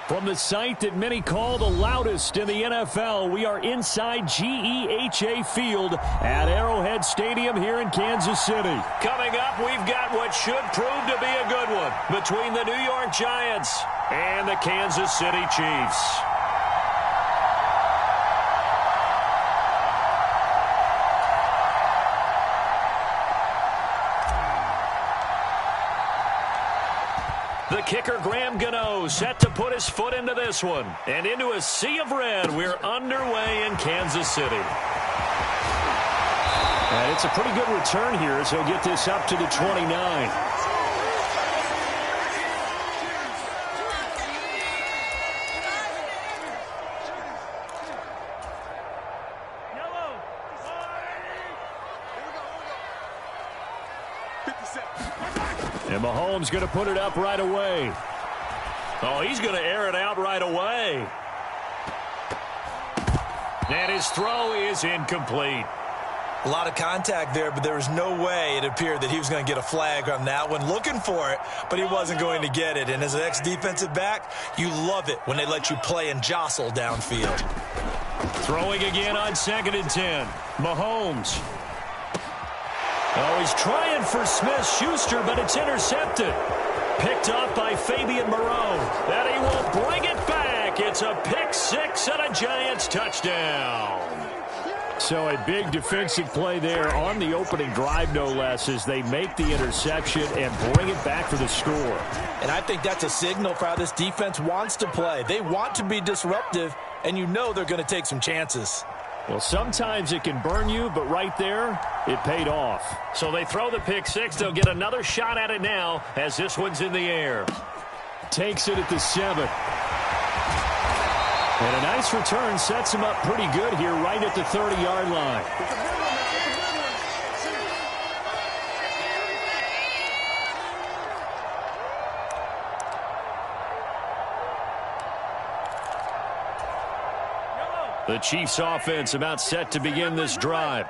From the site that many call the loudest in the NFL, we are inside GEHA Field at Arrowhead Stadium here in Kansas City. Coming up, we've got what should prove to be a good one between the New York Giants and the Kansas City Chiefs. The kicker, Graham Gano, set to put his foot into this one. And into a sea of red, we're underway in Kansas City. And it's a pretty good return here as he'll get this up to the 29. And Mahomes going to put it up right away. Oh, he's going to air it out right away. And his throw is incomplete. A lot of contact there, but there was no way it appeared that he was going to get a flag on that one. Looking for it, but he wasn't going to get it. And as an ex-defensive back, you love it when they let you play and jostle downfield. Throwing again on 2nd and 10. Mahomes. Oh, he's trying for Smith-Schuster, but it's intercepted. Picked off by Fabian Moreau. And he will bring it back. It's a pick six and a Giants touchdown. So a big defensive play there on the opening drive, no less, as they make the interception and bring it back for the score. And I think that's a signal for how this defense wants to play. They want to be disruptive, and you know they're going to take some chances. Well, sometimes it can burn you, but right there, it paid off. So they throw the pick six. They'll get another shot at it now as this one's in the air. Takes it at the 7. And a nice return sets him up pretty good here right at the 30-yard line. The Chiefs offense about set to begin this drive.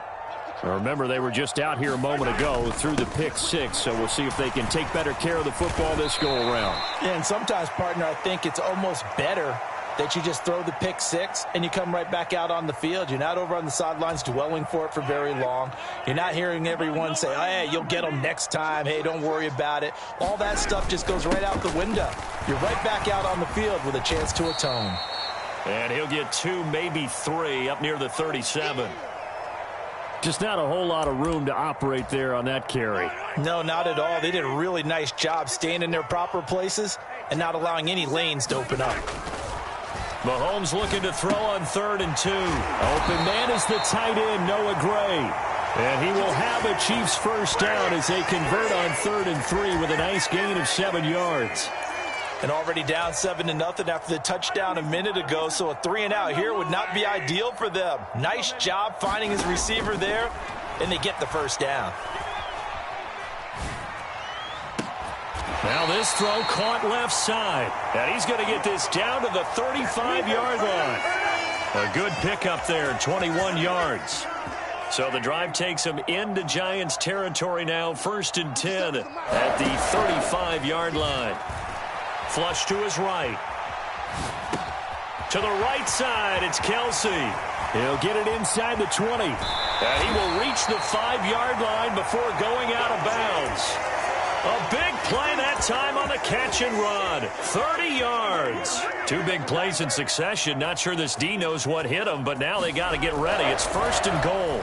Remember, they were just out here a moment ago through the pick six, so we'll see if they can take better care of the football this go-around. Yeah, and sometimes, partner, I think it's almost better that you just throw the pick six and you come right back out on the field. You're not over on the sidelines dwelling for it for very long. You're not hearing everyone say, oh, hey, you'll get them next time. Hey, don't worry about it. All that stuff just goes right out the window. You're right back out on the field with a chance to atone. And he'll get 2, maybe 3 up near the 37. Just not a whole lot of room to operate there on that carry. No, not at all. They did a really nice job staying in their proper places and not allowing any lanes to open up. Mahomes looking to throw on 3rd and 2. Open man is the tight end, Noah Gray. And he will have a Chiefs first down as they convert on 3rd and 3 with a nice gain of 7 yards. And already down 7-0 after the touchdown a minute ago, so a 3-and-out here would not be ideal for them. Nice job finding his receiver there, and they get the first down. Now this throw caught left side. And he's going to get this down to the 35-yard line. A good pickup there, 21 yards. So the drive takes him into Giants territory now, 1st and 10 at the 35-yard line. Flush to his right. To the right side, it's Kelsey. He'll get it inside the 20. And he will reach the 5-yard line before going out of bounds. A big play that time on the catch and run. 30 yards. 2 big plays in succession. Not sure this D knows what hit him, but now they got to get ready. It's 1st and goal.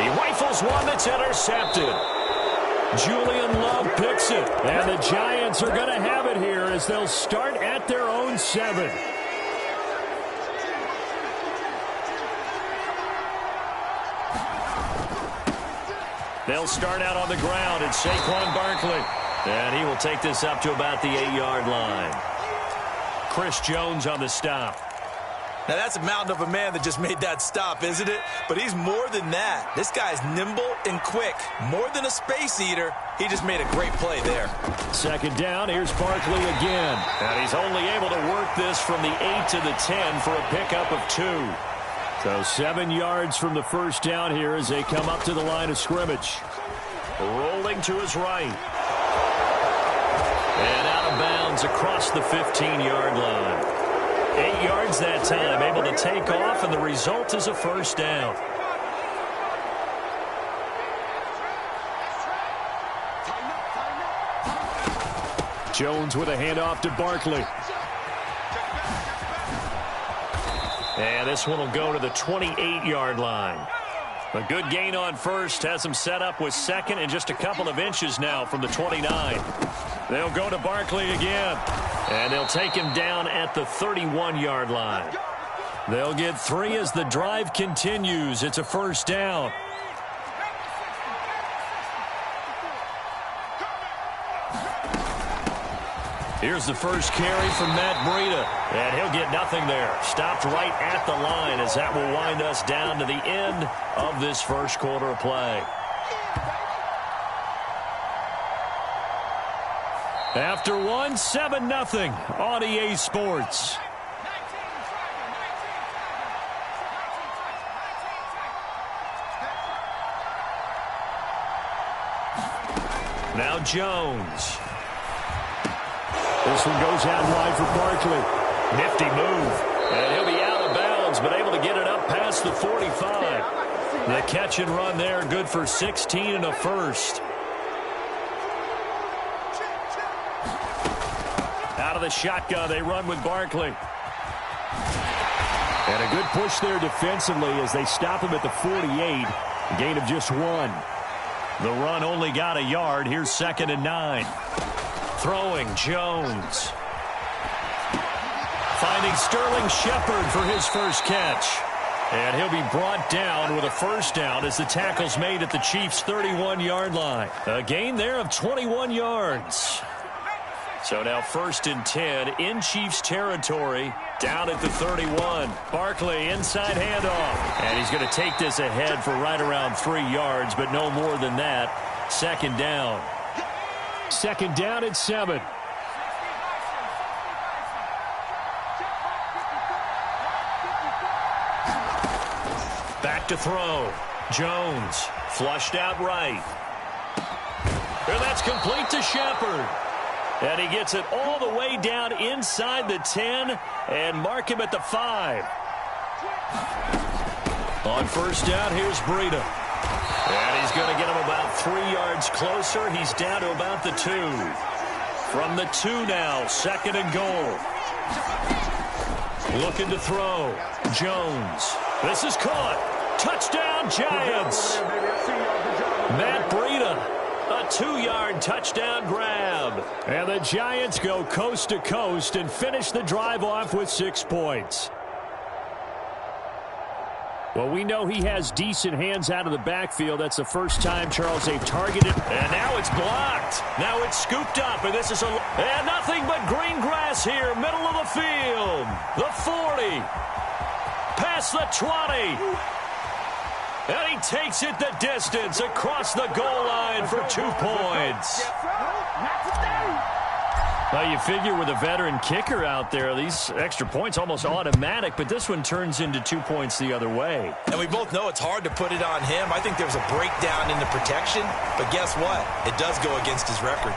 He rifles one that's intercepted. Julian Love picks it. And the Giants are going to have it here as they'll start at their own 7. They'll start out on the ground. It's Saquon Barkley. And he will take this up to about the 8-yard line. Chris Jones on the stop. Now, that's a mountain of a man that just made that stop, isn't it? But he's more than that. This guy's nimble and quick. More than a space eater. He just made a great play there. 2nd down. Here's Barkley again. And he's only able to work this from the 8 to the 10 for a pickup of 2. So 7 yards from the first down here as they come up to the line of scrimmage. Rolling to his right. And out of bounds yards across the 15-yard line. 8 yards that time, able to take off, and the result is a first down. Jones with a handoff to Barkley. And this one will go to the 28-yard line. A good gain on first has him set up with second and just a couple of inches now from the 29. They'll go to Barkley again. And they'll take him down at the 31-yard line. They'll get 3 as the drive continues. It's a first down. Here's the first carry from Matt Breida. And he'll get nothing there. Stopped right at the line as that will wind us down to the end of this first quarter of play. After one, 7-0 on EA Sports. Now Jones. This one goes out wide for Barkley. Nifty move. And he'll be out of bounds, but able to get it up past the 45. The catch and run there, good for 16 and a first. Out of the shotgun, they run with Barkley. And a good push there defensively as they stop him at the 48. A gain of just 1. The run only got a yard. Here's 2nd and 9. Throwing Jones. Finding Sterling Shepard for his first catch. And he'll be brought down with a first down as the tackle's made at the Chiefs' 31-yard line. A gain there of 21 yards. So now 1st and 10 in Chiefs territory, down at the 31. Barkley inside handoff. And he's going to take this ahead for right around 3 yards, but no more than that. 2nd down. 2nd down at 7. Back to throw. Jones flushed out right. And that's complete to Shepard. And he gets it all the way down inside the 10 and mark him at the 5. On first down, here's Breida. And he's going to get him about 3 yards closer. He's down to about the 2. From the 2 now, 2nd and goal. Looking to throw. Jones. This is caught. Touchdown, Giants. Matt Breida. A 2-yard touchdown grab. And the Giants go coast to coast and finish the drive off with 6 points. Well, we know he has decent hands out of the backfield. That's the first time, Charles, they've targeted. And now it's blocked. Now it's scooped up. And this is and nothing but green grass here, middle of the field. The 40. Past the 20. And he takes it the distance across the goal line for 2 points. Well, you figure with a veteran kicker out there, these extra points almost automatic, but this one turns into 2 points the other way. And we both know it's hard to put it on him. I think there was a breakdown in the protection, but guess what? It does go against his record.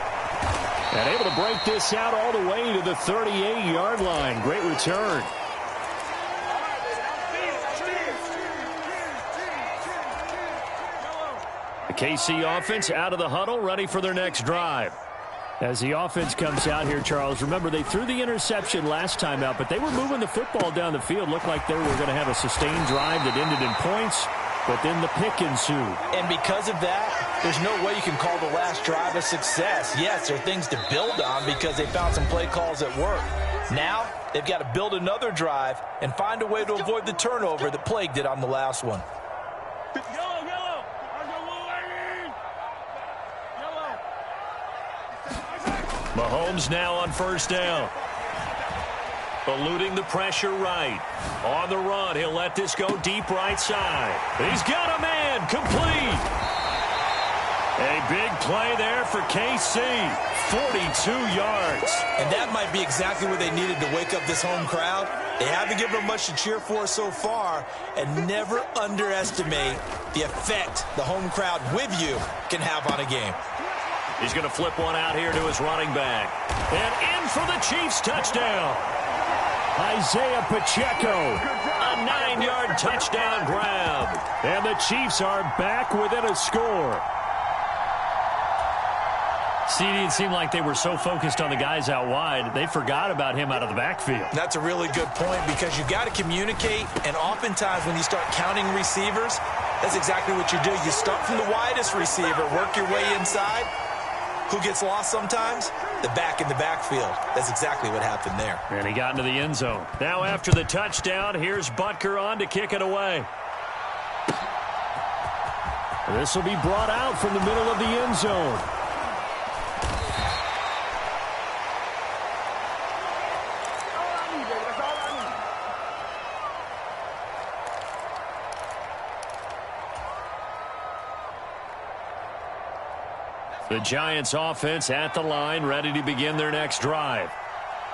And able to break this out all the way to the 38-yard line. Great return. The KC offense out of the huddle, ready for their next drive. As the offense comes out here, Charles, remember they threw the interception last time out, but they were moving the football down the field. Looked like they were going to have a sustained drive that ended in points, but then the pick ensued. And because of that, there's no way you can call the last drive a success. Yes, there are things to build on because they found some play calls that work. Now, they've got to build another drive and find a way to avoid the turnover that plagued it on the last one. Mahomes now on first down. Eluding the pressure right. On the run, he'll let this go deep right side. He's got a man, complete. A big play there for KC. 42 yards. And that might be exactly what they needed to wake up this home crowd. They haven't given them much to cheer for so far, and never underestimate the effect the home crowd with you can have on a game. He's going to flip one out here to his running back. And in for the Chiefs touchdown. Isaiah Pacheco. A 9-yard touchdown grab. And the Chiefs are back within a score. CD, it seemed like they were so focused on the guys out wide, they forgot about him out of the backfield. That's a really good point because you got to communicate, and oftentimes when you start counting receivers, that's exactly what you do. You start from the widest receiver, work your way inside. Who gets lost sometimes? The back in the backfield. That's exactly what happened there. And he got into the end zone. Now after the touchdown, here's Butker on to kick it away. This will be brought out from the middle of the end zone. The Giants offense at the line, ready to begin their next drive.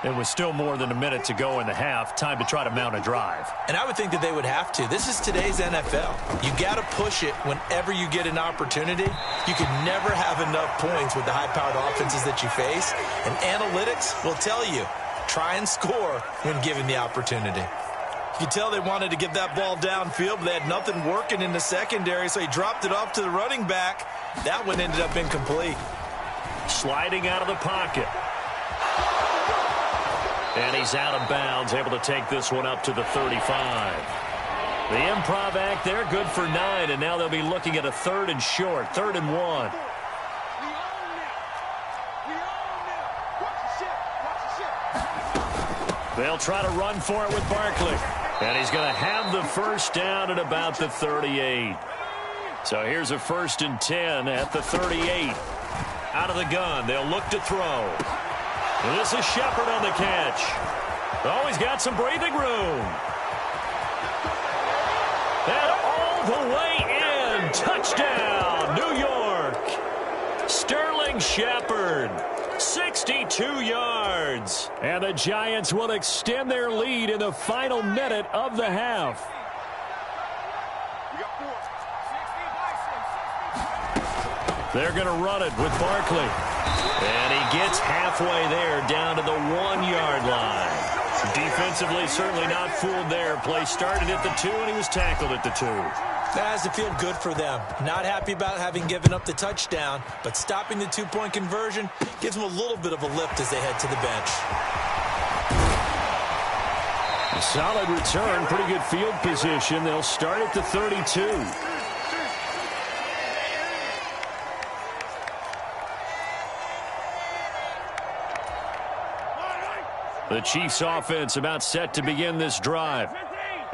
It was still more than a minute to go in the half. Time to try to mount a drive. And I would think that they would have to. This is today's NFL. You got to push it whenever you get an opportunity. You can never have enough points with the high-powered offenses that you face. And analytics will tell you, try and score when given the opportunity. You can tell they wanted to get that ball downfield, but they had nothing working in the secondary, so he dropped it off to the running back. That one ended up incomplete. Sliding out of the pocket. And he's out of bounds, able to take this one up to the 35. The improv act there, good for 9, and now they'll be looking at a 3rd and short, 3rd and 1. They'll try to run for it with Barkley. And he's going to have the first down at about the 38. So here's a 1st and 10 at the 38. Out of the gun, they'll look to throw. And this is Shepard on the catch. Oh, he's got some breathing room. And all the way in. Touchdown, New York. Sterling Shepard. 62 yards. And the Giants will extend their lead in the final minute of the half. They're going to run it with Barkley. And he gets halfway there down to the 1-yard line. Defensively, certainly not fooled there. Play started at the 2, and he was tackled at the 2. That has to feel good for them. Not happy about having given up the touchdown, but stopping the 2-point conversion gives them a little bit of a lift as they head to the bench. A solid return, pretty good field position. They'll start at the 32. The Chiefs offense about set to begin this drive.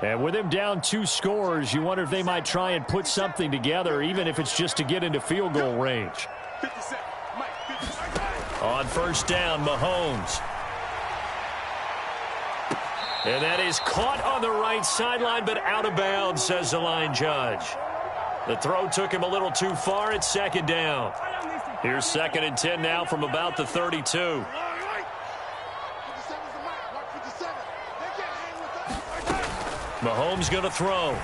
And with him down 2 scores, you wonder if they might try and put something together, even if it's just to get into field goal range. On 1st down, Mahomes. And that is caught on the right sideline, but out of bounds, says the line judge. The throw took him a little too far at 2nd down. Here's 2nd and 10 now from about the 32. Mahomes going to throw.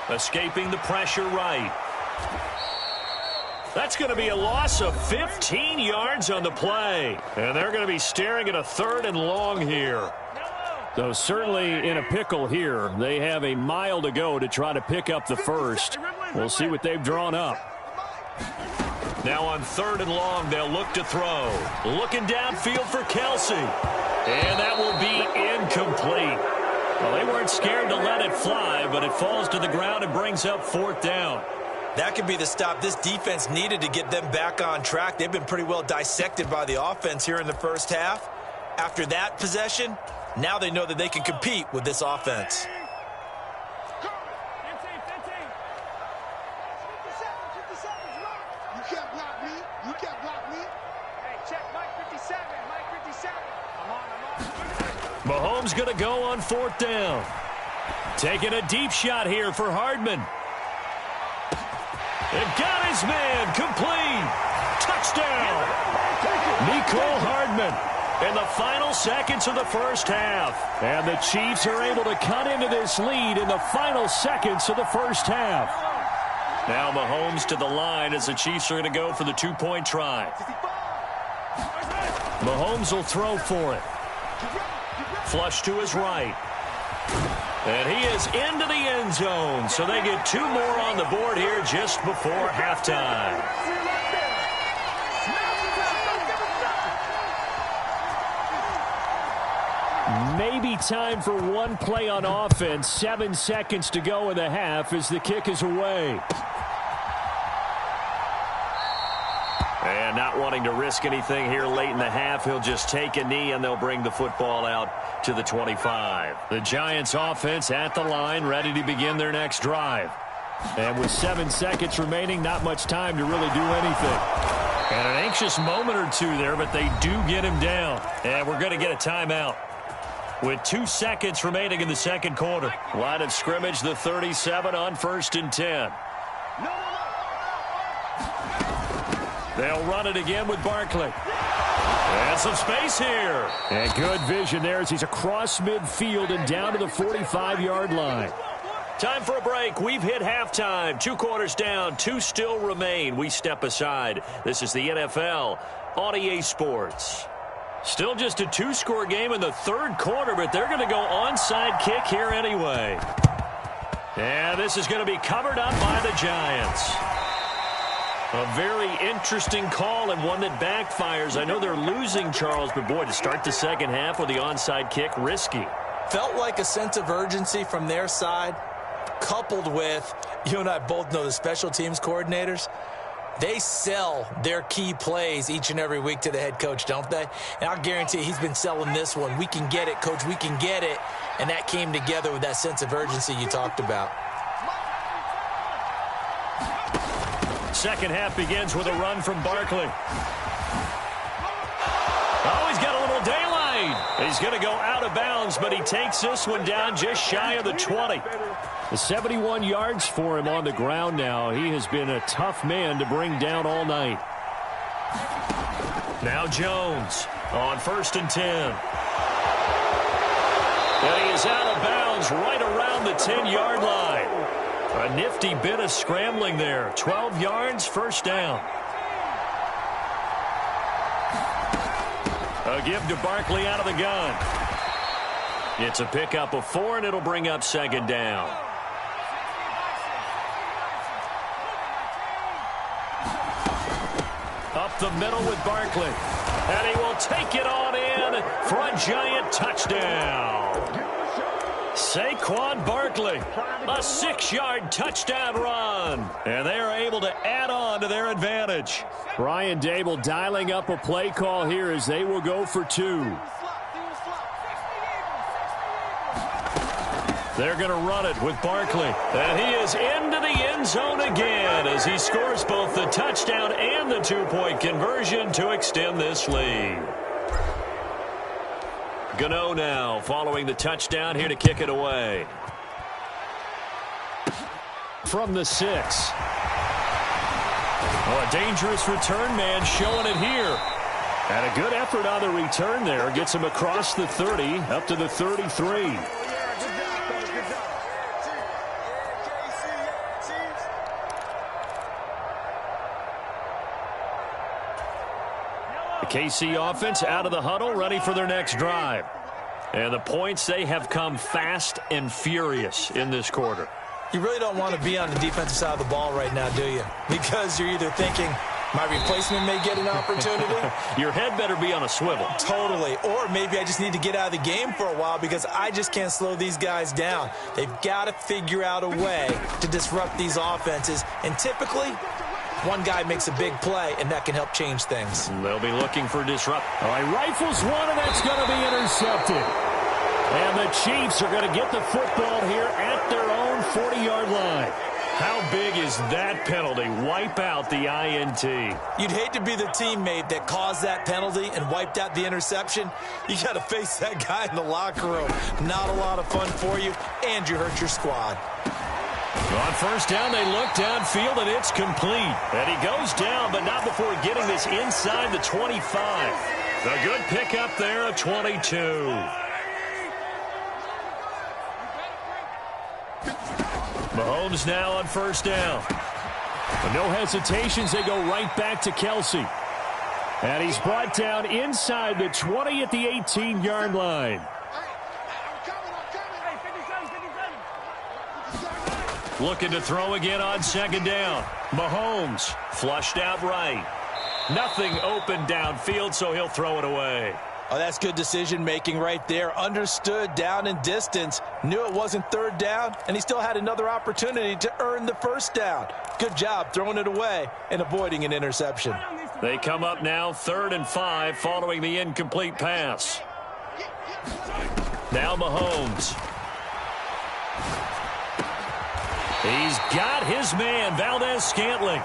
Escaping the pressure right. That's going to be a loss of 15 yards on the play. And they're going to be staring at a 3rd and long here. So certainly in a pickle here. They have a mile to go to try to pick up the first. We'll see what they've drawn up. Now on 3rd and long, they'll look to throw. Looking downfield for Kelsey. And that will be incomplete. Well, they weren't scared to let it fly, but it falls to the ground and brings up 4th down. That could be the stop this defense needed to get them back on track. They've been pretty well dissected by the offense here in the first half. After that possession, now they know that they can compete with this offense. Mahomes going to go on 4th down. Taking a deep shot here for Hardman. And got his man complete. Touchdown. Mecole Hardman in the final seconds of the first half. And the Chiefs are able to cut into this lead in the final seconds of the first half. Now Mahomes to the line as the Chiefs are going to go for the two-point try. Mahomes will throw for it. Flush to his right. And he is into the end zone. So they get two more on the board here just before halftime. Maybe time for one play on offense. 7 seconds to go in the half as the kick is away. And not wanting to risk anything here late in the half, he'll just take a knee and they'll bring the football out to the 25. The Giants offense at the line, ready to begin their next drive. And with 7 seconds remaining, not much time to really do anything. And an anxious moment or two there, but they do get him down. And we're going to get a timeout. With 2 seconds remaining in the second quarter. Line of scrimmage, the 37 on 1st and 10. They'll run it again with Barkley. And some space here. And good vision there as he's across midfield and down to the 45-yard line. Time for a break. We've hit halftime. 2 quarters down. 2 still remain. We step aside. This is the NFL on EA Sports. Still just a 2-score game in the third quarter, but they're going to go onside kick here anyway. And this is going to be covered up by the Giants. A very interesting call and one that backfires. I know they're losing, Charles, but boy, to start the second half with the onside kick, risky. Felt like a sense of urgency from their side, coupled with, you and I both know the special teams coordinators, they sell their key plays each and every week to the head coach, don't they? And I'll guarantee he's been selling this one. We can get it, coach, we can get it. And that came together with that sense of urgency you talked about. Second half begins with a run from Barkley. Oh, he's got a little daylight. He's going to go out of bounds, but he takes this one down just shy of the 20. The 71 yards for him on the ground now. He has been a tough man to bring down all night. Now Jones on 1st and 10. And he is out of bounds right around the 10-yard line. A nifty bit of scrambling there. 12 yards, first down. A give to Barkley out of the gun. It's a pickup of 4, and it'll bring up second down. Up the middle with Barkley. And he will take it on in for a Giant touchdown. Saquon Barkley, a 6-yard touchdown run. And they are able to add on to their advantage. Brian Dable dialing up a play call here as they will go for 2. They're going to run it with Barkley. And he is into the end zone again as he scores both the touchdown and the 2-point conversion to extend this lead. Gano now following the touchdown here to kick it away. From the 6. Oh, a dangerous return man showing it here. And a good effort on the return there. Gets him across the 30 up to the 33. KC offense out of the huddle, ready for their next drive. And the points, they have come fast and furious in this quarter. You really don't want to be on the defensive side of the ball right now, do you? Because you're either thinking, my replacement may get an opportunity. Your head better be on a swivel. Totally. Or maybe I just need to get out of the game for a while because I just can't slow these guys down. They've got to figure out a way to disrupt these offenses. And typically, one guy makes a big play, and that can help change things. They'll be looking for disrupt. All right, rifles one, and that's going to be intercepted. And the Chiefs are going to get the football here at their own 40-yard line. How big is that penalty? Wipe out the INT. You'd hate to be the teammate that caused that penalty and wiped out the interception. You got to face that guy in the locker room. Not a lot of fun for you, and you hurt your squad. On first down, they look downfield, and it's complete. And he goes down, but not before getting this inside the 25. A good pickup there of 22. Mahomes now on first down. But no hesitations. They go right back to Kelsey. And he's brought down inside the 20 at the 18-yard line. Looking to throw again on second down. Mahomes flushed out right. Nothing open downfield, so he'll throw it away. Oh, that's good decision-making right there. Understood down and distance. Knew it wasn't third down, and he still had another opportunity to earn the first down. Good job throwing it away and avoiding an interception. They come up now 3rd and 5 following the incomplete pass. Now Mahomes. He's got his man, Valdez-Scantling,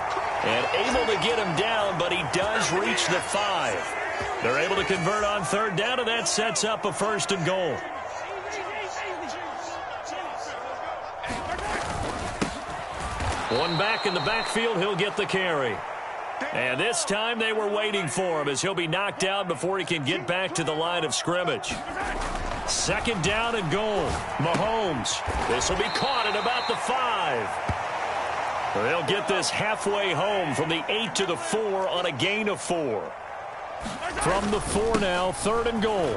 and able to get him down, but he does reach the 5. They're able to convert on third down, and that sets up a 1st and goal. One back in the backfield, he'll get the carry. And this time they were waiting for him as he'll be knocked down before he can get back to the line of scrimmage. 2nd down and goal. Mahomes. This will be caught at about the 5. They'll get this halfway home from the 8 to the 4 on a gain of 4. From the 4 now, 3rd and goal.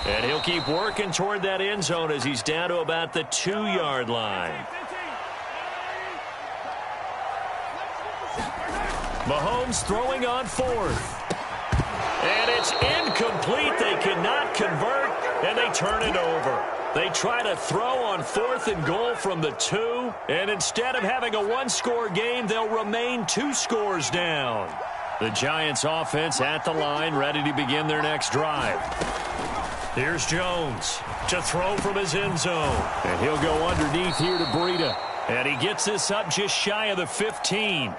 And he'll keep working toward that end zone as he's down to about the 2-yard line. Mahomes throwing on 4th. And it's incomplete. They cannot convert, and they turn it over. They try to throw on 4th and goal from the 2, and instead of having a 1-score game, they'll remain 2 scores down. The Giants offense at the line, ready to begin their next drive. Here's Jones to throw from his end zone. And he'll go underneath here to Breida. And he gets this up just shy of the 15.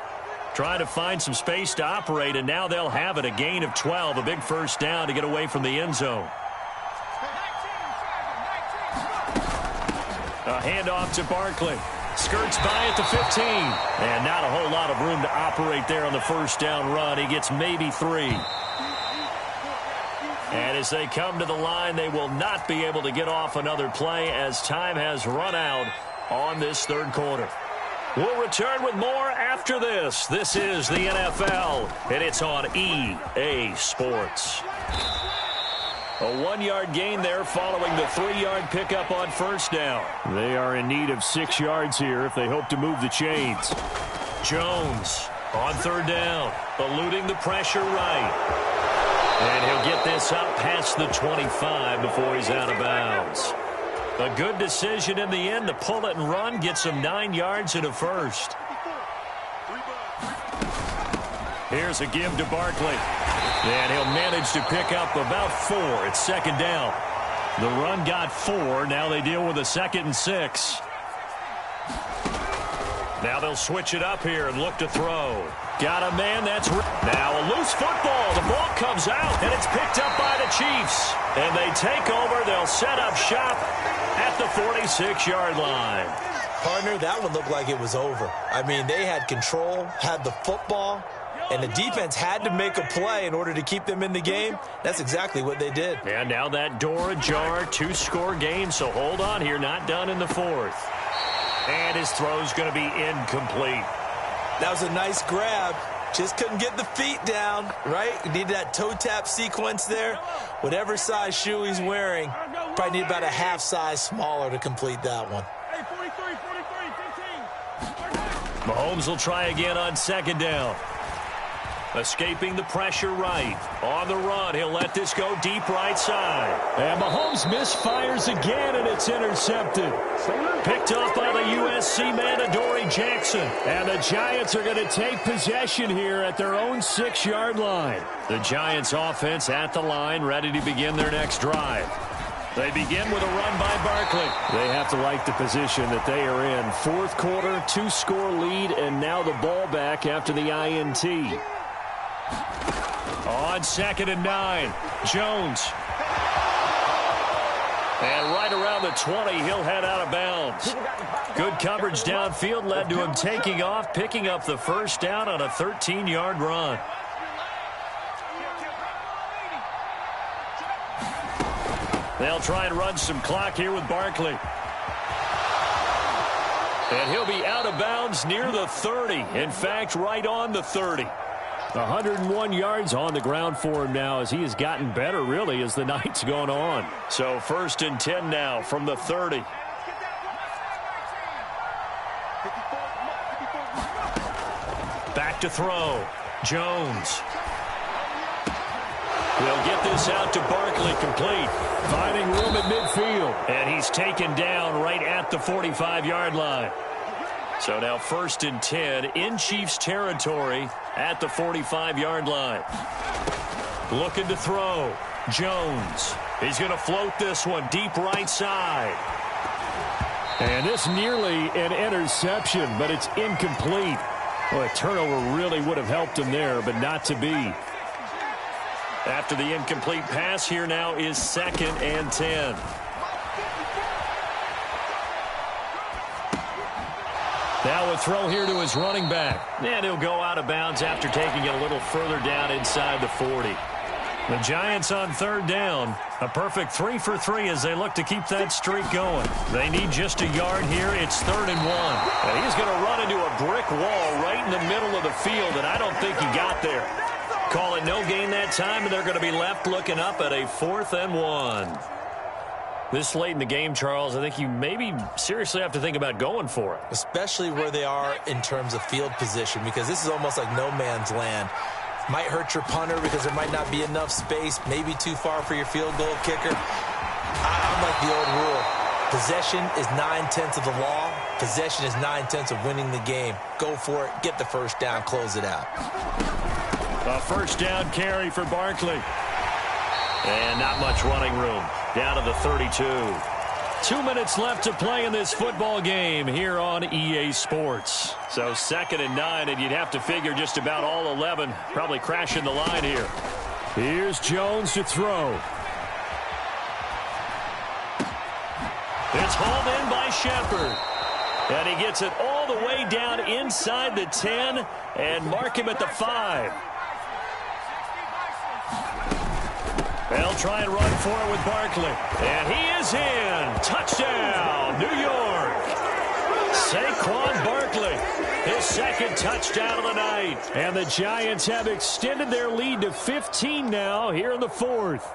Trying to find some space to operate, and now they'll have it. A gain of 12, a big 1st down to get away from the end zone. A handoff to Barkley. Skirts by at the 15. And not a whole lot of room to operate there on the 1st down run. He gets maybe 3. And as they come to the line, they will not be able to get off another play as time has run out on this 3rd quarter. We'll return with more after this. This is the NFL, and it's on EA Sports. A 1-yard gain there following the 3-yard pickup on 1st down. They are in need of 6 yards here if they hope to move the chains. Jones on 3rd down, eluding the pressure right. And he'll get this up past the 25 before he's out of bounds. A good decision in the end to pull it and run, gets him 9 yards and a 1st. Here's a give to Barkley. And he'll manage to pick up about 4. It's 2nd down. The run got 4. Now they deal with a 2nd and 6. Now they'll switch it up here and look to throw. Got a man that's... Now a loose football. The ball comes out, and it's picked up by the Chiefs. And they take over. They'll set up shop at the 46-yard line. Partner, that one looked like it was over. I mean, they had control, had the football, and the defense had to make a play in order to keep them in the game. That's exactly what they did. And now that door ajar, 2-score game, so hold on here, not done in the 4th. And his throw's going to be incomplete. That was a nice grab. Just couldn't get the feet down, right? You need that toe tap sequence there. Whatever size shoe he's wearing, probably need about a half size smaller to complete that one. Mahomes will try again on 2nd down. Escaping the pressure right. On the run, he'll let this go deep right side. And Mahomes misfires again, and it's intercepted. Picked off by the USC man, Adoree Jackson. And the Giants are going to take possession here at their own 6-yard line. The Giants offense at the line, ready to begin their next drive. They begin with a run by Barkley. They have to like the position that they are in. 4th quarter, 2-score lead, and now the ball back after the INT. On 2nd and 9, Jones. And right around the 20, he'll head out of bounds. Good coverage downfield led to him taking off, picking up the 1st down on a 13-yard run. They'll try and run some clock here with Barkley. And he'll be out of bounds near the 30. In fact, right on the 30. 101 yards on the ground for him now as he has gotten better, really, as the night's gone on. So 1st and 10 now from the 30. Back to throw. Jones. He'll get this out to Barkley, complete. Finding room at midfield. And he's taken down right at the 45-yard line. So now 1st and 10 in Chiefs territory at the 45-yard line. Looking to throw. Jones. He's going to float this one deep right side. And this nearly an interception, but it's incomplete. Well, a turnover really would have helped him there, but not to be. After the incomplete pass, here now is 2nd and 10. Now a throw here to his running back. And he'll go out of bounds after taking it a little further down inside the 40. The Giants on 3rd down. A perfect 3 for 3 as they look to keep that streak going. They need just a yard here. It's 3rd and 1. And he's going to run into a brick wall right in the middle of the field, and I don't think he got there. Call it no gain that time, and they're going to be left looking up at a 4th and 1. This late in the game, Charles, I think you maybe seriously have to think about going for it. Especially where they are in terms of field position, because this is almost like no man's land. Might hurt your punter because there might not be enough space, maybe too far for your field goal kicker. I'm like the old rule. Possession is 9/10 of the law. Possession is 9/10 of winning the game. Go for it. Get the first down. Close it out. A 1st down carry for Barkley. And not much running room. Down to the 32. 2 minutes left to play in this football game here on EA Sports. So 2nd and 9, and you'd have to figure just about all 11 probably crashing the line here. Here's Jones to throw. It's hauled in by Shepard. And he gets it all the way down inside the 10 and mark him at the 5. They'll try and run for it with Barkley. And he is in. Touchdown, New York. Saquon Barkley, his 2nd touchdown of the night. And the Giants have extended their lead to 15 now here in the 4th.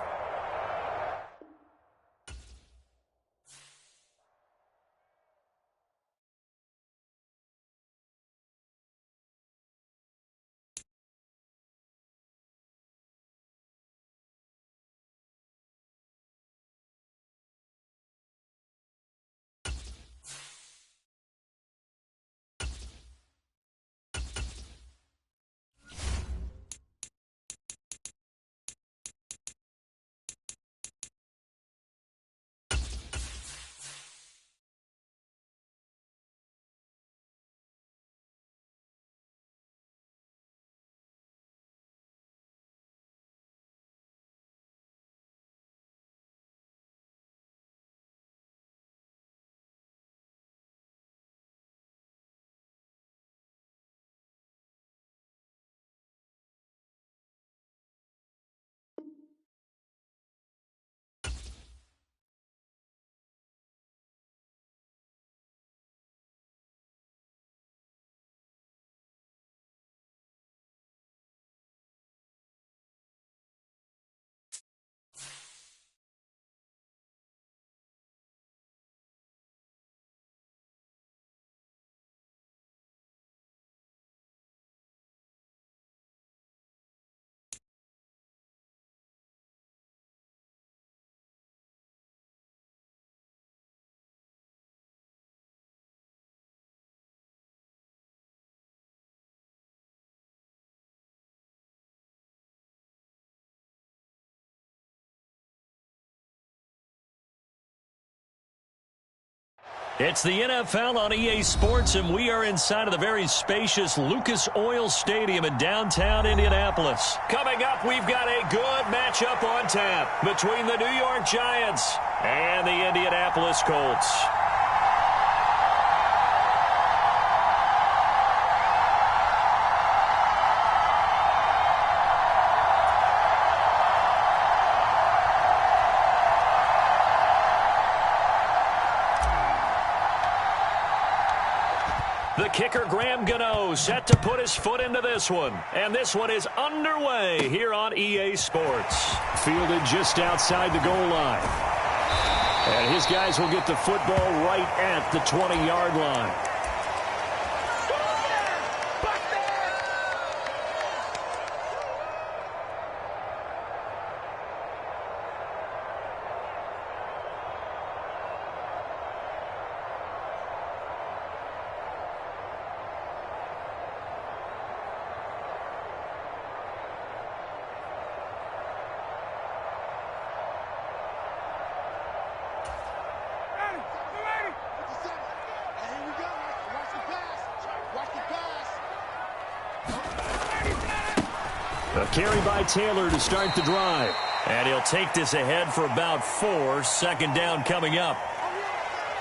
It's the NFL on EA Sports, and we are inside of the very spacious Lucas Oil Stadium in downtown Indianapolis. Coming up, we've got a good matchup on tap between the New York Giants and the Indianapolis Colts. The kicker, Graham Gano, set to put his foot into this one. And this one is underway here on EA Sports. Fielded just outside the goal line. And his guys will get the football right at the 20-yard line. A carry by Taylor to start the drive. And he'll take this ahead for about 4. Second down coming up.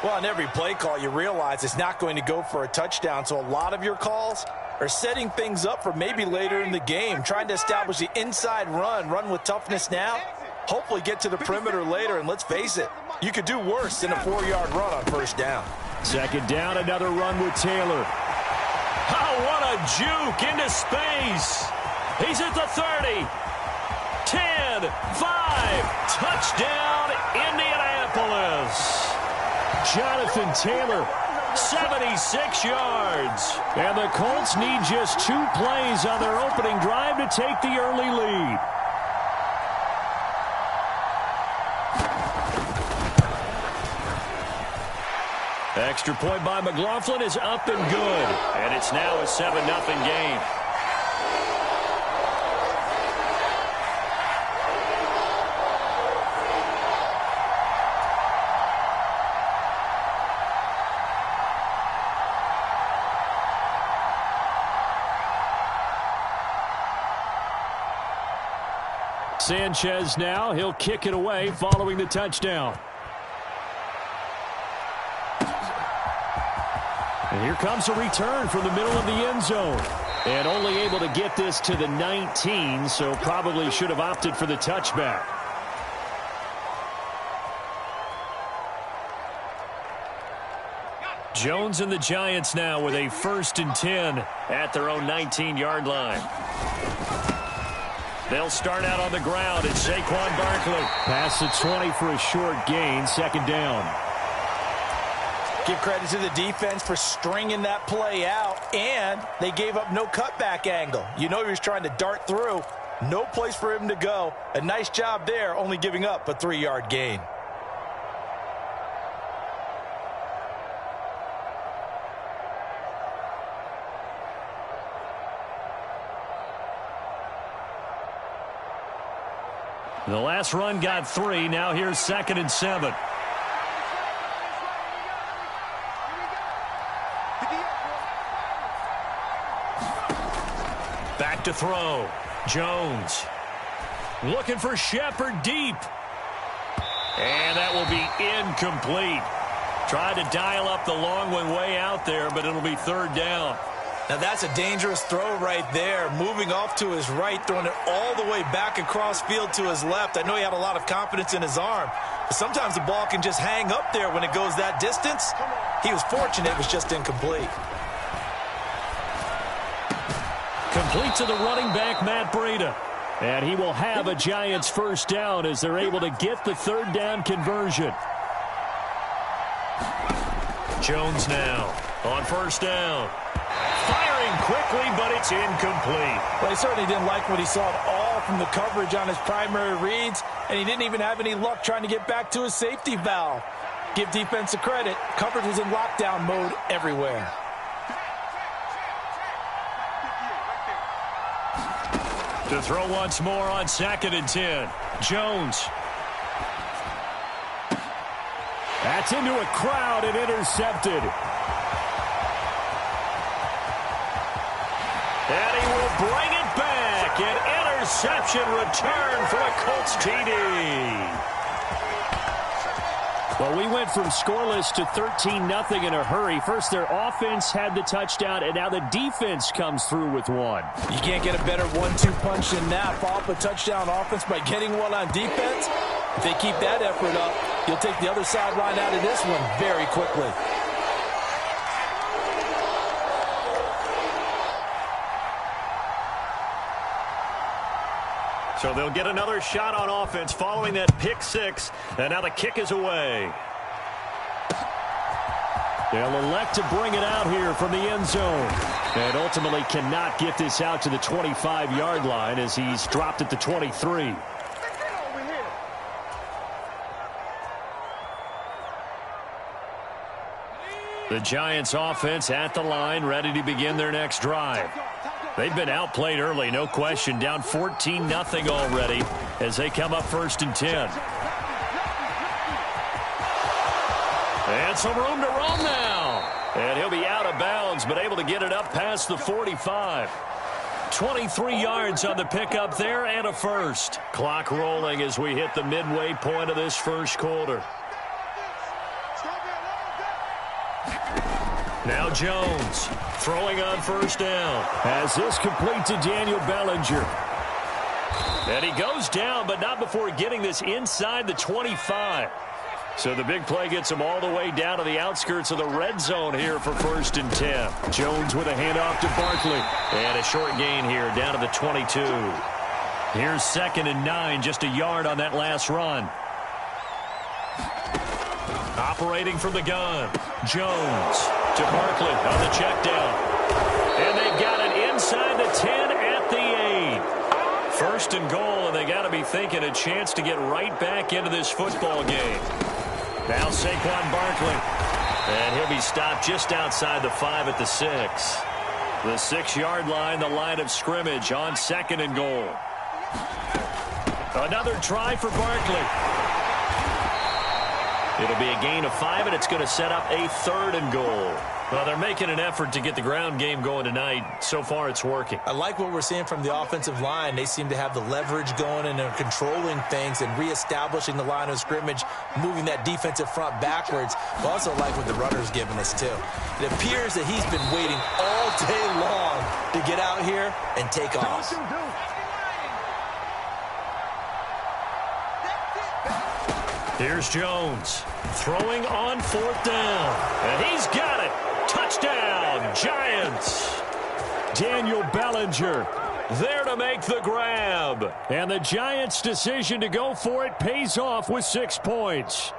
Well, on every play call, you realize it's not going to go for a touchdown. So a lot of your calls are setting things up for maybe later in the game, trying to establish the inside run with toughness now, hopefully get to the perimeter later. And let's face it, you could do worse than a 4-yard run on first down. Second down, another run with Taylor. Oh, what a juke into space. He's at the 30. 10, 5, touchdown, Indianapolis. Jonathan Taylor, 76 yards. And the Colts need just 2 plays on their opening drive to take the early lead. Extra point by McLaughlin is up and good. And it's now a 7-0 game. Sanchez now, he'll kick it away following the touchdown. And here comes a return from the middle of the end zone. And only able to get this to the 19, so probably should have opted for the touchback. Jones and the Giants now with a 1st and 10 at their own 19-yard line. They'll start out on the ground. It's Saquon Barkley. Pass the 20 for a short gain. Second down. Give credit to the defense for stringing that play out, and they gave up no cutback angle. You know he was trying to dart through. No place for him to go. A nice job there, only giving up a 3-yard gain. The last run got 3. Now here's 2nd and 7. Back to throw. Jones. Looking for Shepard deep. And that will be incomplete. Tried to dial up the long one way out there, but it'll be 3rd down. Now that's a dangerous throw right there. Moving off to his right, throwing it all the way back across field to his left. I know he had a lot of confidence in his arm, but sometimes the ball can just hang up there when it goes that distance. He was fortunate it was just incomplete. Complete to the running back, Matt Breida. And he will have a Giants 1st down as they're able to get the 3rd down conversion. Jones now on 1st down. Firing quickly, but it's incomplete. Well, he certainly didn't like what he saw at all from the coverage on his primary reads, and he didn't even have any luck trying to get back to his safety valve. Give defense a credit. Coverage was in lockdown mode everywhere. To throw once more on 2nd and 10. Jones. That's into a crowd and intercepted. And he will bring it back. An interception return for a Colts TD. Well, we went from scoreless to 13-0 in a hurry. First, their offense had the touchdown, and now the defense comes through with one. You can't get a better 1-2 punch than that. Follow up a touchdown offense by getting one on defense. If they keep that effort up, you'll take the other sideline out of this one very quickly. So they'll get another shot on offense following that pick six. And now the kick is away. They'll elect to bring it out here from the end zone. And ultimately cannot get this out to the 25-yard line as he's dropped at the 23. The Giants offense at the line, ready to begin their next drive. They've been outplayed early, no question. Down 14-0 already as they come up 1st and 10. And some room to run now. And he'll be out of bounds, but able to get it up past the 45. 23 yards on the pickup there and a first. Clock rolling as we hit the midway point of this first quarter. Now Jones throwing on 1st down. Has this complete to Daniel Bellinger. And he goes down, but not before getting this inside the 25. So the big play gets him all the way down to the outskirts of the red zone here for 1st and 10. Jones with a handoff to Barkley. And a short gain here down to the 22. Here's 2nd and 9, just a yard on that last run. Operating from the gun. Jones to Barkley on the check down. And they've got it inside the 10 at the 8. 1st and goal, and they got to be thinking a chance to get right back into this football game. Now Saquon Barkley. And he'll be stopped just outside the 5 at the 6. The 6-yard line, the line of scrimmage on 2nd and goal. Another try for Barkley. It'll be a gain of 5, and it's going to set up a 3rd and goal. Well, they're making an effort to get the ground game going tonight. So far, it's working. I like what we're seeing from the offensive line. They seem to have the leverage going, and they're controlling things and reestablishing the line of scrimmage, moving that defensive front backwards. But also like what the runner's giving us, too. It appears that he's been waiting all day long to get out here and take off. Here's Jones throwing on 4th down. And he's got it. Touchdown, Giants. Daniel Bellinger there to make the grab. And the Giants' decision to go for it pays off with 6 points.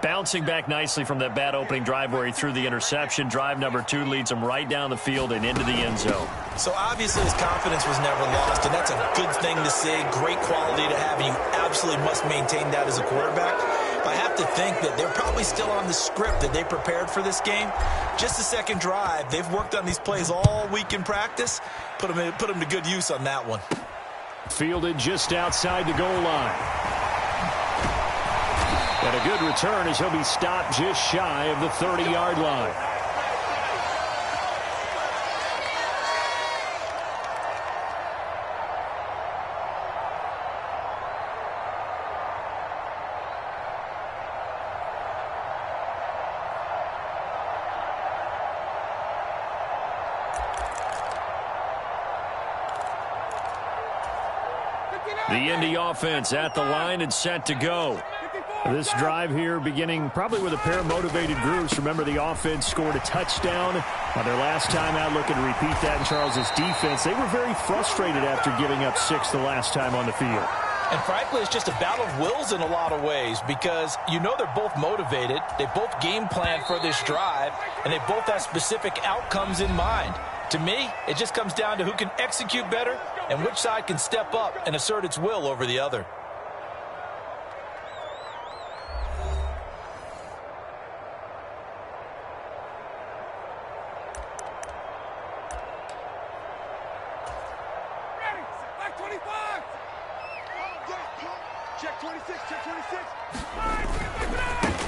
Bouncing back nicely from that bad opening drive where he threw the interception. Drive number 2 leads him right down the field and into the end zone. So obviously his confidence was never lost, and that's a good thing to see. Great quality to have, and you absolutely must maintain that as a quarterback. But I have to think that they're probably still on the script that they prepared for this game. Just the second drive. They've worked on these plays all week in practice. Put them to good use on that one. Fielded just outside the goal line. And a good return as he'll be stopped just shy of the 30-yard line. The Indy offense at the line and set to go. This drive here beginning probably with a pair of motivated groups. Remember, the offense scored a touchdown on their last time out. Looking to repeat that in Charles's defense. They were very frustrated after giving up 6 the last time on the field. And frankly, it's just a battle of wills in a lot of ways because you know they're both motivated. They both game plan for this drive, and they both have specific outcomes in mind. To me, it just comes down to who can execute better and which side can step up and assert its will over the other.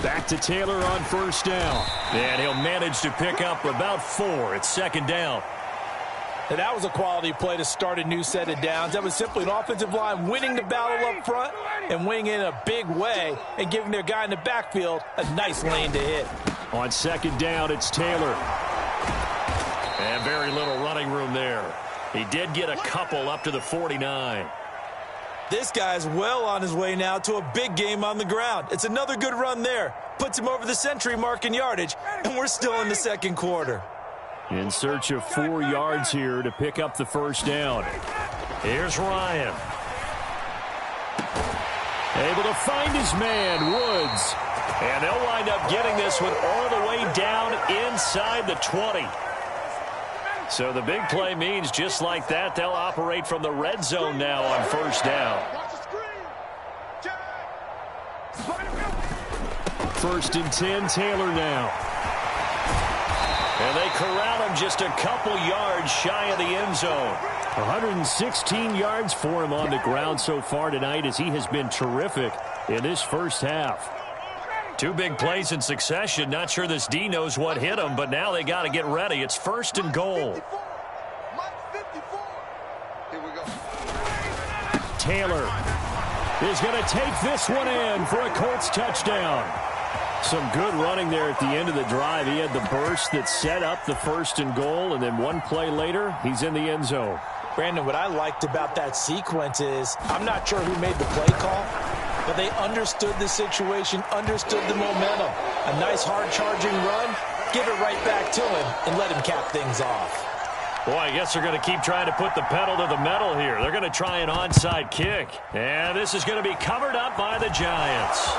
Back to Taylor on 1st down. And he'll manage to pick up about 4. It's 2nd down. And that was a quality play to start a new set of downs. That was simply an offensive line winning the battle up front and winning in a big way and giving their guy in the backfield a nice lane to hit. On 2nd down, it's Taylor. And very little running room there. He did get a couple up to the 49. This guy's well on his way now to a big game on the ground. It's another good run there. Puts him over the century mark in yardage, and we're still in the second quarter. In search of 4 yards here to pick up the 1st down. Here's Ryan. Able to find his man, Woods. And they'll wind up getting this one all the way down inside the 20. So the big play means just like that, they'll operate from the red zone now on first down. First and 10, Taylor now. And they corral him just a couple yards shy of the end zone. 116 yards for him on the ground so far tonight as he has been terrific in this first half. Two big plays in succession. Not sure this D knows what hit him, but now they got to get ready. It's first and goal. Taylor is going to take this one in for a Colts touchdown. Some good running there at the end of the drive. He had the burst that set up the first and goal, and then one play later, he's in the end zone. Brandon, what I liked about that sequence is I'm not sure who made the play call, but they understood the situation, understood the momentum. A nice hard-charging run, give it right back to him, and let him cap things off. Boy, I guess they're going to keep trying to put the pedal to the metal here. They're going to try an onside kick. And this is going to be covered up by the Giants.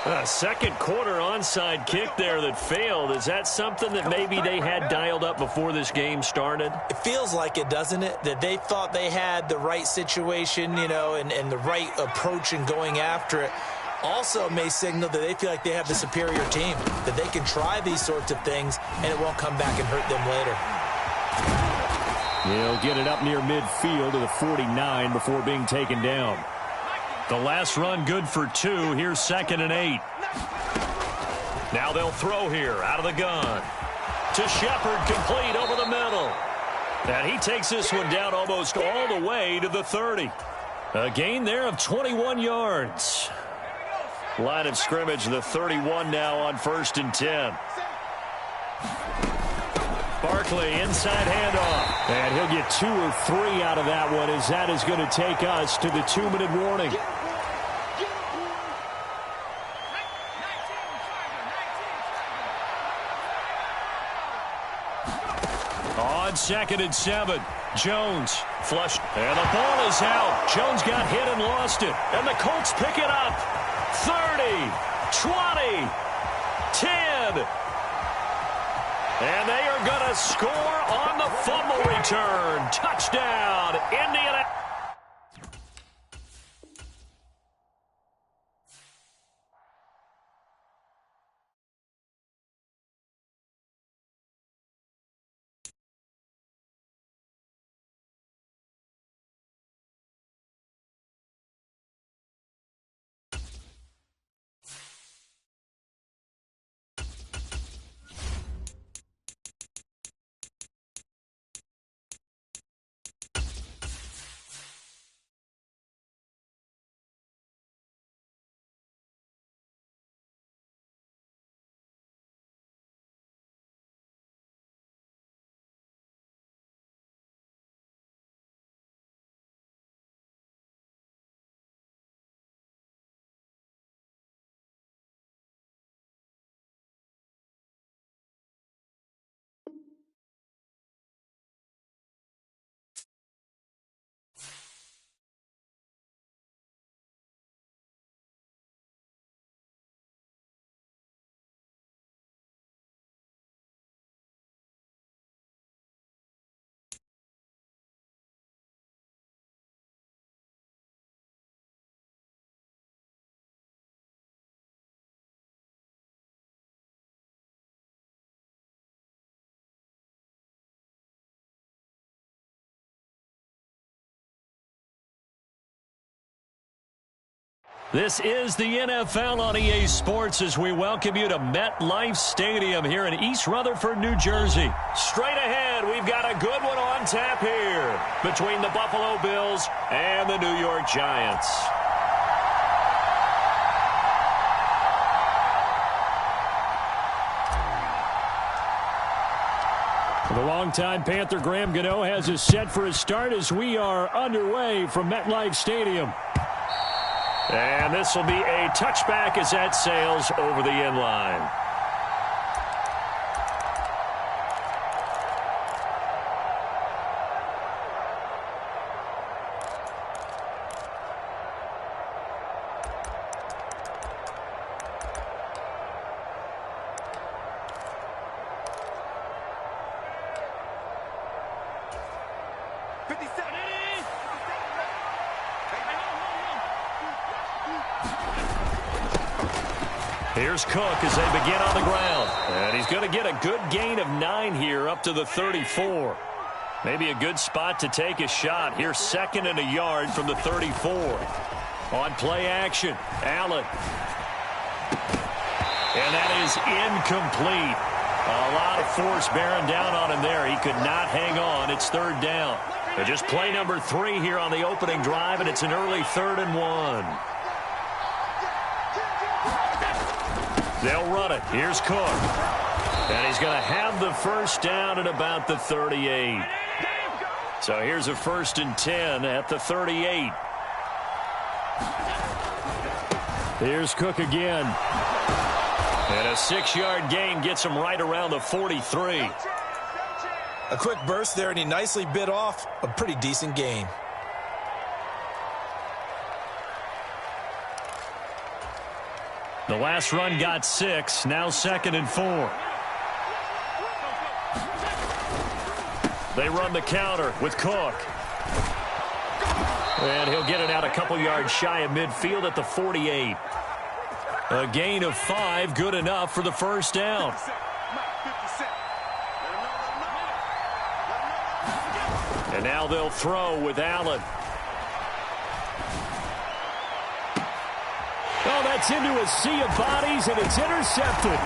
A second quarter onside kick there that failed. Is that something that maybe they had dialed up before this game started? It feels like it, doesn't it? That they thought they had the right situation, you know, and the right approach in going after it. Also may signal that they feel like they have the superior team, that they can try these sorts of things and it won't come back and hurt them later. He'll get it up near midfield to the 49 before being taken down. The last run good for 2. Here's 2nd and 8. Now they'll throw here out of the gun. To Shepard, complete over the middle. And he takes this one down almost all the way to the 30. A gain there of 21 yards. Line of scrimmage, the 31 now on 1st and 10. Barkley, inside handoff. And he'll get 2 or 3 out of that one as that is going to take us to the 2-minute warning. On 2nd and 7, Jones flushed, and the ball is out. Jones got hit and lost it, and the Colts pick it up. 30, 20, 10. And they are going to score on the fumble return. Touchdown, Indiana. This is the NFL on EA Sports as we welcome you to MetLife Stadium here in East Rutherford, New Jersey. Straight ahead, we've got a good one on tap here between the Buffalo Bills and the New York Giants. The longtime Panther Graham Gano has us set for a start as we are underway from MetLife Stadium. And this will be a touchback as that sails over the end line. Here's Cook as they begin on the ground. And he's going to get a good gain of 9 here up to the 34. Maybe a good spot to take a shot. Here's 2nd and a yard from the 34. On play action, Allen. And that is incomplete. A lot of force bearing down on him there. He could not hang on. It's 3rd down. But just play number 3 here on the opening drive, and it's an early 3rd and 1. They'll run it. Here's Cook. And he's going to have the first down at about the 38. So here's a 1st and 10 at the 38. Here's Cook again. And a 6-yard gain gets him right around the 43. A quick burst there, and he nicely bit off a pretty decent gain. The last run got 6. Now 2nd and 4. They run the counter with Cook. And he'll get it out a couple yards shy of midfield at the 48. A gain of 5, good enough for the first down. And now they'll throw with Allen. Oh, that's into a sea of bodies, and it's intercepted.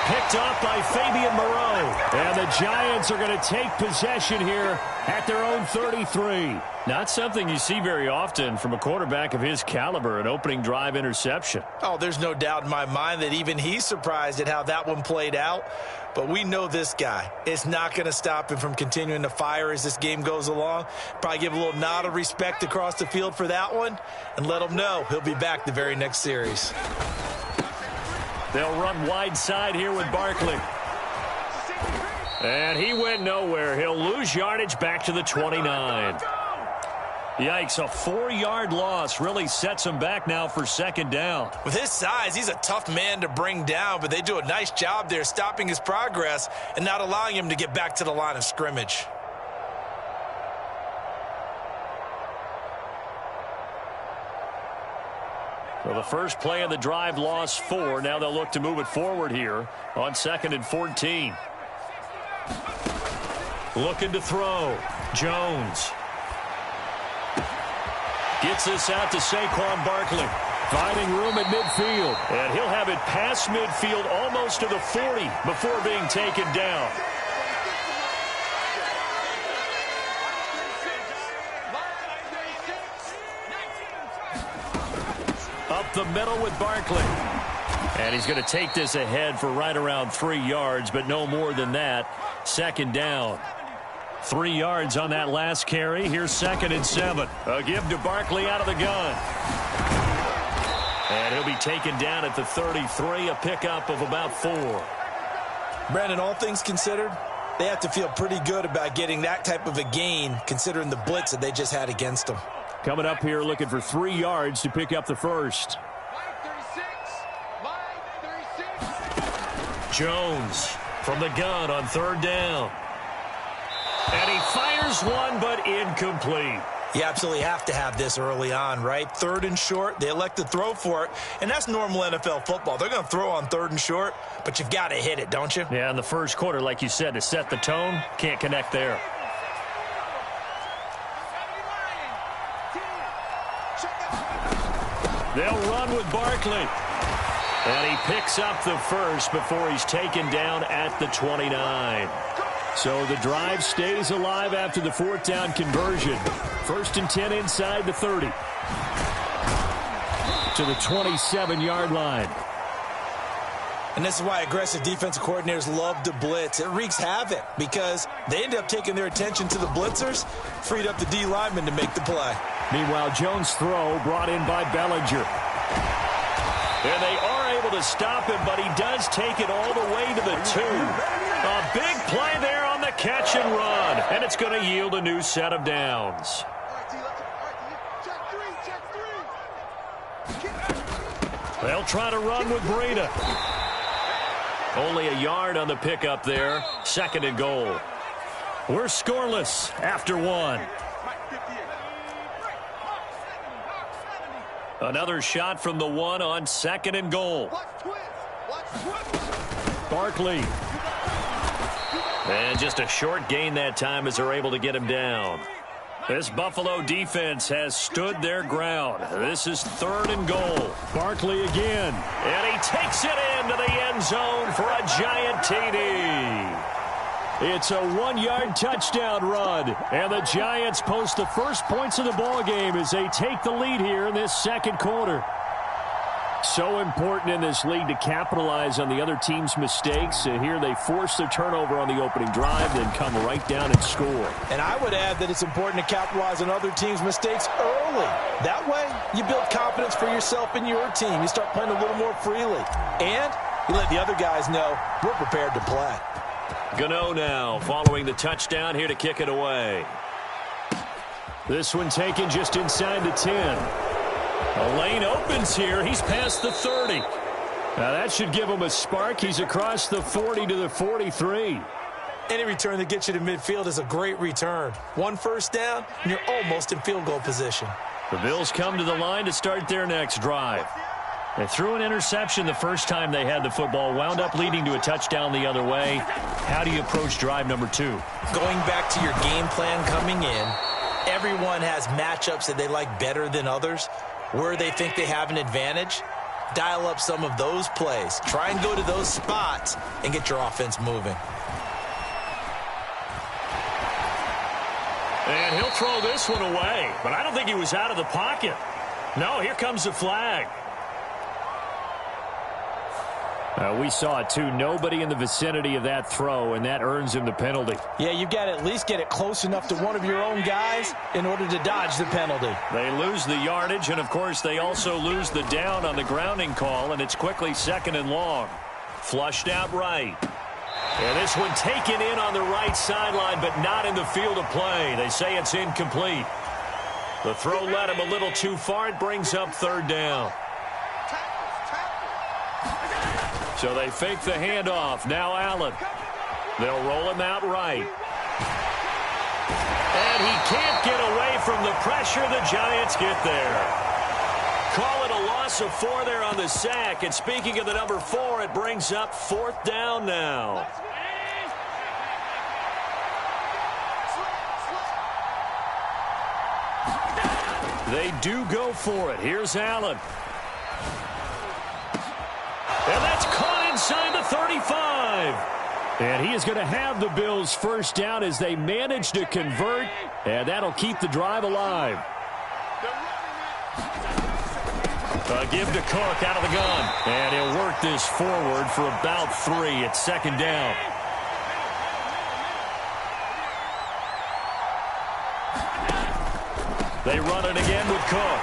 Picked off by Fabian Moreau. And the Giants are going to take possession here at their own 33. Not something you see very often from a quarterback of his caliber, an opening drive interception. Oh, there's no doubt in my mind that even he's surprised at how that one played out. But we know this guy. It's not going to stop him from continuing to fire as this game goes along. Probably give a little nod of respect across the field for that one and let him know he'll be back the very next series. They'll run wide side here with Barkley. And he went nowhere. He'll lose yardage back to the 29. Yikes, a 4-yard loss really sets him back now for 2nd down. With his size, he's a tough man to bring down, but they do a nice job there stopping his progress and not allowing him to get back to the line of scrimmage. Well, the first play of the drive lost 4. Now they'll look to move it forward here on 2nd and 14. Looking to throw. Jones. Gets this out to Saquon Barkley. Finding room at midfield. And he'll have it past midfield almost to the 40 before being taken down. Up the middle with Barkley. And he's going to take this ahead for right around 3 yards, but no more than that. 2nd down. 3 yards on that last carry. Here's 2nd and 7. A give to Barkley out of the gun. And he'll be taken down at the 33, a pickup of about 4. Brandon, all things considered, they have to feel pretty good about getting that type of a gain considering the blitz that they just had against them. Coming up here looking for 3 yards to pick up the first. Jones from the gun on 3rd down. And he fires one, but incomplete. You absolutely have to have this early on, right? 3rd and short, they elect to throw for it, and that's normal NFL football. They're going to throw on 3rd and short, but you've got to hit it, don't you? Yeah, in the first quarter, like you said, to set the tone, can't connect there. They'll run with Barkley. And he picks up the first before he's taken down at the 29. So the drive stays alive after the 4th down conversion. 1st and 10 inside the 30. To the 27-yard line. And this is why aggressive defensive coordinators love to blitz. It wreaks havoc because they end up taking their attention to the blitzers, freed up the D lineman to make the play. Meanwhile, Jones' throw brought in by Bellinger. And they are able to stop him, but he does take it all the way to the 2. A big play there on the catch and run. And it's going to yield a new set of downs. They'll try to run with Breida. Only a yard on the pickup there. 2nd and goal. We're scoreless after 1. Another shot from the 1 on 2nd and goal. Barkley. And just a short gain that time as they're able to get him down. This Buffalo defense has stood their ground. This is 3rd and goal. Barkley again. And he takes it into the end zone for a giant TD. It's a 1-yard touchdown run. And the Giants post the first points of the ball game as they take the lead here in this 2nd quarter. So important in this league to capitalize on the other team's mistakes. And here they force the turnover on the opening drive, then come right down and score. And I would add that it's important to capitalize on other teams' mistakes early. That way, you build confidence for yourself and your team. You start playing a little more freely. And you let the other guys know we're prepared to play. Gano now following the touchdown here to kick it away. This one taken just inside the 10. A lane opens here. He's past the 30. Now that should give him a spark. He's across the 40 to the 43. Any return that gets you to midfield is a great return. 1 first down, and you're almost in field goal position. The Bills come to the line to start their next drive. They threw an interception the first time they had the football, wound up leading to a touchdown the other way. How do you approach drive number 2? Going back to your game plan coming in, everyone has matchups that they like better than others. Where they think they have an advantage, dial up some of those plays. Try and go to those spots and get your offense moving. And he'll throw this one away, but I don't think he was out of the pocket. No, here comes the flag. We saw it, too. Nobody in the vicinity of that throw, and that earns him the penalty. Yeah, you've got to at least get it close enough to one of your own guys in order to dodge the penalty. They lose the yardage, and, of course, they also lose the down on the grounding call, and it's quickly 2nd and long. Flushed out right. And this one taken in on the right sideline, but not in the field of play. They say it's incomplete. The throw led him a little too far. It brings up 3rd down. So they fake the handoff. Now Allen. They'll roll him out right. And he can't get away from the pressure. The Giants get there. Call it a loss of 4 there on the sack. And speaking of the number 4, it brings up 4th down now. They do go for it. Here's Allen. And that's caught inside the 35. And he is going to have the Bills first down as they manage to convert. And that'll keep the drive alive. Give to Cook out of the gun. And he'll work this forward for about 3. It's 2nd down. They run it again with Cook.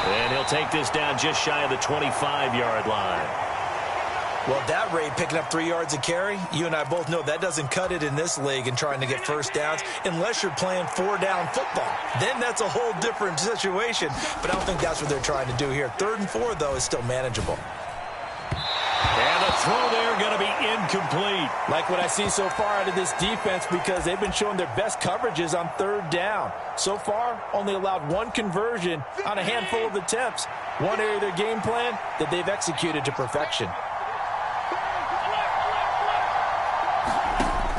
And he'll take this down just shy of the 25-yard line. Well, at that rate, picking up 3 yards a carry, you and I both know that doesn't cut it in this league and trying to get first downs unless you're playing 4-down football. Then that's a whole different situation, but I don't think that's what they're trying to do here. 3rd and 4, though, is still manageable. And the throw there going to be incomplete. Like what I see so far out of this defense because they've been showing their best coverages on 3rd down. So far, only allowed 1 conversion on a handful of attempts. One area of their game plan that they've executed to perfection.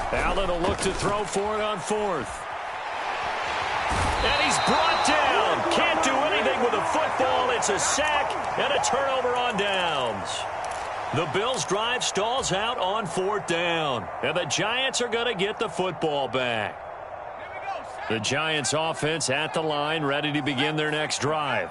Allen will look to throw for it on 4th. And he's brought down. Can't do anything with a football. It's a sack and a turnover on downs. The Bills' drive stalls out on 4th down. And the Giants are going to get the football back. The Giants' offense at the line, ready to begin their next drive.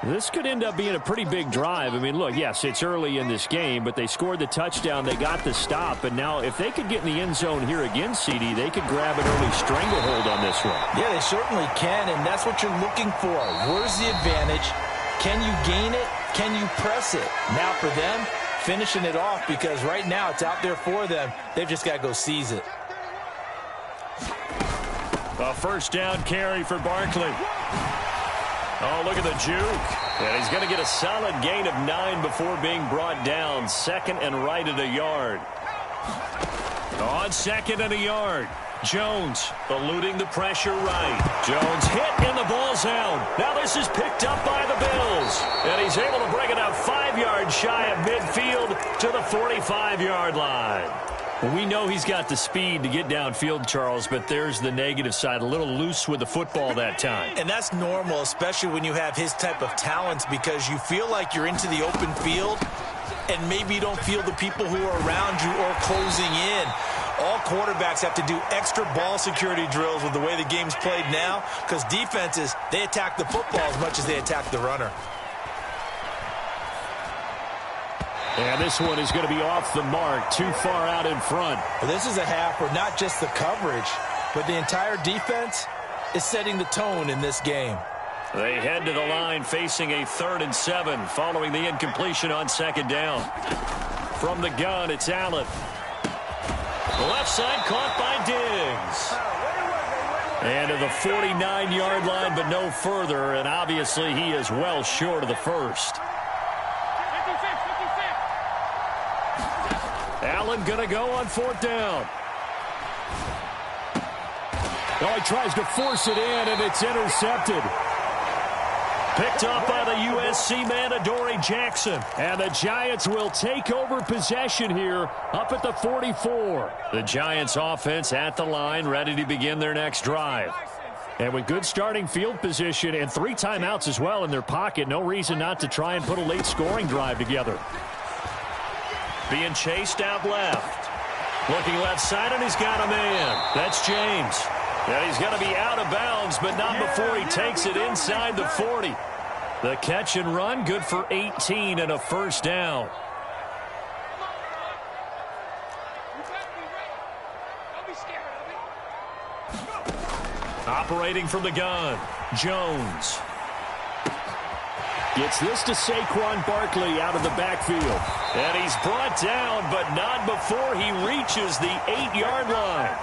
This could end up being a pretty big drive. I mean, look, yes, it's early in this game, but they scored the touchdown. They got the stop. And now if they could get in the end zone here again, CD, they could grab an early stranglehold on this one. Yeah, they certainly can, and that's what you're looking for. Where's the advantage? Can you gain it? Can you press it? Now for them, finishing it off because right now it's out there for them. They've just got to go seize it. A first down carry for Barkley. Oh, look at the juke. And he's going to get a solid gain of 9 before being brought down. 2nd and right at a yard. On 2nd and a yard. Jones eluding the pressure right. Jones hit and the ball's out. Now this is picked up by the Bills. 45-yard line. Well, we know he's got the speed to get downfield, Charles, but there's the negative side. A little loose with the football that time. And that's normal, especially when you have his type of talents, because you feel like you're into the open field and maybe you don't feel the people who are around you or closing in. All quarterbacks have to do extra ball security drills with the way the game's played now, because defenses, they attack the football as much as they attack the runner. And this one is going to be off the mark, too far out in front. Well, this is a half where not just the coverage, but the entire defense is setting the tone in this game. They head to the line facing a 3rd and 7 following the incompletion on 2nd down. From the gun, it's Allen. Left side caught by Diggs. And to the 49-yard line, but no further, and obviously he is well short of the first. Allen going to go on 4th down. Oh, he tries to force it in, and it's intercepted. Picked up by the USC man, Adoree Jackson. And the Giants will take over possession here up at the 44. The Giants offense at the line, ready to begin their next drive. And with good starting field position and 3 timeouts as well in their pocket, no reason not to try and put a late scoring drive together. Being chased out left. Looking left side, and he's got a man. That's James. And he's going to be out of bounds, but not before he takes it inside the 40. The catch and run, good for 18 and a first down. Operating from the gun, Jones. Gets this to Saquon Barkley out of the backfield. And he's brought down, but not before he reaches the 8-yard line.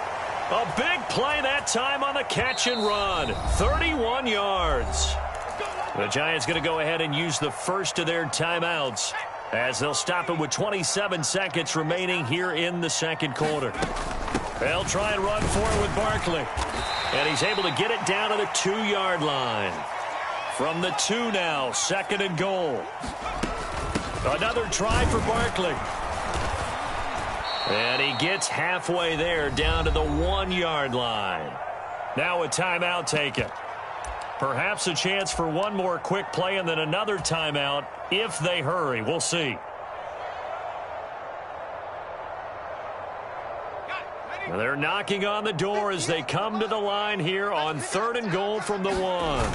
A big play that time on the catch and run. 31 yards. The Giants going to go ahead and use the first of their timeouts as they'll stop it with 27 seconds remaining here in the second quarter. They'll try and run for it with Barkley. And he's able to get it down to the 2-yard line. From the 2 now, 2nd and goal. Another try for Barkley. And he gets halfway there, down to the 1-yard line. Now a timeout taken. Perhaps a chance for one more quick play and then another timeout if they hurry. We'll see. They're knocking on the door as they come to the line here on 3rd and goal from the 1.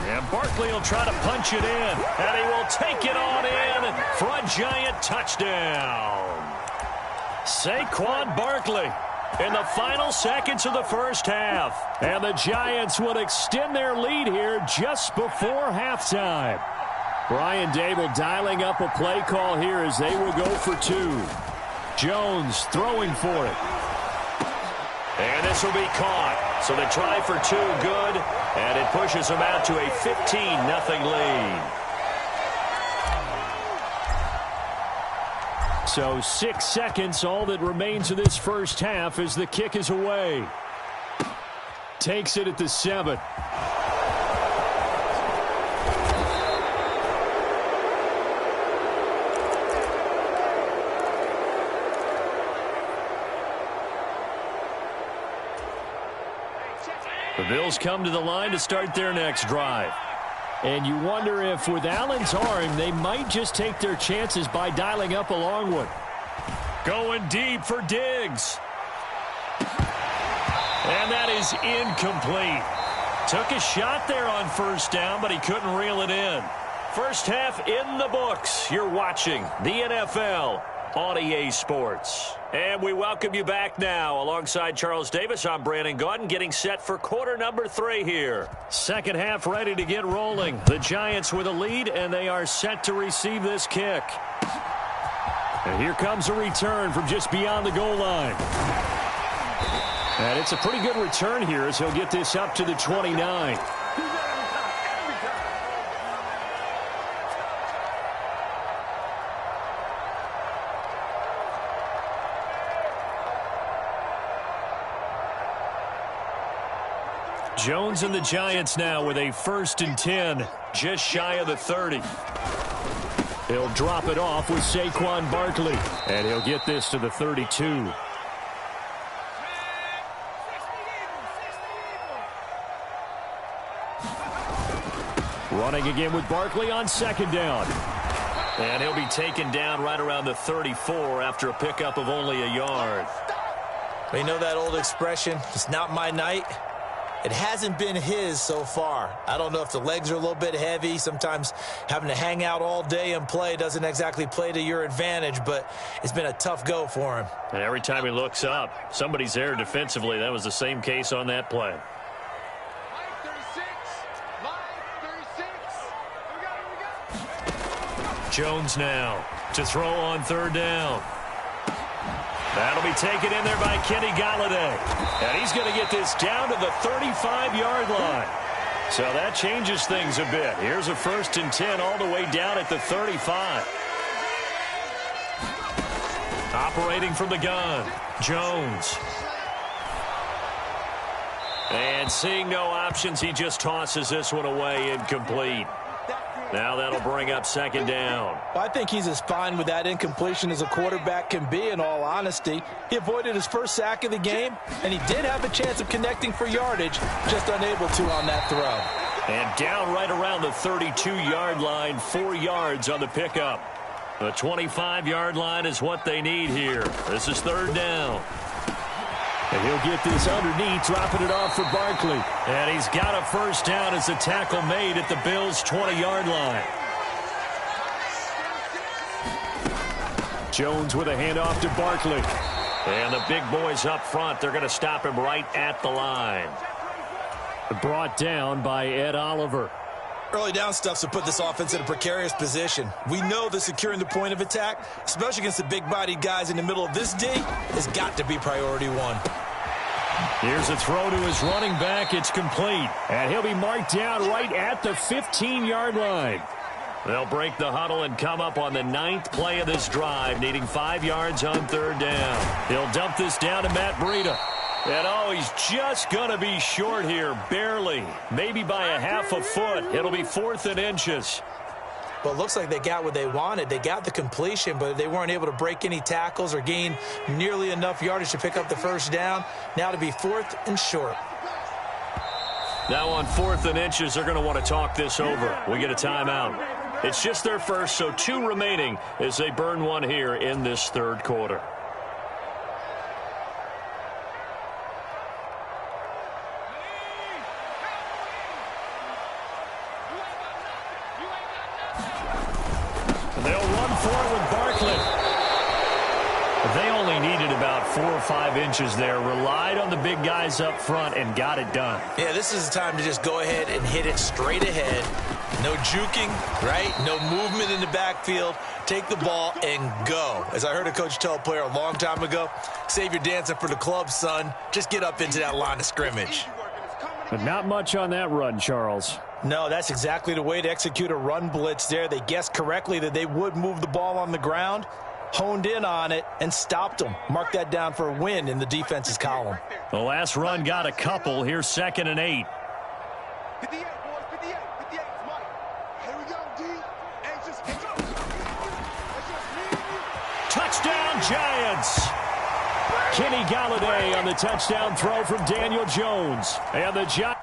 And Barkley will try to punch it in. And he will take it on in for a Giant touchdown. Saquon Barkley in the final seconds of the first half. And the Giants would extend their lead here just before halftime. Brian Dable dialing up a play call here as they will go for 2. Jones throwing for it. And this will be caught. So they try for 2, good. And it pushes them out to a 15-0 lead. So 6 seconds, all that remains of this first half as the kick is away. Takes it at the 7. The Bills come to the line to start their next drive. And you wonder if with Allen's arm, they might just take their chances by dialing up a long one. Going deep for Diggs. And that is incomplete. Took a shot there on 1st down, but he couldn't reel it in. First half in the books. You're watching the NFL on EA Sports. And we welcome you back now. Alongside Charles Davis, I'm Brandon Gaudin, getting set for quarter number 3 here. Second half ready to get rolling. The Giants with a lead, and they are set to receive this kick. And here comes a return from just beyond the goal line. And it's a pretty good return here as he'll get this up to the 29. Jones and the Giants now with a 1st and 10, just shy of the 30. He'll drop it off with Saquon Barkley, and he'll get this to the 32. Running again with Barkley on second down. And he'll be taken down right around the 34 after a pickup of only a yard. You know that old expression, it's not my night? It hasn't been his so far. I don't know if the legs are a little bit heavy. Sometimes having to hang out all day and play doesn't exactly play to your advantage, but it's been a tough go for him. And every time he looks up, somebody's there defensively. That was the same case on that play. Jones now to throw on third down. That'll be taken in there by Kenny Galladay. And he's going to get this down to the 35-yard line. So that changes things a bit. Here's a 1st and 10 all the way down at the 35. Operating from the gun, Jones. And seeing no options, he just tosses this one away, incomplete. Now that'll bring up second down. Well, I think he's as fine with that incompletion as a quarterback can be, in all honesty. He avoided his first sack of the game, and he did have a chance of connecting for yardage, just unable to on that throw. And down right around the 32-yard line, 4 yards on the pickup. The 25-yard line is what they need here. This is third down. And he'll get this underneath, dropping it off for Barkley. And he's got a first down as the tackle made at the Bills' 20-yard line. Jones with a handoff to Barkley. And the big boys up front, they're going to stop him right at the line. Brought down by Ed Oliver. Early down stuffs will put this offense in a precarious position. We know that securing the point of attack, especially against the big-bodied guys in the middle of this D, has got to be priority one. Here's a throw to his running back. It's complete. And he'll be marked down right at the 15-yard line. They'll break the huddle and come up on the 9th play of this drive, needing 5 yards on third down. He'll dump this down to Matt Breida. And, oh, he's just going to be short here, barely. Maybe by a half a foot. It'll be 4th and inches. Well, it looks like they got what they wanted. They got the completion, but they weren't able to break any tackles or gain nearly enough yardage to pick up the first down. Now to be 4th and short. Now on 4th and inches, they're going to want to talk this over. We get a timeout. It's just their first, so 2 remaining as they burn one here in this third quarter. They only needed about 4 or 5 inches there, relied on the big guys up front, and got it done. Yeah, this is the time to just go ahead and hit it straight ahead. No juking, right? No movement in the backfield. Take the ball and go. As I heard a coach tell a player a long time ago, save your dancing for the club, son. Just get up into that line of scrimmage. But not much on that run, Charles. No, that's exactly the way to execute a run blitz there. They guessed correctly that they would move the ball on the ground, honed in on it, and stopped them. Mark that down for a win in the defense's column. The last run got a couple. Here's 2nd and 8. Touchdown, Giants! Kenny Galladay on the touchdown throw from Daniel Jones. And the Giants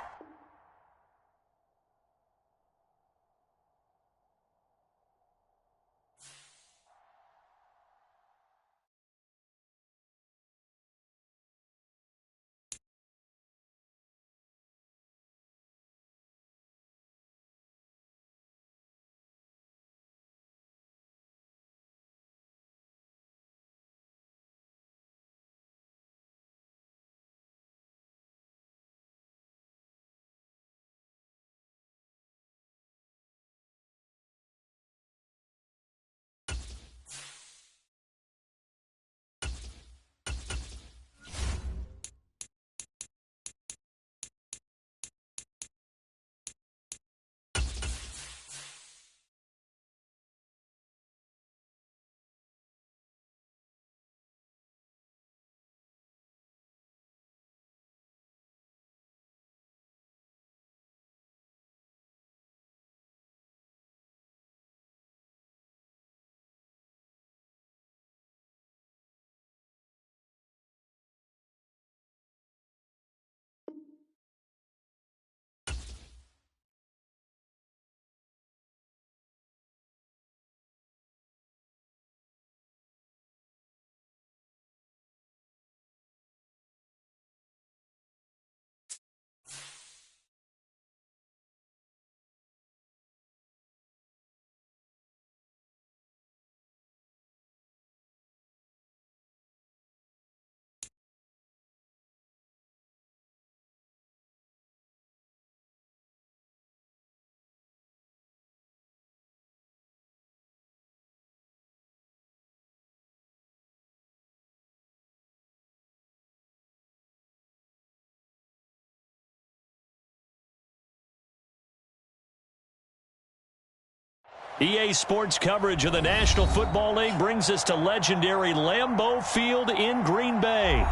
EA Sports coverage of the National Football League brings us to legendary Lambeau Field in Green Bay.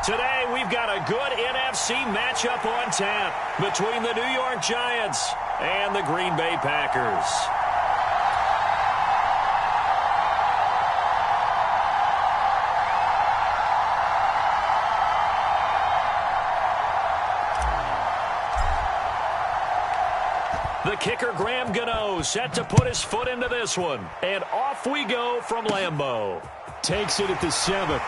Today, we've got a good NFC matchup on tap between the New York Giants and the Green Bay Packers. The kicker, Graham Gano, set to put his foot into this one. And off we go from Lambeau. Takes it at the 7.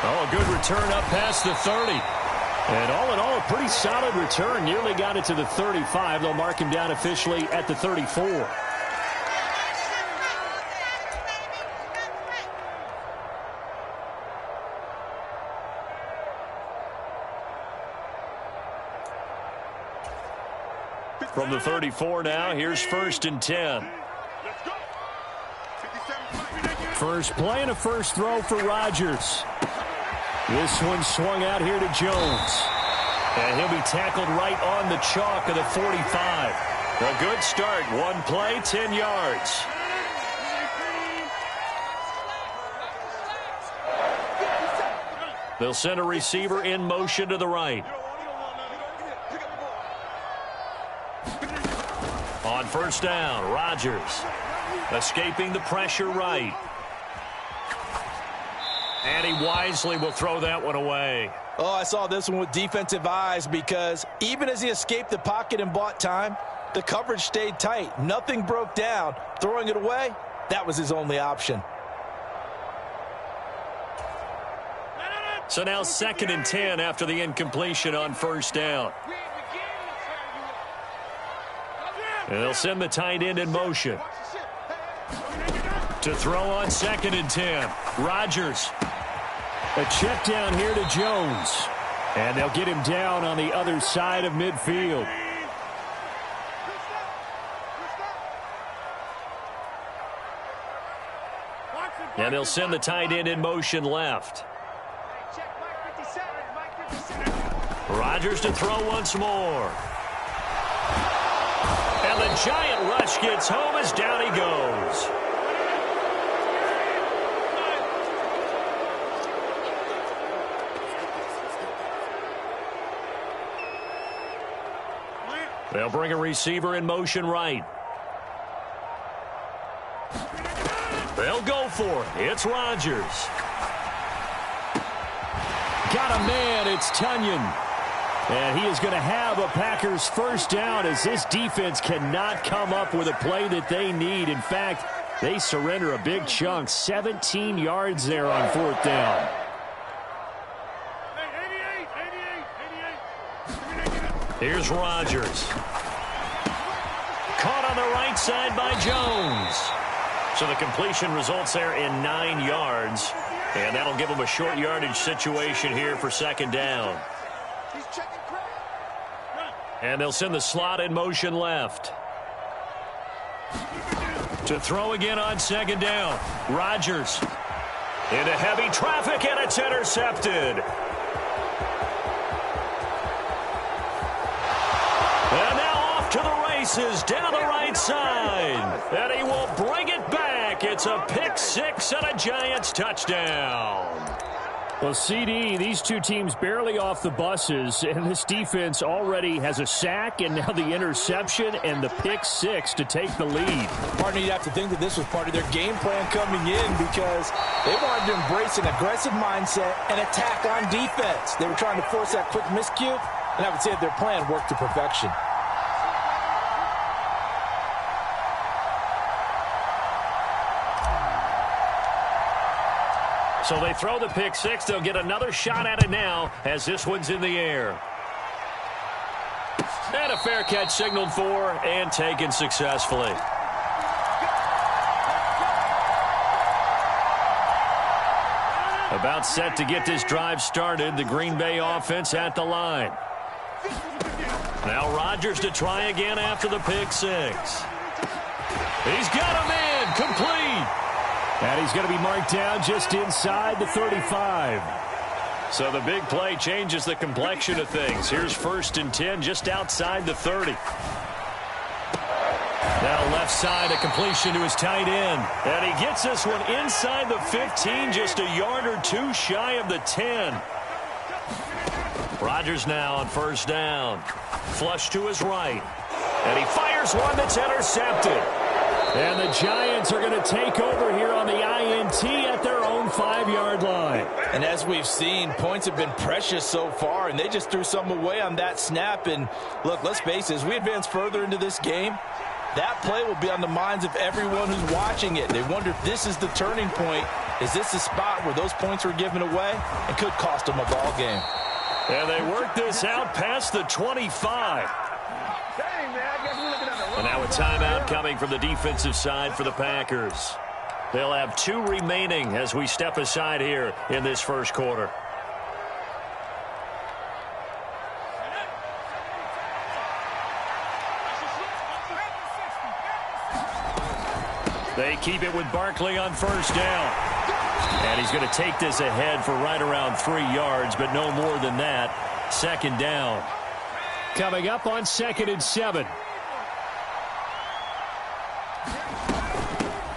Oh, a good return up past the 30. And all in all, a pretty solid return. Nearly got it to the 35. They'll mark him down officially at the 34. From the 34 now, here's 1st and 10. First play and a first throw for Rodgers. This one swung out here to Jones. And he'll be tackled right on the chalk of the 45. A good start. One play, 10 yards. They'll send a receiver in motion to the right. On first down, Rodgers escaping the pressure right. And he wisely will throw that one away. Oh, I saw this one with defensive eyes because even as he escaped the pocket and bought time, the coverage stayed tight. Nothing broke down. Throwing it away, that was his only option. So now 2nd and 10 after the incompletion on first down. And they'll send the tight end in motion. To throw on 2nd and 10. Rodgers. A check down here to Jones. And they'll get him down on the other side of midfield. And they'll send the tight end in motion left. Rodgers to throw once more. And the giant rush gets home as down he goes. They'll bring a receiver in motion right. They'll go for it. It's Rodgers. Got a man. It's Tunyon. And he is going to have a Packers first down as this defense cannot come up with a play that they need. In fact, they surrender a big chunk. 17 yards there on 4th down. Here's Rodgers. Caught on the right side by Jones. So the completion results there in 9 yards. And that'll give them a short yardage situation here for 2nd down. And they'll send the slot in motion left. To throw again on 2nd down. Rodgers. Into heavy traffic, and it's intercepted. And now off to the races down the right side. And he will bring it back. It's a pick 6 and a Giants touchdown. Well, CD, these two teams barely off the buses, and this defense already has a sack and now the interception and the pick 6 to take the lead. Partner, you'd have to think that this was part of their game plan coming in because they wanted to embrace an aggressive mindset and attack on defense. They were trying to force that quick miscue, and I would say that their plan worked to perfection. So they throw the pick 6. They'll get another shot at it now as this one's in the air. And a fair catch signaled for and taken successfully. About set to get this drive started. The Green Bay offense at the line. Now Rodgers to try again after the pick 6. He's got a man complete. And he's going to be marked down just inside the 35. So the big play changes the complexion of things. Here's 1st and 10 just outside the 30. Now left side, a completion to his tight end. And he gets this one inside the 15, just a yard or two shy of the 10. Rodgers now on first down. Flush to his right. And he fires one that's intercepted. And the Giants are going to take over here on the INT at their own 5-yard line. And as we've seen, points have been precious so far, and they just threw some away on that snap. And look, let's face it, as we advance further into this game, that play will be on the minds of everyone who's watching it. They wonder if this is the turning point. Is this the spot where those points were given away and could cost them a ball game? And they work this out past the 25. And now a timeout coming from the defensive side for the Packers. They'll have 2 remaining as we step aside here in this first quarter. They keep it with Barkley on first down. And he's going to take this ahead for right around 3 yards, but no more than that. Second down. Coming up on 2nd and 7.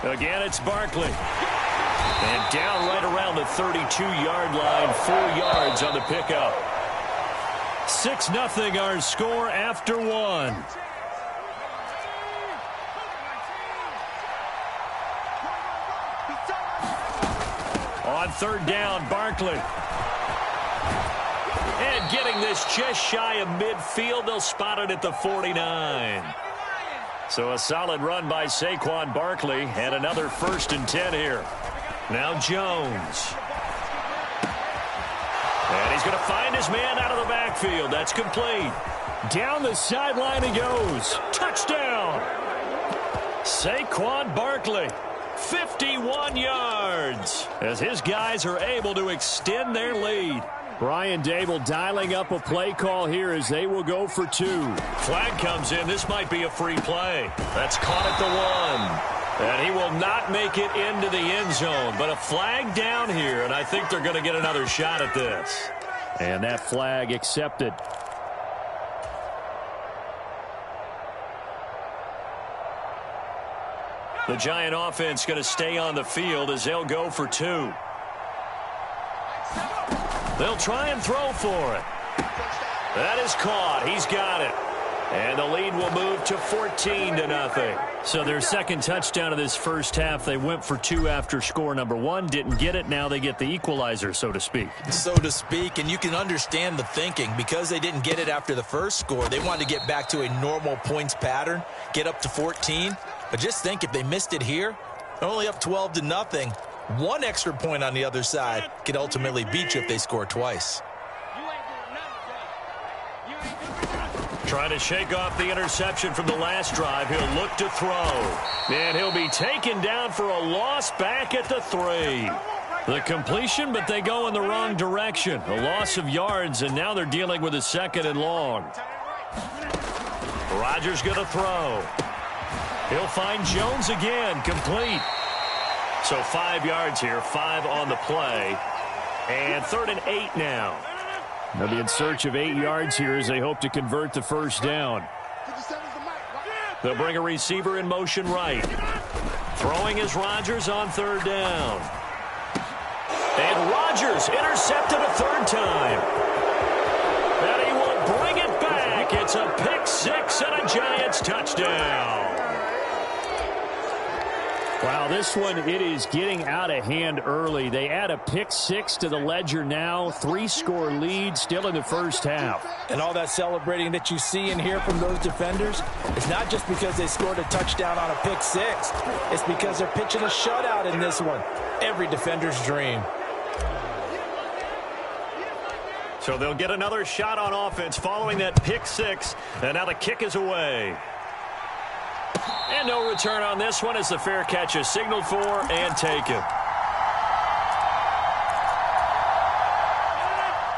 Again, it's Barkley. And down right around the 32-yard line, 4 yards on the pickup. 6-0 our score after 1. On third down, Barkley. And getting this just shy of midfield, they'll spot it at the 49. So a solid run by Saquon Barkley, and another 1st and 10 here. Now Jones. And he's going to find his man out of the backfield. That's complete. Down the sideline he goes. Touchdown. Saquon Barkley. 51 yards as his guys are able to extend their lead. Brian Dable dialing up a play call here as they will go for 2. Flag comes in. This might be a free play. That's caught at the 1. And he will not make it into the end zone. But a flag down here, and I think they're going to get another shot at this. And that flag accepted. The Giant offense going to stay on the field as they'll go for 2. They'll try and throw for it. That is caught. He's got it. And the lead will move to 14-0. So their second touchdown of this first half, they went for 2 after score number 1. Didn't get it. Now they get the equalizer, so to speak. So to speak, and you can understand the thinking. Because they didn't get it after the first score, they wanted to get back to a normal points pattern, get up to 14. But just think, if they missed it here, they're only up 12-0. 1 extra point on the other side could ultimately beat you if they score twice. Trying to shake off the interception from the last drive. He'll look to throw. And he'll be taken down for a loss back at the 3. The completion, but they go in the wrong direction. A loss of yards, and now they're dealing with a 2nd and long. Rodgers going to throw. He'll find Jones again, complete. So 5 yards here, 5 on the play. And 3rd and 8 now. They'll be in search of 8 yards here as they hope to convert the first down. They'll bring a receiver in motion right. Throwing is Rodgers on 3rd down. And Rodgers intercepted a 3rd time. And he will bring it back. It's a pick 6 and a Giants touchdown. Wow, this one, it is getting out of hand early. They add a pick 6 to the ledger now. 3-score lead still in the first half. And all that celebrating that you see and hear from those defenders, it's not just because they scored a touchdown on a pick 6. It's because they're pitching a shutout in this one. Every defender's dream. So they'll get another shot on offense following that pick 6. And now the kick is away. And no return on this one as the fair catch is signaled for and taken.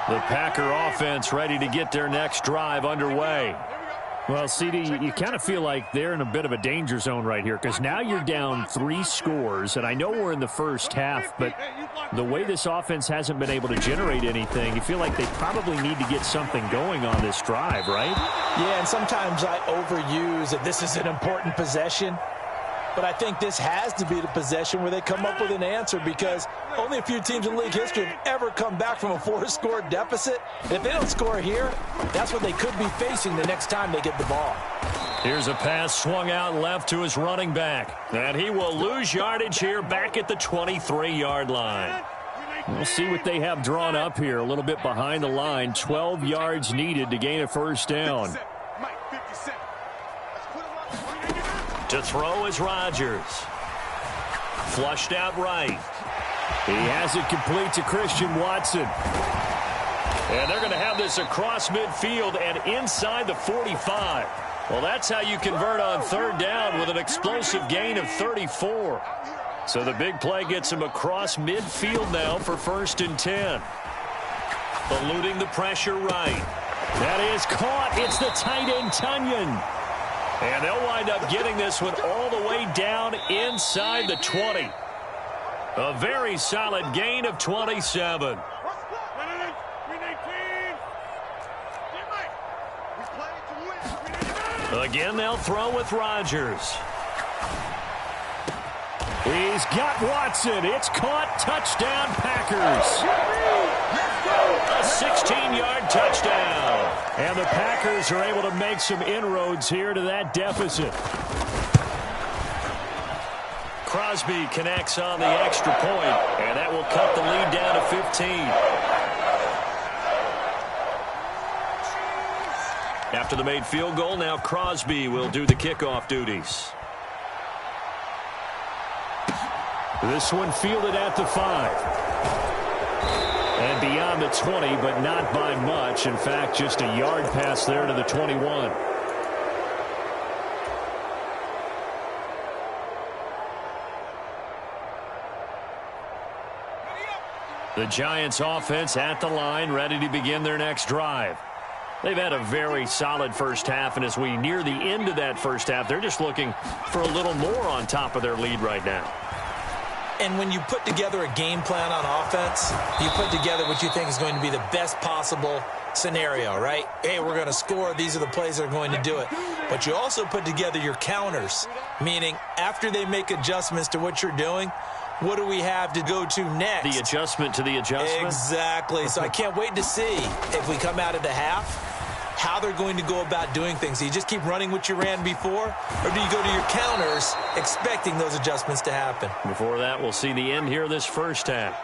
The Packer offense ready to get their next drive underway. Well, CD, you kind of feel like they're in a bit of a danger zone right here because now you're down 3 scores, and I know we're in the first half, but the way this offense hasn't been able to generate anything, you feel like they probably need to get something going on this drive, right? Yeah, and sometimes I overuse that this is an important possession. but I think this has to be the possession where they come up with an answer, because only a few teams in league history have ever come back from a 4-score deficit. And if they don't score here, that's what they could be facing the next time they get the ball. Here's a pass swung out left to his running back. And he will lose yardage here back at the 23-yard line. We'll see what they have drawn up here. A little bit behind the line. 12 yards needed to gain a first down. To throw is Rodgers. Flushed out right. He has it complete to Christian Watson. And they're going to have this across midfield and inside the 45. Well, that's how you convert on third down with an explosive gain of 34. So the big play gets him across midfield now for 1st and 10. Eluding the pressure right. That is caught. It's the tight end, Tunyon. And they'll wind up getting this one all the way down inside the 20. A very solid gain of 27. Again, they'll throw with Rodgers. He's got Watson. It's caught. Touchdown, Packers. A 16-yard touchdown. And the Packers are able to make some inroads here to that deficit. Crosby connects on the extra point, and that will cut the lead down to 15. After the made field goal, now Crosby will do the kickoff duties. This one fielded at the 5. And beyond the 20, but not by much. In fact, just a yard pass there to the 21. The Giants offense at the line, ready to begin their next drive. They've had a very solid first half, and as we near the end of that first half, they're just looking for a little more on top of their lead right now. And when you put together a game plan on offense, you put together what you think is going to be the best possible scenario, right? Hey, we're going to score. These are the plays that are going to do it. But you also put together your counters, meaning after they make adjustments to what you're doing, what do we have to go to next? The adjustment to the adjustment? Exactly. So I can't wait to see if we come out of the half, how they're going to go about doing things. Do you just keep running what you ran before, or do you go to your counters expecting those adjustments to happen? Before that, we'll see the end here of this first half.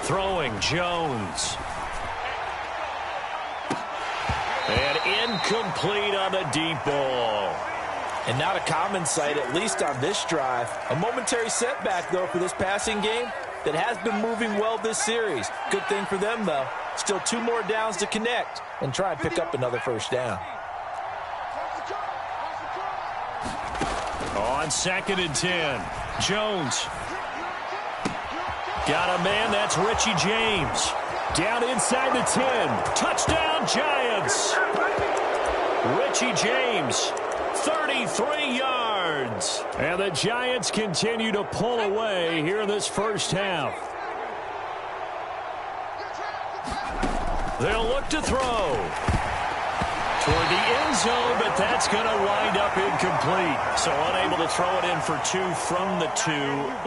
Throwing, Jones. And incomplete on the deep ball. And not a common sight, at least on this drive. A momentary setback, though, for this passing game that has been moving well this series. Good thing for them, though. Still 2 more downs to connect and try and pick up another first down. On 2nd and 10, Jones. Got a man, that's Richie James. Down inside the 10. Touchdown, Giants. Richie James, 33 yards. And the Giants continue to pull away here in this first half. They'll look to throw toward the end zone, but that's going to wind up incomplete. So unable to throw it in for 2 from the 2.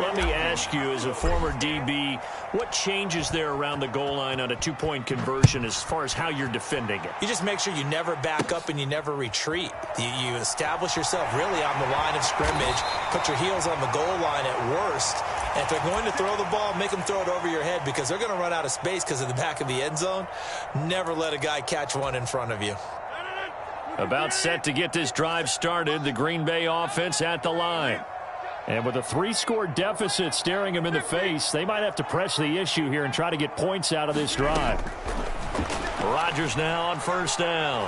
Let me ask you, as a former DB, what changes there around the goal line on a 2-point conversion as far as how you're defending it? You just make sure you never back up and you never retreat. You establish yourself really on the line of scrimmage, put your heels on the goal line at worst. And if they're going to throw the ball, make them throw it over your head, because they're going to run out of space because of the back of the end zone. Never let a guy catch one in front of you. About set to get this drive started, the Green Bay offense at the line. And with a 3-score deficit staring them in the face, they might have to press the issue here and try to get points out of this drive. Rodgers now on first down.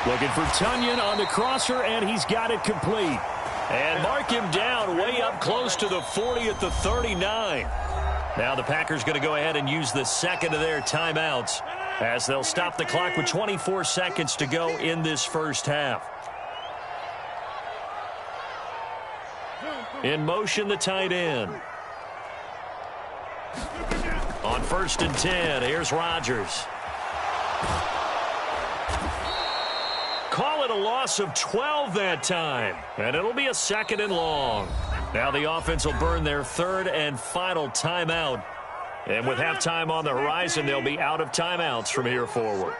Looking for Tunyon on the crosser, and he's got it complete. And mark him down way up close to the 40 at the 39. Now the Packers going to go ahead and use the second of their timeouts, as they'll stop the clock with 24 seconds to go in this first half. In motion, the tight end. On 1st and 10, here's Rodgers. call it a loss of 12 that time. And it'll be a 2nd and long. Now the offense will burn their 3rd and final timeout. And with halftime on the horizon, they'll be out of timeouts from here forward.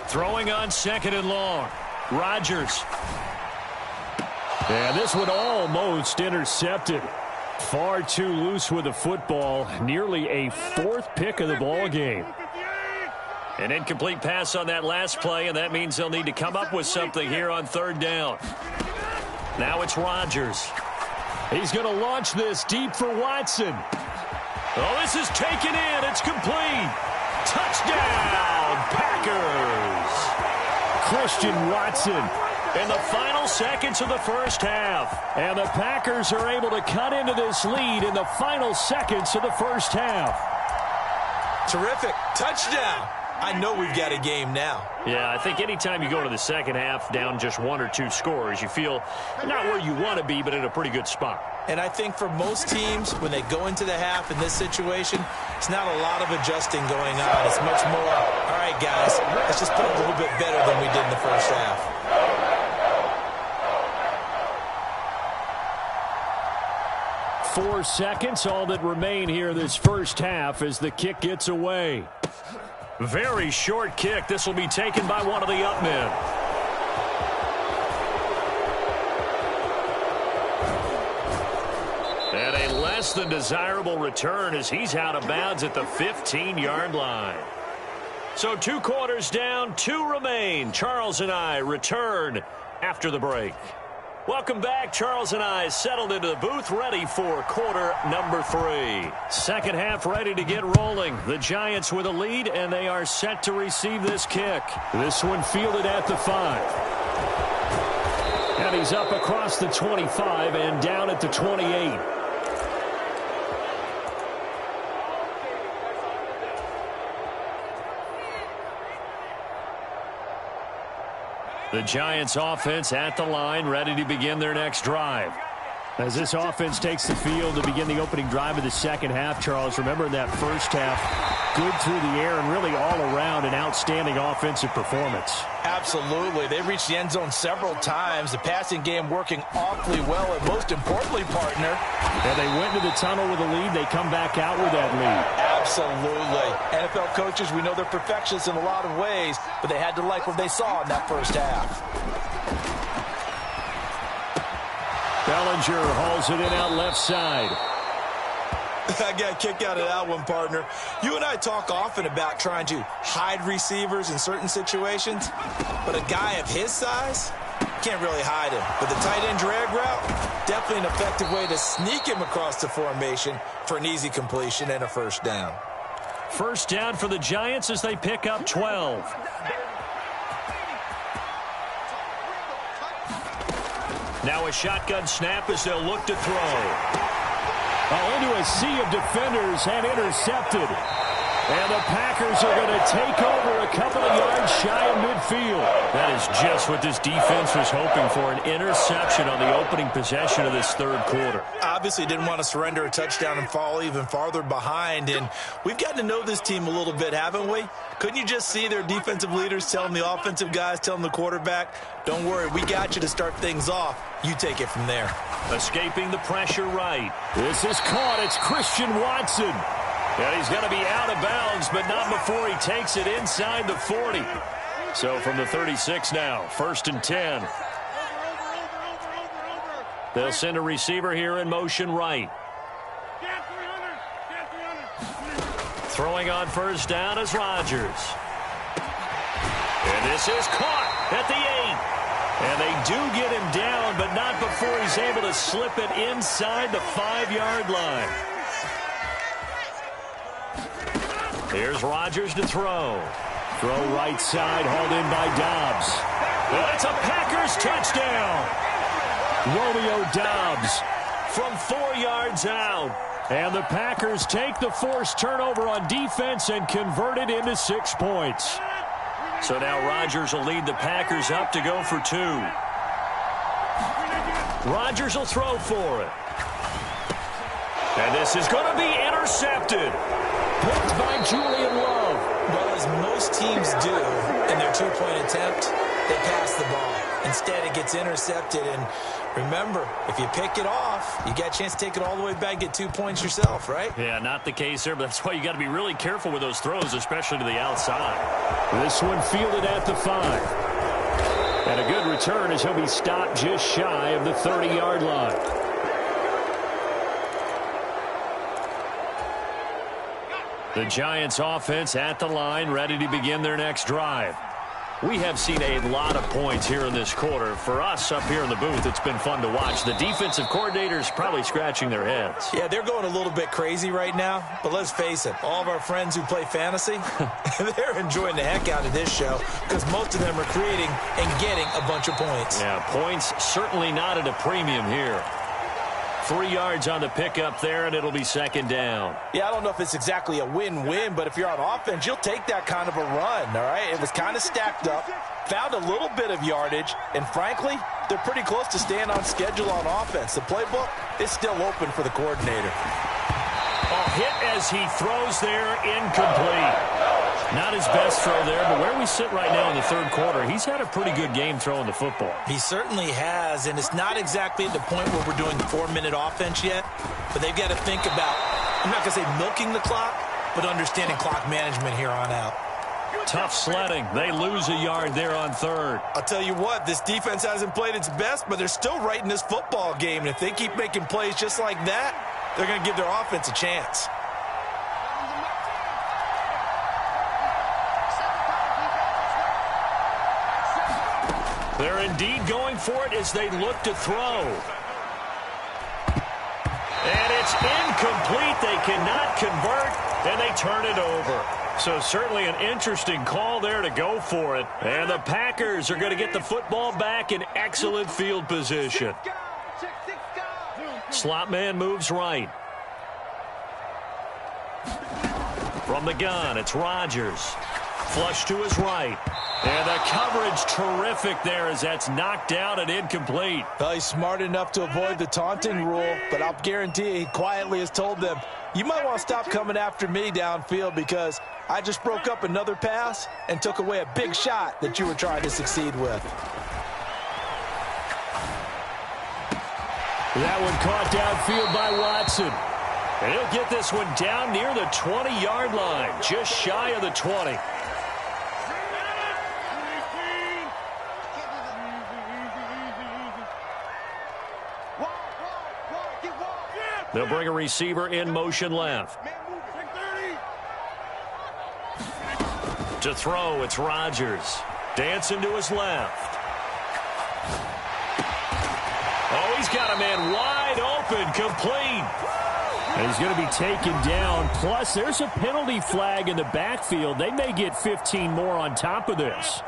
Throwing on 2nd and long. Rodgers. And this one almost intercepted. Far too loose with the football. Nearly a 4th pick of the ball game. An incomplete pass on that last play, and that means they'll need to come up with something here on 3rd down. Now it's Rodgers. He's going to launch this deep for Watson. Oh, this is taken in. It's complete. Touchdown, Packers. Christian Watson. In the final seconds of the first half. And the Packers are able to cut into this lead in the final seconds of the first half. Terrific. Touchdown. I know we've got a game now. Yeah, I think anytime you go to the second half down just 1 or 2 scores, you feel not where you want to be, but in a pretty good spot. And I think for most teams, when they go into the half in this situation, it's not a lot of adjusting going on. It's much more, all right, guys, let's just play a little bit better than we did in the first half. Four seconds, all that remain here this first half as the kick gets away. Very short kick. This will be taken by one of the up men. And a less than desirable return as he's out of bounds at the 15-yard line. So 2 quarters down, 2 remain. Charles and I return after the break. Welcome back. Charles and I settled into the booth, ready for quarter number 3. Second half ready to get rolling. The Giants with a lead, and they are set to receive this kick. This one fielded at the 5. And he's up across the 25 and down at the 28. The Giants offense at the line, ready to begin their next drive. As this offense takes the field to begin the opening drive of the second half, Charles, remember in that first half, good through the air and really all around an outstanding offensive performance. Absolutely. They reached the end zone several times. The passing game working awfully well, and most importantly, partner. And they went into the tunnel with a lead. They come back out with that lead. Absolutely. NFL coaches, we know they're perfectionists in a lot of ways, but they had to like what they saw in that first half. Bellinger hauls it in out left side. I got a kick out of that one, partner. You and I talk often about trying to hide receivers in certain situations, but a guy of his size can't really hide him. But the tight end drag route, definitely an effective way to sneak him across the formation for an easy completion and a first down. First down for the Giants as they pick up 12. Now a shotgun snap as they'll look to throw. Into a sea of defenders and intercepted. And the Packers are going to take over a couple of yards shy of midfield. That is just what this defense was hoping for, an interception on the opening possession of this third quarter. Obviously didn't want to surrender a touchdown and fall even farther behind. And we've gotten to know this team a little bit, haven't we? Couldn't you just see their defensive leaders telling the offensive guys, telling the quarterback, don't worry, we got you to start things off. You take it from there. Escaping the pressure right. This is caught. It's Christian Watson. And he's going to be out of bounds, but not before he takes it inside the 40. So from the 36 now, 1st and 10. They'll send a receiver here in motion right. Throwing on first down is Rodgers. And this is caught at the 8. And they do get him down, but not before he's able to slip it inside the 5-yard line. Here's Rodgers to throw. Throw right side, hauled in by Dobbs. That's a Packers touchdown. Romeo Dobbs from 4 yards out. And the Packers take the forced turnover on defense and convert it into 6 points. So now Rodgers will lead the Packers up to go for 2. Rodgers will throw for it. And And this is going to be intercepted. Picked by Julian Love. Well, as most teams do in their two-point attempt, they pass the ball. Instead, it gets intercepted. And remember, if you pick it off, you got a chance to take it all the way back, get 2 points yourself, right? Yeah, not the case there, but that's why you got to be really careful with those throws, especially to the outside. This one fielded at the 5. And a good return as he'll be stopped just shy of the 30-yard line. The Giants offense at the line, ready to begin their next drive. We have seen a lot of points here in this quarter. For us up here in the booth, it's been fun to watch. The defensive coordinators probably scratching their heads. Yeah, they're going a little bit crazy right now. But let's face it, all of our friends who play fantasy, they're enjoying the heck out of this show because most of them are creating and getting a bunch of points. Yeah, points certainly not at a premium here. 3 yards on the pickup there, and it'll be second down. Yeah, I don't know if it's exactly a win-win, but if you're on offense, you'll take that kind of a run, all right? It was kind of stacked up, found a little bit of yardage, and frankly, they're pretty close to staying on schedule on offense. The playbook is still open for the coordinator. A hit as he throws there, incomplete. Not his best throw there, but where we sit right now in the third quarter, he's had a pretty good game throwing the football. He certainly has, and it's not exactly at the point where we're doing 4-minute offense yet, but they've got to think about, I'm not going to say milking the clock, but understanding clock management here on out. Tough sledding. They lose a yard there on third. I'll tell you what, this defense hasn't played its best, but they're still right in this football game, and if they keep making plays just like that, they're going to give their offense a chance. They're indeed going for it as they look to throw. And it's incomplete. They cannot convert, and they turn it over. So certainly an interesting call there to go for it. And the Packers are going to get the football back in excellent field position. Slot man moves right. From the gun, it's Rodgers. Flush to his right. And the coverage terrific there as that's knocked down and incomplete. Well, he's smart enough to avoid the taunting rule, but I'll guarantee he quietly has told them, you might want to stop coming after me downfield because I just broke up another pass and took away a big shot that you were trying to succeed with. That one caught downfield by Watson. And he'll get this one down near the 20-yard line, just shy of the 20. They'll bring a receiver in motion left. To throw, it's Rodgers. Dancing to his left. Oh, he's got a man wide open, complete. And he's going to be taken down. Plus, there's a penalty flag in the backfield. They may get 15 more on top of this.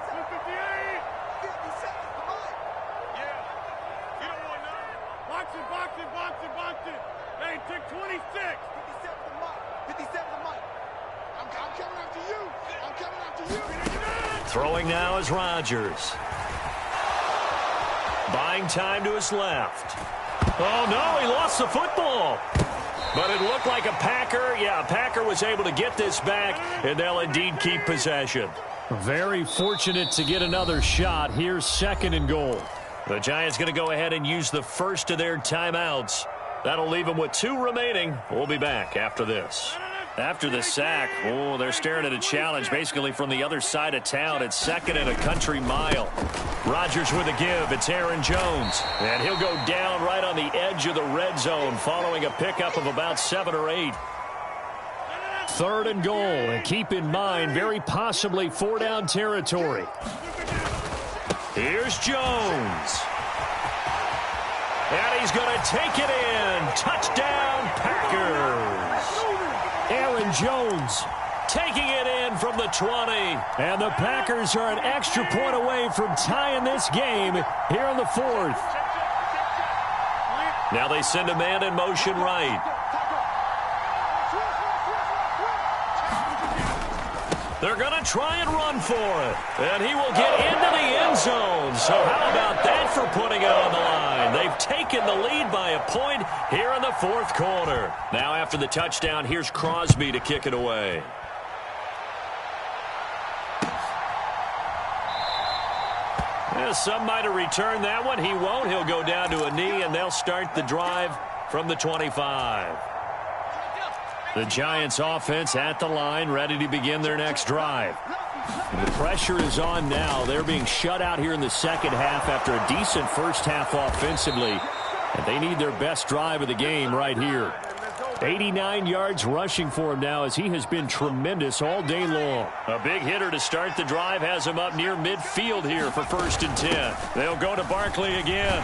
Throwing now is Rodgers. Buying time to his left. Oh, no, he lost the football. But it looked like a Packer. Yeah, a Packer was able to get this back, and they'll indeed keep possession. Very fortunate to get another shot. Here's second and goal. The Giants going to go ahead and use the first of their timeouts. That'll leave them with 2 remaining. We'll be back after this. After the sack, oh, they're staring at a challenge basically from the other side of town. It's second and a country mile. Rodgers with a give. It's Aaron Jones. And he'll go down right on the edge of the red zone following a pickup of about 7 or 8. Third and goal. And keep in mind, very possibly 4-down territory. Here's Jones. And he's going to take it in. Touchdown, Packers. Aaron Jones taking it in from the 20. And the Packers are an extra point away from tying this game here in the fourth. Now they send a man in motion right. They're going to try and run for it. And he will get into the end zone. So how about that for putting it on the line? They've taken the lead by a point here in the fourth quarter. Now after the touchdown, here's Crosby to kick it away. Yeah, some might have returned that one. He won't. He'll go down to a knee, and they'll start the drive from the 25. The Giants offense at the line, ready to begin their next drive. The pressure is on now. They're being shut out here in the second half after a decent first half offensively. And they need their best drive of the game right here. 89 yards rushing for him now as he has been tremendous all day long. A big hitter to start the drive has him up near midfield here for 1st and 10. They'll go to Barkley again.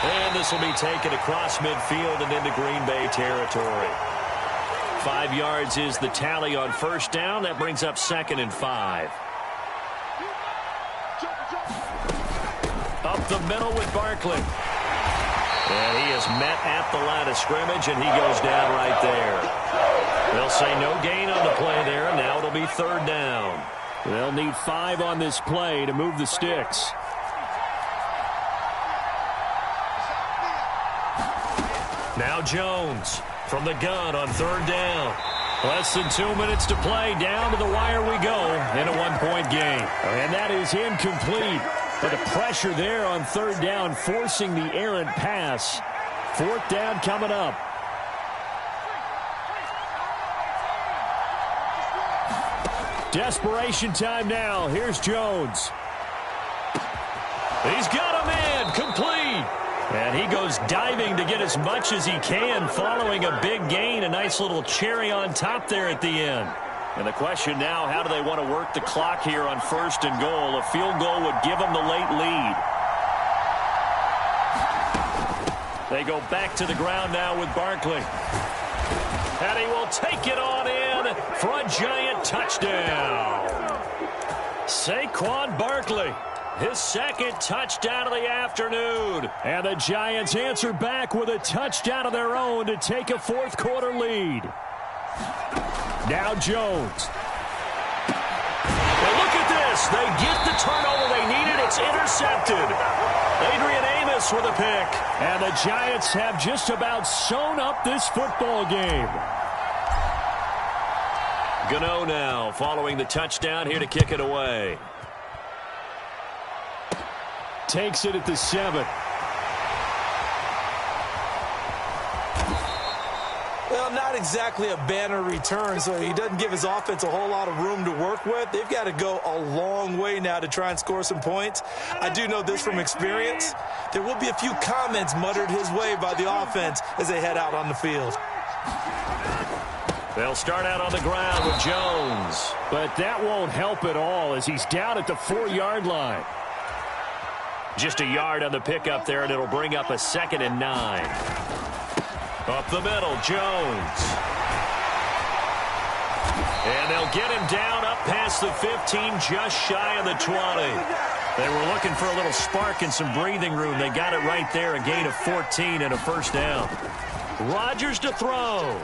And this will be taken across midfield and into Green Bay territory. 5 yards is the tally on 1st down. That brings up 2nd and 5. Up the middle with Barkley. And he is met at the line of scrimmage, and he goes down right there. They'll say no gain on the play there, and now it'll be 3rd down. They'll need 5 on this play to move the sticks. Now Jones from the gun on 3rd down. Less than 2 minutes to play. Down to the wire we go in a 1-point game. And that is incomplete. But the pressure there on 3rd down, forcing the errant pass. 4th down coming up. Desperation time now. Here's Jones. He's got him in. Complete. And he goes diving to get as much as he can following a big gain. A nice little cherry on top there at the end. And the question now, how do they want to work the clock here on 1st and goal? A field goal would give them the late lead. They go back to the ground now with Barkley. And he will take it on in for a giant touchdown. Saquon Barkley. His 2nd touchdown of the afternoon. And the Giants answer back with a touchdown of their own to take a 4th quarter lead. Now Jones. And look at this. They get the turnover they needed. It's intercepted. Adrian Amos with a pick. And the Giants have just about sewn up this football game. Gano now following the touchdown here to kick it away. Takes it at the 7. Well, not exactly a banner return, so he doesn't give his offense a whole lot of room to work with. They've got to go a long way now to try and score some points. I do know this from experience. There will be a few comments muttered his way by the offense as they head out on the field. They'll start out on the ground with Jones. But that won't help at all as he's down at the 4-yard line. Just a yard on the pickup there, and it'll bring up a 2nd and 9. Up the middle, Jones. And they'll get him down up past the 15, just shy of the 20. They were looking for a little spark and some breathing room. They got it right there, a gain of 14 and a 1st down. Rodgers to throw.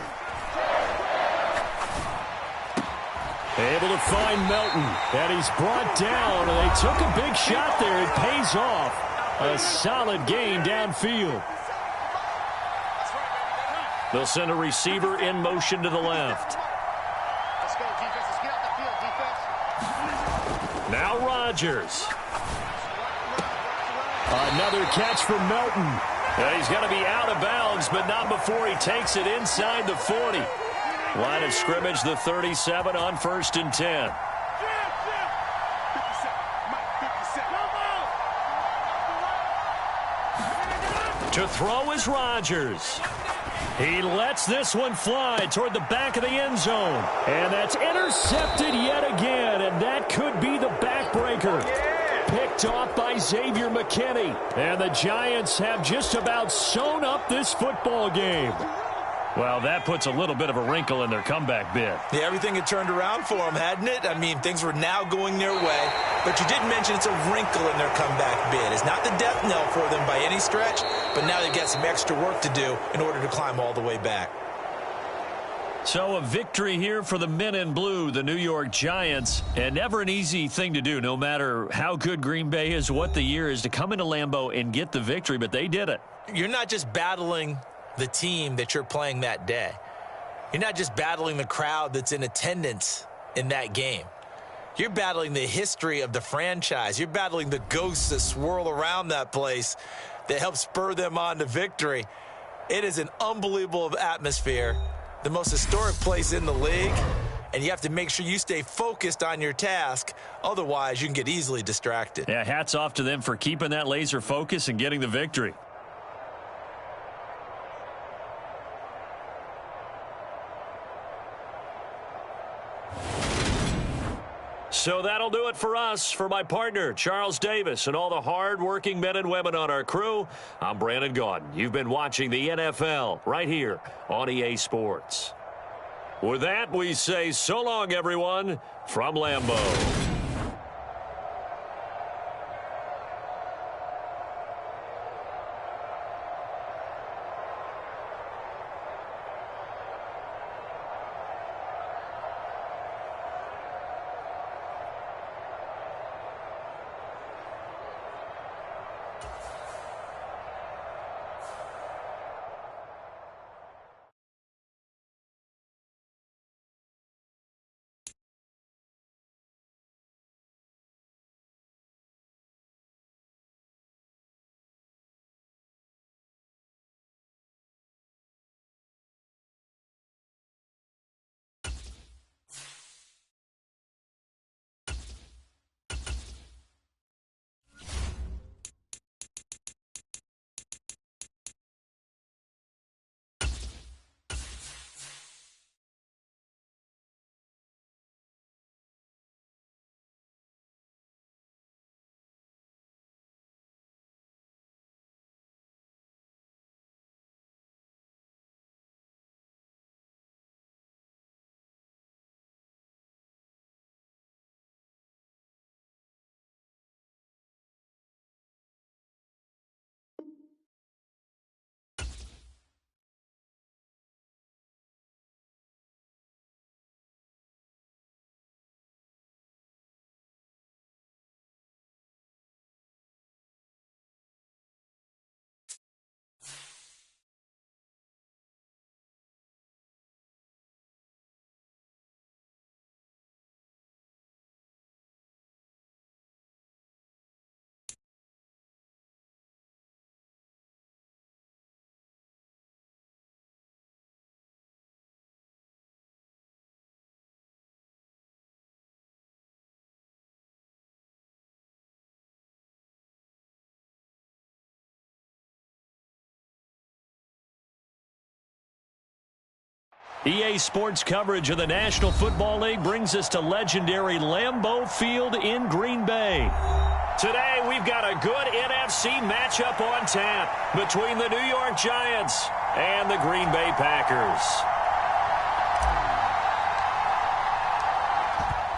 Able to find Melton, and he's brought down, and they took a big shot there. It pays off. A solid gain downfield. They'll send a receiver in motion to the left. Let's go, defense. Let's get out the field, defense. Now Rodgers. Another catch for Melton. And he's going to be out of bounds, but not before he takes it inside the 40. Line of scrimmage, the 37 on 1st and 10. To throw is Rodgers. He lets this one fly toward the back of the end zone. And that's intercepted yet again, and that could be the backbreaker. Picked off by Xavier McKinney. And the Giants have just about sewn up this football game. Well, that puts a little bit of a wrinkle in their comeback bid. Yeah, everything had turned around for them, hadn't it? I mean, things were now going their way. But you did mention it's a wrinkle in their comeback bid. It's not the death knell for them by any stretch, but now they've got some extra work to do in order to climb all the way back. So a victory here for the men in blue, the New York Giants, and never an easy thing to do, no matter how good Green Bay is, what the year is, to come into Lambeau and get the victory, but they did it. You're not just battling the team that you're playing that day. You're not just battling the crowd that's in attendance in that game. You're battling the history of the franchise. You're battling the ghosts that swirl around that place that help spur them on to victory. It is an unbelievable atmosphere. The most historic place in the league, and you have to make sure you stay focused on your task. Otherwise, you can get easily distracted. Yeah, hats off to them for keeping that laser focus and getting the victory. So that'll do it for us. For my partner, Charles Davis, and all the hard-working men and women on our crew, I'm Brandon Gaudin. You've been watching the NFL right here on EA Sports. With that, we say so long, everyone, from Lambeau. EA Sports coverage of the National Football League brings us to legendary Lambeau Field in Green Bay. Today, we've got a good NFC matchup on tap between the New York Giants and the Green Bay Packers.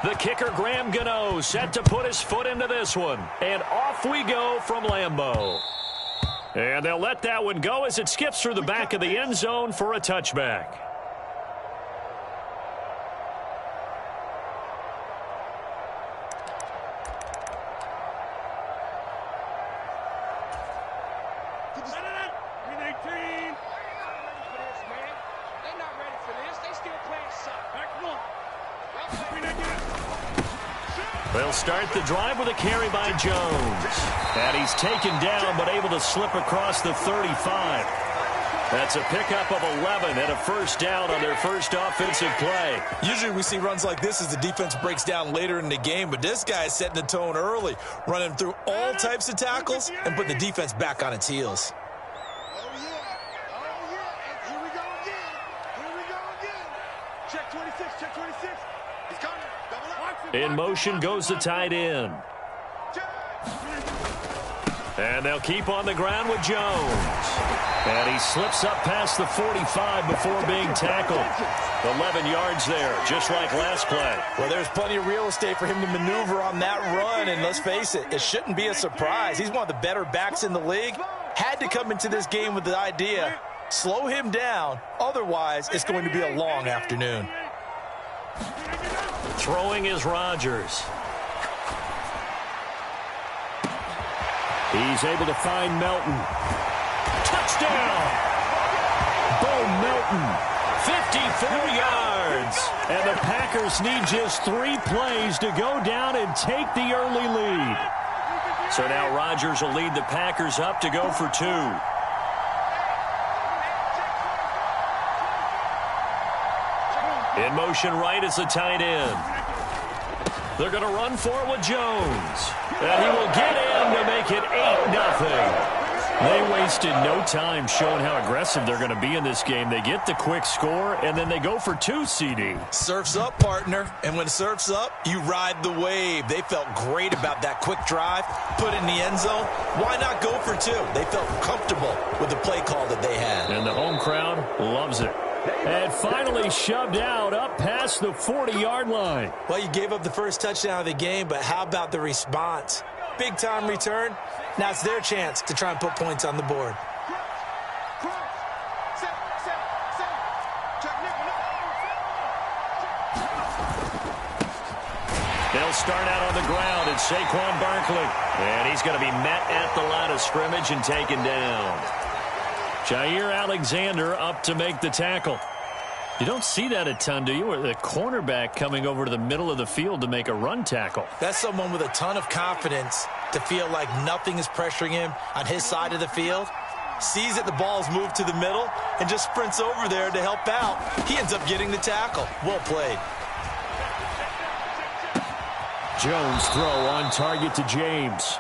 The kicker, Graham Gano, set to put his foot into this one. And off we go from Lambeau. And they'll let that one go as it skips through the back of the end zone for a touchback. They'll start the drive with a carry by Jones. And he's taken down but able to slip across the 35. That's a pickup of 11 and a first down on their first offensive play. Usually we see runs like this as the defense breaks down later in the game, but this guy is setting the tone early, running through all types of tackles and putting the defense back on its heels. Oh, yeah. Here we go again. Check 26. He's coming. Double up. In motion goes the tight end. And they'll keep on the ground with Jones. And he slips up past the 45 before being tackled. 11 yards there, just like last play. Well, there's plenty of real estate for him to maneuver on that run, and let's face it, it shouldn't be a surprise. He's one of the better backs in the league. Had to come into this game with the idea Slow him down. Otherwise, it's going to be a long afternoon. Throwing is Rodgers. He's able to find Melton. Touchdown! Bo Melton, 54 yards. And the Packers need just 3 plays to go down and take the early lead. So now Rodgers will lead the Packers up to go for 2. In motion right is the tight end. They're going to run for it with Jones. And he will get in to make it 8-0. They wasted no time showing how aggressive they're going to be in this game. They get the quick score, and then they go for 2, CD. Surf's up, partner. And when surf's up, you ride the wave. They felt great about that quick drive, put it in the end zone. Why not go for 2? They felt comfortable with the play call that they had. And the home crowd loves it. And finally shoved out up past the 40-yard line. Well, you gave up the first touchdown of the game, but how about the response? Big-time return. Now it's their chance to try and put points on the board. They'll start out on the ground. It's Saquon Barkley. And he's going to be met at the line of scrimmage and taken down. Jair Alexander up to make the tackle. You don't see that a ton, do you? Or the cornerback coming over to the middle of the field to make a run tackle. That's someone with a ton of confidence to feel like nothing is pressuring him on his side of the field. Sees that the ball's moved to the middle and just sprints over there to help out. He ends up getting the tackle. Well played. Jones throw on target to James.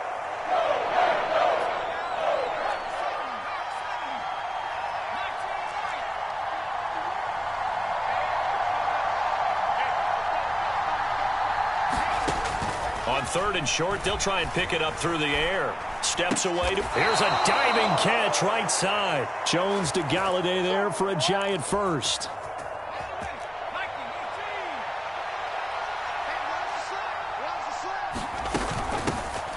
On 3rd and short, they'll try and pick it up through the air. Steps away. Here's a diving catch right side. Jones to Galladay there for a Giant first.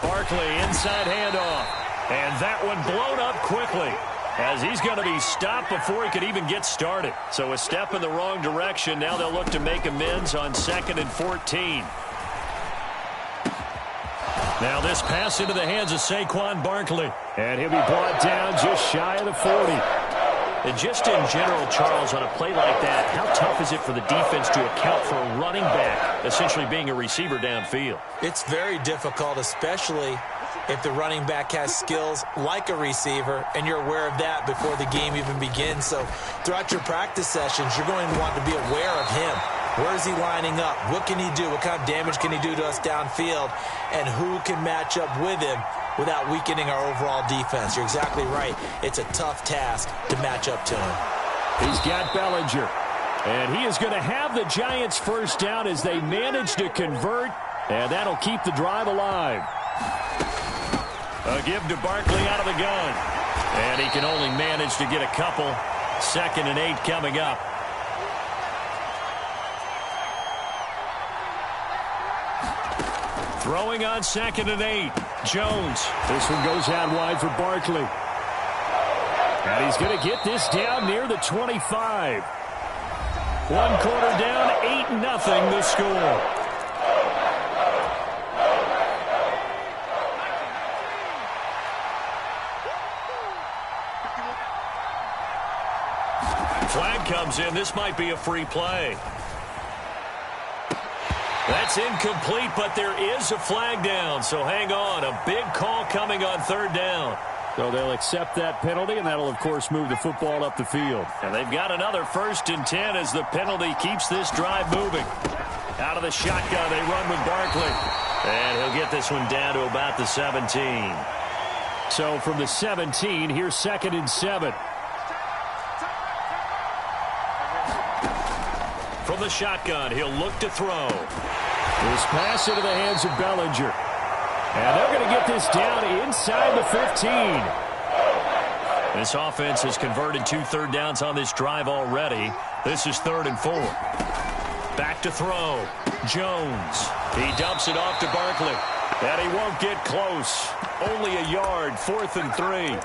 Barkley inside handoff. And that one blown up quickly, as he's going to be stopped before he could even get started. So a step in the wrong direction. Now they'll look to make amends on 2nd and 14. Now this pass into the hands of Saquon Barkley. And he'll be brought down just shy of the 40. And just in general, Charles, on a play like that, how tough is it for the defense to account for a running back essentially being a receiver downfield? It's very difficult, especially if the running back has skills like a receiver, and you're aware of that before the game even begins. So throughout your practice sessions, you're going to want to be aware of him. Where is he lining up? What can he do? What kind of damage can he do to us downfield? And who can match up with him without weakening our overall defense? You're exactly right. It's a tough task to match up to him. He's got Bellinger. And he is going to have the Giants first down as they manage to convert. And that'll keep the drive alive. A give to Barkley out of the gun. And he can only manage to get a couple. 2nd and 8 coming up. Throwing on 2nd and 8. Jones. This one goes out wide for Barkley. And he's going to get this down near the 25. 1 quarter down, 8-0 the score. Flag comes in. This might be a free play. That's incomplete, but there is a flag down, so hang on. A big call coming on 3rd down. So they'll accept that penalty, and that'll, of course, move the football up the field. And they've got another 1st and 10 as the penalty keeps this drive moving. Out of the shotgun, they run with Barkley. And he'll get this one down to about the 17. So from the 17, here's 2nd and 7. From the shotgun, he'll look to throw. This pass into the hands of Bellinger. And they're going to get this down inside the 15. This offense has converted 2 third downs on this drive already. This is 3rd and 4. Back to throw. Jones. He dumps it off to Barkley. And he won't get close. Only a yard, 4th and 3.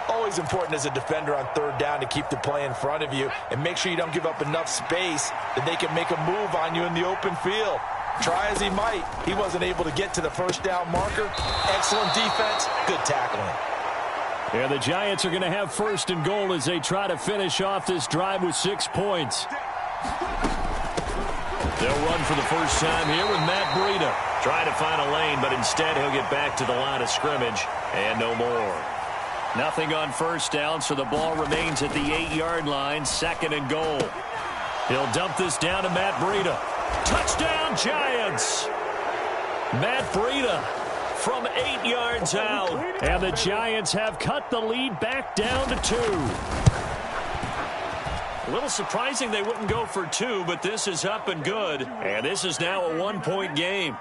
Always important as a defender on third down to keep the play in front of you and make sure you don't give up enough space that they can make a move on you in the open field. Try as he might, he wasn't able to get to the first down marker. Excellent defense, good tackling. Yeah, the Giants are going to have first and goal as they try to finish off this drive with 6 points. They'll run for the first time here with Matt Breida. Trying to find a lane, but instead he'll get back to the line of scrimmage and no more. Nothing on first down, so the ball remains at the 8-yard line, second and goal. He'll dump this down to Matt Breida. Touchdown, Giants! Matt Breida from 8 yards out. And the Giants have cut the lead back down to 2. A little surprising they wouldn't go for 2, but this is up and good. And this is now a 1-point game.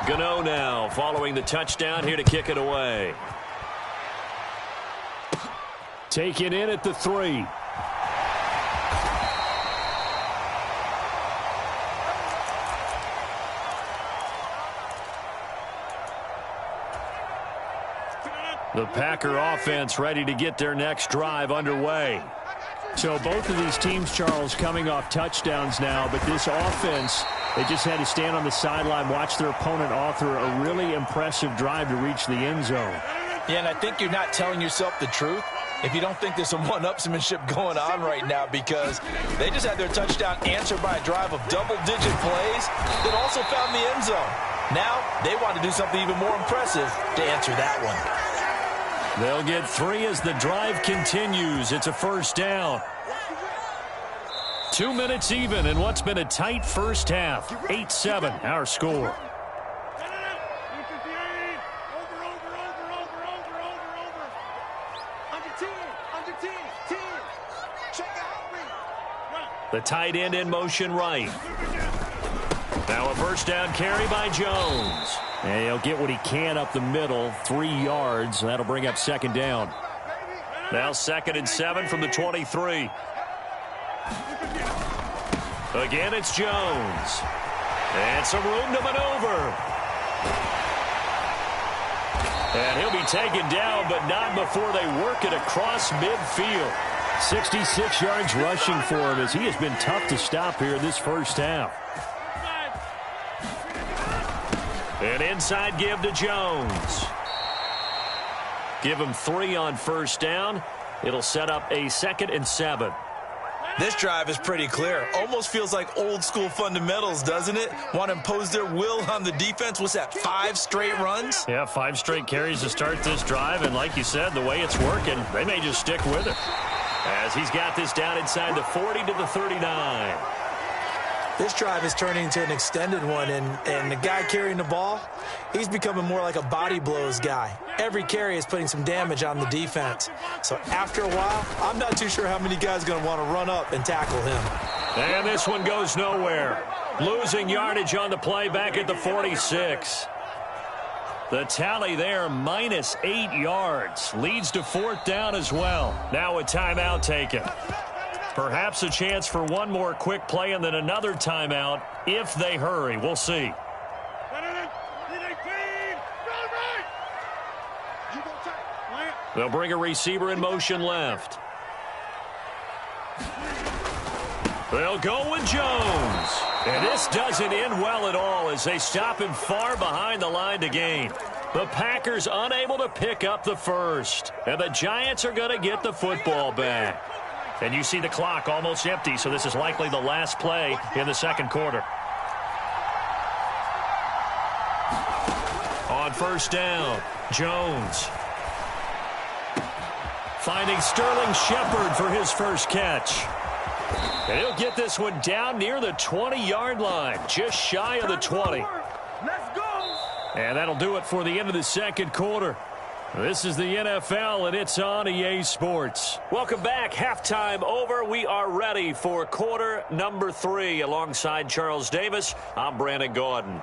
Gano now following the touchdown here to kick it away. Taken in at the 3. The Packer offense ready to get their next drive underway. So both of these teams, Charles, coming off touchdowns now, but this offense, they just had to stand on the sideline, watch their opponent author a really impressive drive to reach the end zone. Yeah, and I think you're not telling yourself the truth if you don't think there's some one-upsmanship going on right now, because they just had their touchdown answered by a drive of double-digit plays that also found the end zone. Now they want to do something even more impressive to answer that one. They'll get 3 as the drive continues. It's a first down. 2 minutes even in what's been a tight first half. 8-7, our score. The tight end in motion right. Now a first down carry by Jones. And he'll get what he can up the middle, 3 yards. That'll bring up second down. Now 2nd and 7 from the 23. Again, it's Jones. And some room to maneuver. And he'll be taken down, but not before they work it across midfield. 66 yards rushing for him as he has been tough to stop here in this first half. An inside give to Jones. Give him 3 on first down. It'll set up a 2nd and 7. This drive is pretty clear. Almost feels like old school fundamentals, doesn't it? Want to impose their will on the defense. What's that, 5 straight runs? Yeah, 5 straight carries to start this drive. And like you said, the way it's working, they may just stick with it. As he's got this down inside the 40 to the 39. This drive is turning into an extended one, and the guy carrying the ball, he's becoming more like a body blows guy. Every carry is putting some damage on the defense. So after a while, I'm not too sure how many guys are going to want to run up and tackle him. And this one goes nowhere. Losing yardage on the play back at the 46. The tally there, minus 8 yards. Leads to 4th down as well. Now a timeout taken. Perhaps a chance for one more quick play and then another timeout if they hurry. We'll see. They'll bring a receiver in motion left. They'll go with Jones. And this doesn't end well at all as they stop him far behind the line to gain. The Packers unable to pick up the first. And the Giants are going to get the football back. And you see the clock almost empty, so this is likely the last play in the second quarter. On first down, Jones. Finding Sterling Shepard for his first catch. And he'll get this one down near the 20-yard line, just shy of the 20. Let's go! And that'll do it for the end of the second quarter. This is the NFL, and it's on EA Sports. Welcome back. Halftime over. We are ready for quarter number 3. Alongside Charles Davis, I'm Brandon Gaudin.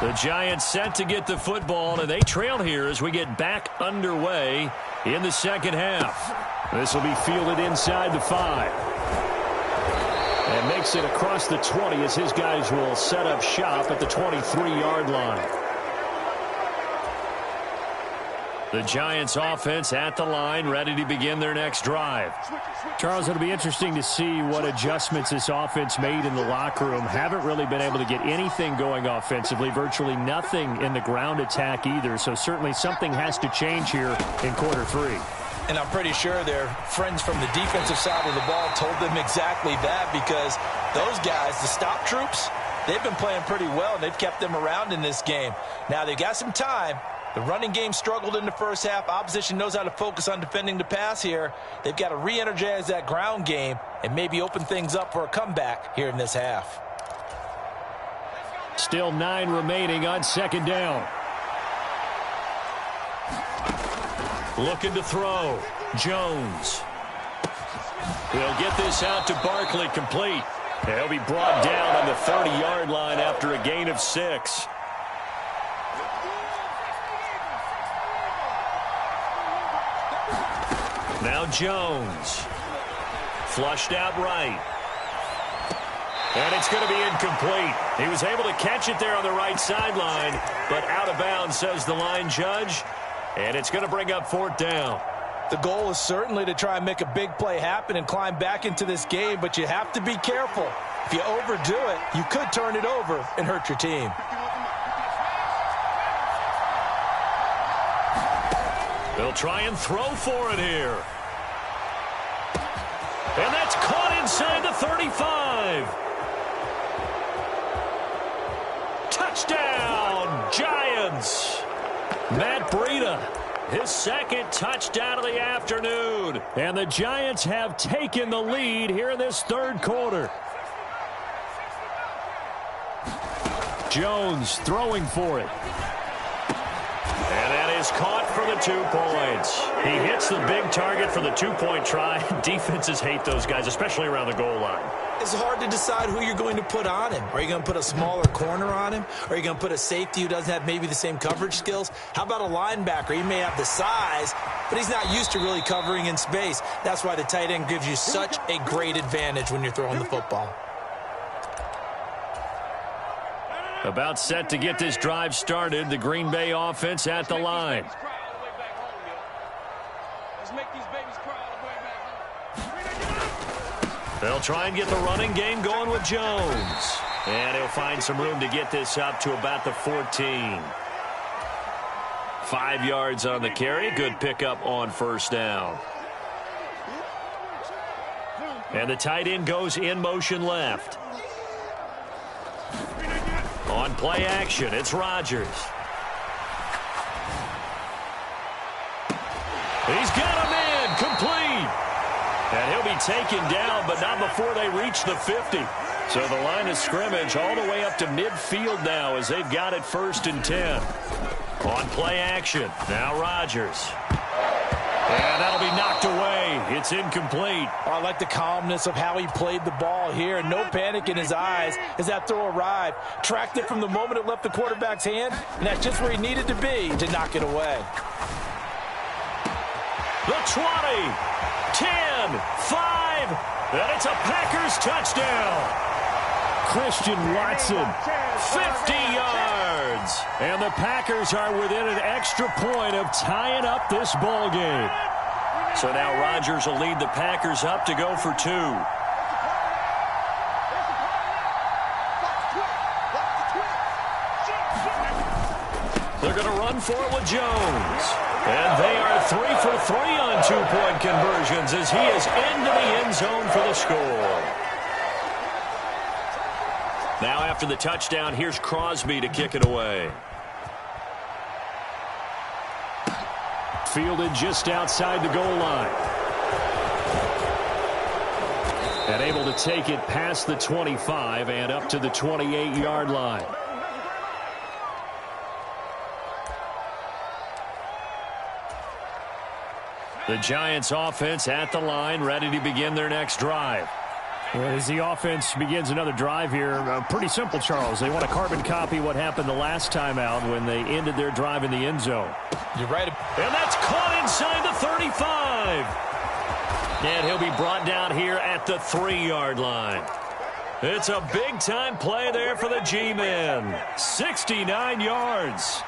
The Giants set to get the football, and they trail here as we get back underway in the second half. This will be fielded inside the 5. And makes it across the 20 as his guys will set up shop at the 23-yard line. The Giants offense at the line, ready to begin their next drive. Charles, it'll be interesting to see what adjustments this offense made in the locker room. Haven't really been able to get anything going offensively, virtually nothing in the ground attack either. So certainly something has to change here in quarter 3. And I'm pretty sure their friends from the defensive side of the ball told them exactly that, because those guys, the stop troops, they've been playing pretty well, and they've kept them around in this game. Now, they got some time. The running game struggled in the first half. Opposition knows how to focus on defending the pass here. They've got to re-energize that ground game and maybe open things up for a comeback here in this half. Still 9 remaining on second down. Looking to throw. Jones. He'll get this out to Barkley, complete. He'll be brought down on the 30-yard line after a gain of 6. Now Jones. Flushed out right. And it's going to be incomplete. He was able to catch it there on the right sideline, but out of bounds, says the line judge. And it's going to bring up 4th down. The goal is certainly to try and make a big play happen and climb back into this game, but you have to be careful. If you overdo it, you could turn it over and hurt your team. They'll try and throw for it here. And that's caught inside the 35. Touchdown, Giants. Matt Breida, his second touchdown of the afternoon. And the Giants have taken the lead here in this third quarter. Jones throwing for it. And that is caught for the 2 points. He hits the big target for the 2-point try. Defenses hate those guys, especially around the goal line. It's hard to decide who you're going to put on him. Are you going to put a smaller corner on him? Or are you going to put a safety who doesn't have maybe the same coverage skills? How about a linebacker? He may have the size, but he's not used to really covering in space. That's why the tight end gives you such a great advantage when you're throwing the football. About set to get this drive started, the Green Bay offense at the line. They'll try and get the running game going with Jones. And he'll find some room to get this up to about the 14. 5 yards on the carry. Good pickup on 1st down. And the tight end goes in motion left. On play action, it's Rodgers. He's got a man, complete. And he'll be taken down, but not before they reach the 50. So the line of scrimmage all the way up to midfield now as they've got it 1st and 10. On play action, now Rodgers. And that'll be knocked away. It's incomplete. Oh, I like the calmness of how he played the ball here. No panic in his eyes as that throw arrived. Tracked it from the moment it left the quarterback's hand, and that's just where he needed to be to knock it away. The 20, 10, 5, and it's a Packers touchdown. Christian Watson, 50 yards. and the Packers are within an extra point of tying up this ball game. So now Rodgers will lead the Packers up to go for 2. They're going to run for it with Jones. And they are 3 for 3 on 2-point conversions as he is into the end zone for the score. Now after the touchdown, here's Crosby to kick it away. Fielded just outside the goal line. And able to take it past the 25 and up to the 28-yard line. The Giants offense at the line, ready to begin their next drive. As the offense begins another drive here, pretty simple, Charles. They want to carbon copy what happened the last time out when they ended their drive in the end zone. You're right. And that's caught inside the 35. And he'll be brought down here at the 3-yard line. It's a big-time play there for the G-men. 69 yards.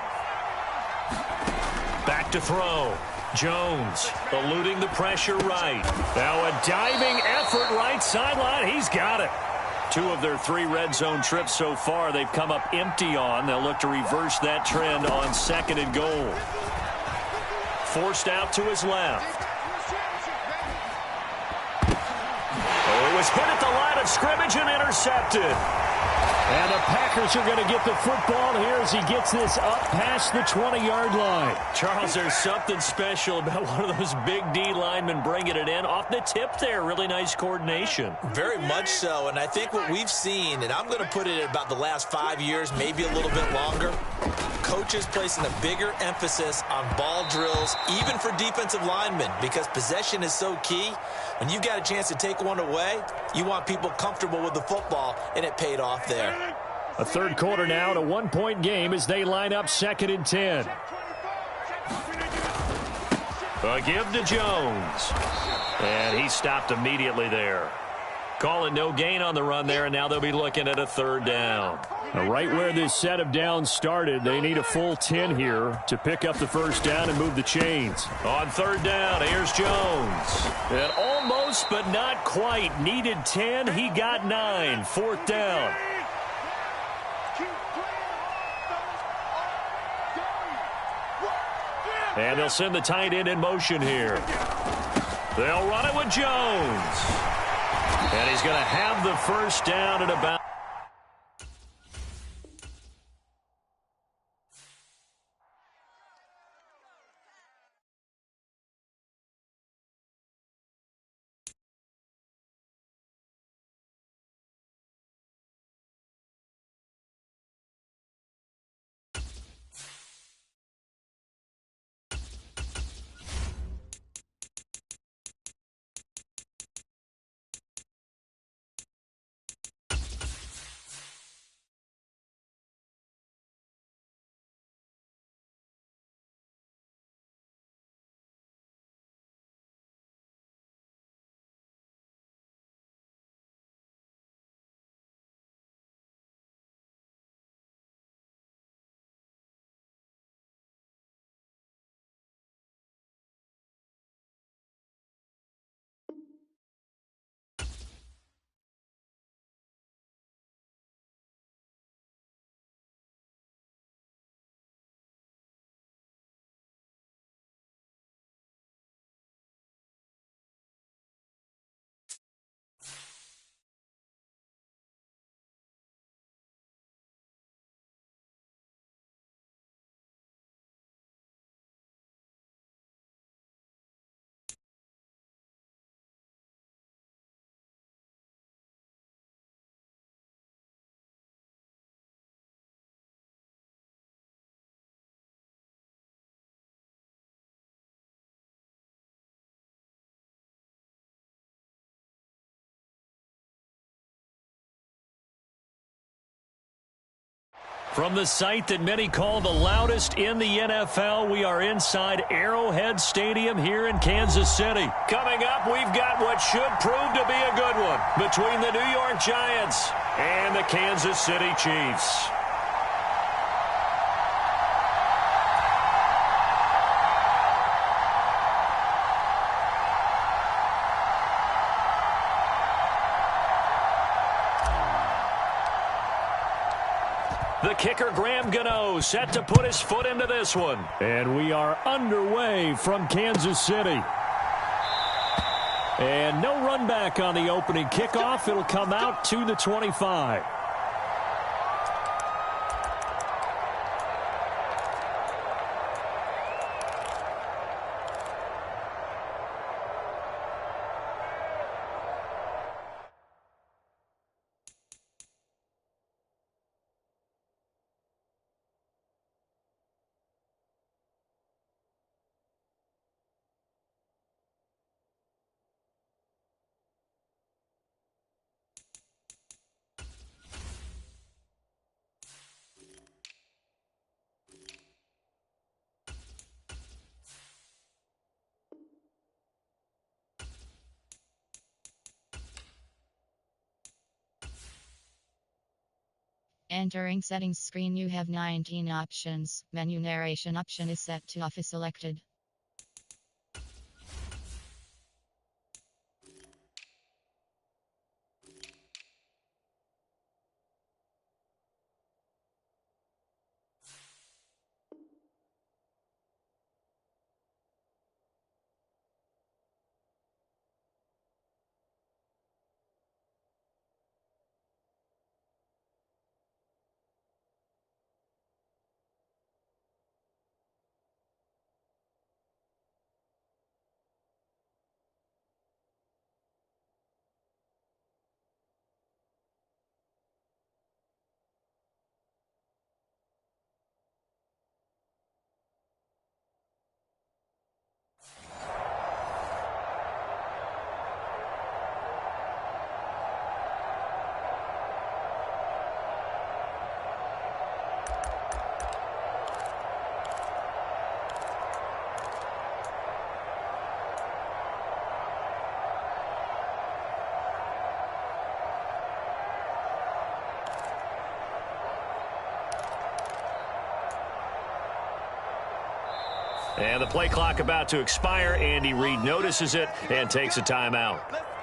Back to throw. Jones eluding the pressure right. Now a diving effort right sideline. He's got it. 2 of their 3 red zone trips so far they've come up empty on. They'll look to reverse that trend on 2nd and goal. Forced out to his left. Oh, it was hit at the line of scrimmage and intercepted. And the Packers are going to get the football here as he gets this up past the 20-yard line. Charles, there's something special about one of those big D linemen bringing it in off the tip there. Really nice coordination. Very much so, and I think what we've seen, and I'm going to put it at about the last 5 years, maybe a little bit longer, coaches placing a bigger emphasis on ball drills, even for defensive linemen, because possession is so key. When you've got a chance to take one away, you want people comfortable with the football, and it paid off there. A third quarter now, and a 1-point game as they line up 2nd and 10. A give to Jones. And he stopped immediately there. Calling no gain on the run there, and now they'll be looking at a 3rd down. Now, right where this set of downs started, they need a full 10 here to pick up the 1st down and move the chains. On 3rd down, here's Jones. And almost, but not quite. Needed 10. He got 9. 4th down. And they'll send the tight end in motion here. They'll run it with Jones. And he's going to have the 1st down at about. From the site that many call the loudest in the NFL, we are inside Arrowhead Stadium here in Kansas City. Coming up, we've got what should prove to be a good one between the New York Giants and the Kansas City Chiefs. The kicker, Graham Gano, set to put his foot into this one. And we are underway from Kansas City. And no run back on the opening kickoff. It'll come out to the 25. Entering settings screen, you have 19 options. Menu narration option is set to off is selected. And the play clock about to expire. Andy Reid notices it and takes a timeout.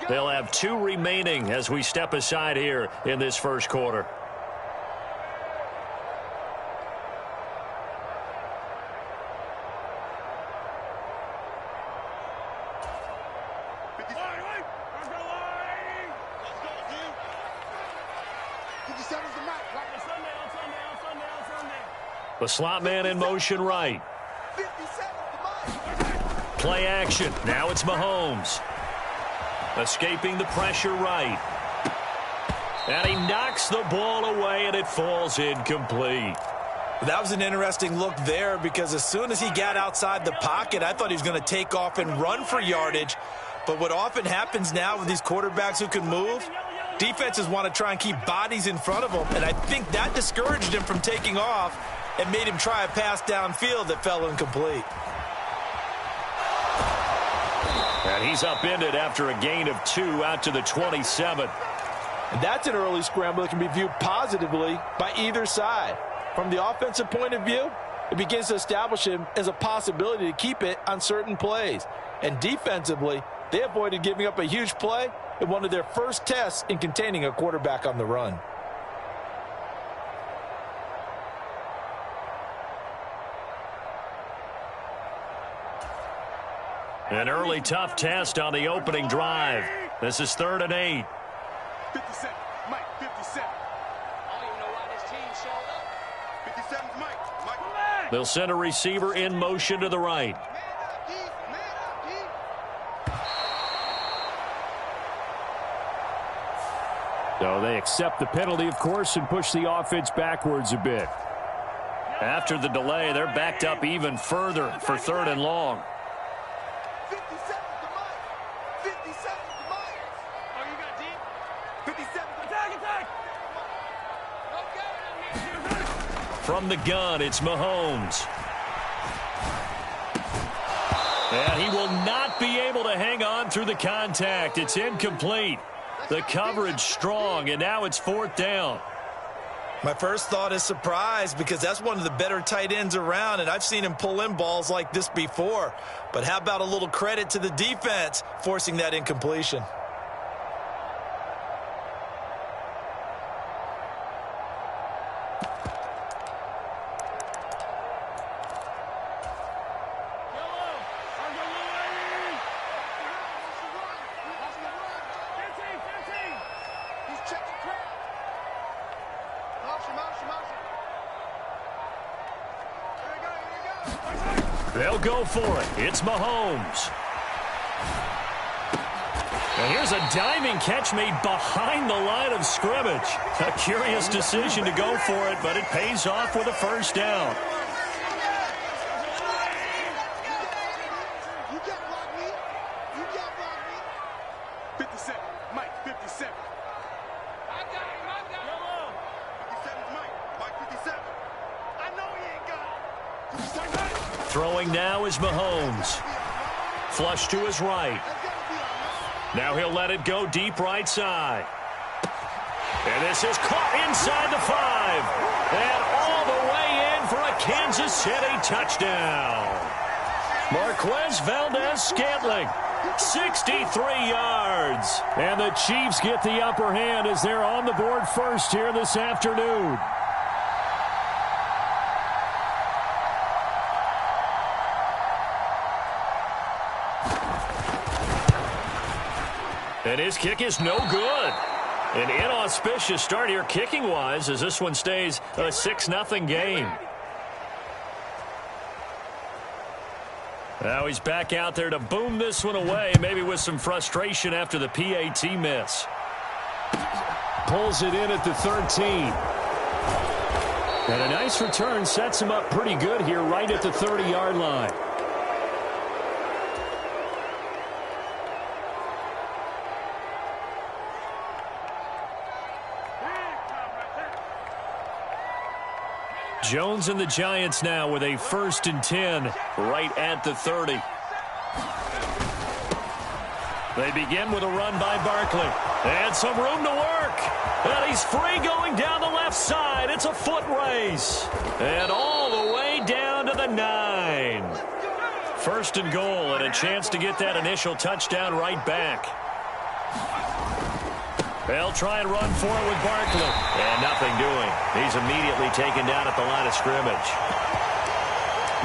They'll have 2 remaining as we step aside here in this first quarter. The slot man in motion right. Play action. Now it's Mahomes. Escaping the pressure right. And he knocks the ball away, and it falls incomplete. That was an interesting look there because as soon as he got outside the pocket, I thought he was going to take off and run for yardage. But what often happens now with these quarterbacks who can move, defenses want to try and keep bodies in front of them, and I think that discouraged him from taking off and made him try a pass downfield that fell incomplete. And he's upended after a gain of 2 out to the 27. And that's an early scramble that can be viewed positively by either side. From the offensive point of view, it begins to establish him as a possibility to keep it on certain plays. And defensively, they avoided giving up a huge play in one of their first tests in containing a quarterback on the run. An early tough test on the opening drive. This is 3rd and 8. 57, Mike, 57. I don't even know why this team showed up. 57's Mike. Mike. They'll send a receiver in motion to the right. So they accept the penalty, of course, and push the offense backwards a bit. After the delay, they're backed up even further for 3rd and long. 57 to Mike. 57 to Mike. Oh, you got deep? 57. Attack. From the gun, it's Mahomes. And he will not be able to hang on through the contact. It's incomplete. The coverage strong, and now it's 4th down. My first thought is surprise because that's one of the better tight ends around, and I've seen him pull in balls like this before. But how about a little credit to the defense forcing that incompletion? They'll go for it. It's Mahomes. And here's a diving catch made behind the line of scrimmage. A curious decision to go for it, but it pays off with a 1st down. You can't block me. You can't block me. 57, Mike, 57. I got him. 57's Mike. Mike, 57. I know he ain't got it. 57. Throwing now is Mahomes. Flush to his right. Now he'll let it go deep right side. And this is caught inside the 5. And all the way in for a Kansas City touchdown. Marquez Valdez-Scantling, 63 yards. And the Chiefs get the upper hand as they're on the board first here this afternoon. And his kick is no good. An inauspicious start here kicking-wise as this one stays a 6-0 game. Now he's back out there to boom this one away, maybe with some frustration after the PAT miss. Pulls it in at the 13. And a nice return sets him up pretty good here right at the 30-yard line. Jones and the Giants now with a 1st and 10 right at the 30. They begin with a run by Barkley. And some room to work. And he's free going down the left side. It's a foot race. And all the way down to the 9. 1st and goal and a chance to get that initial touchdown right back. They'll try and run for it with Barkley. And nothing doing. He's immediately taken down at the line of scrimmage.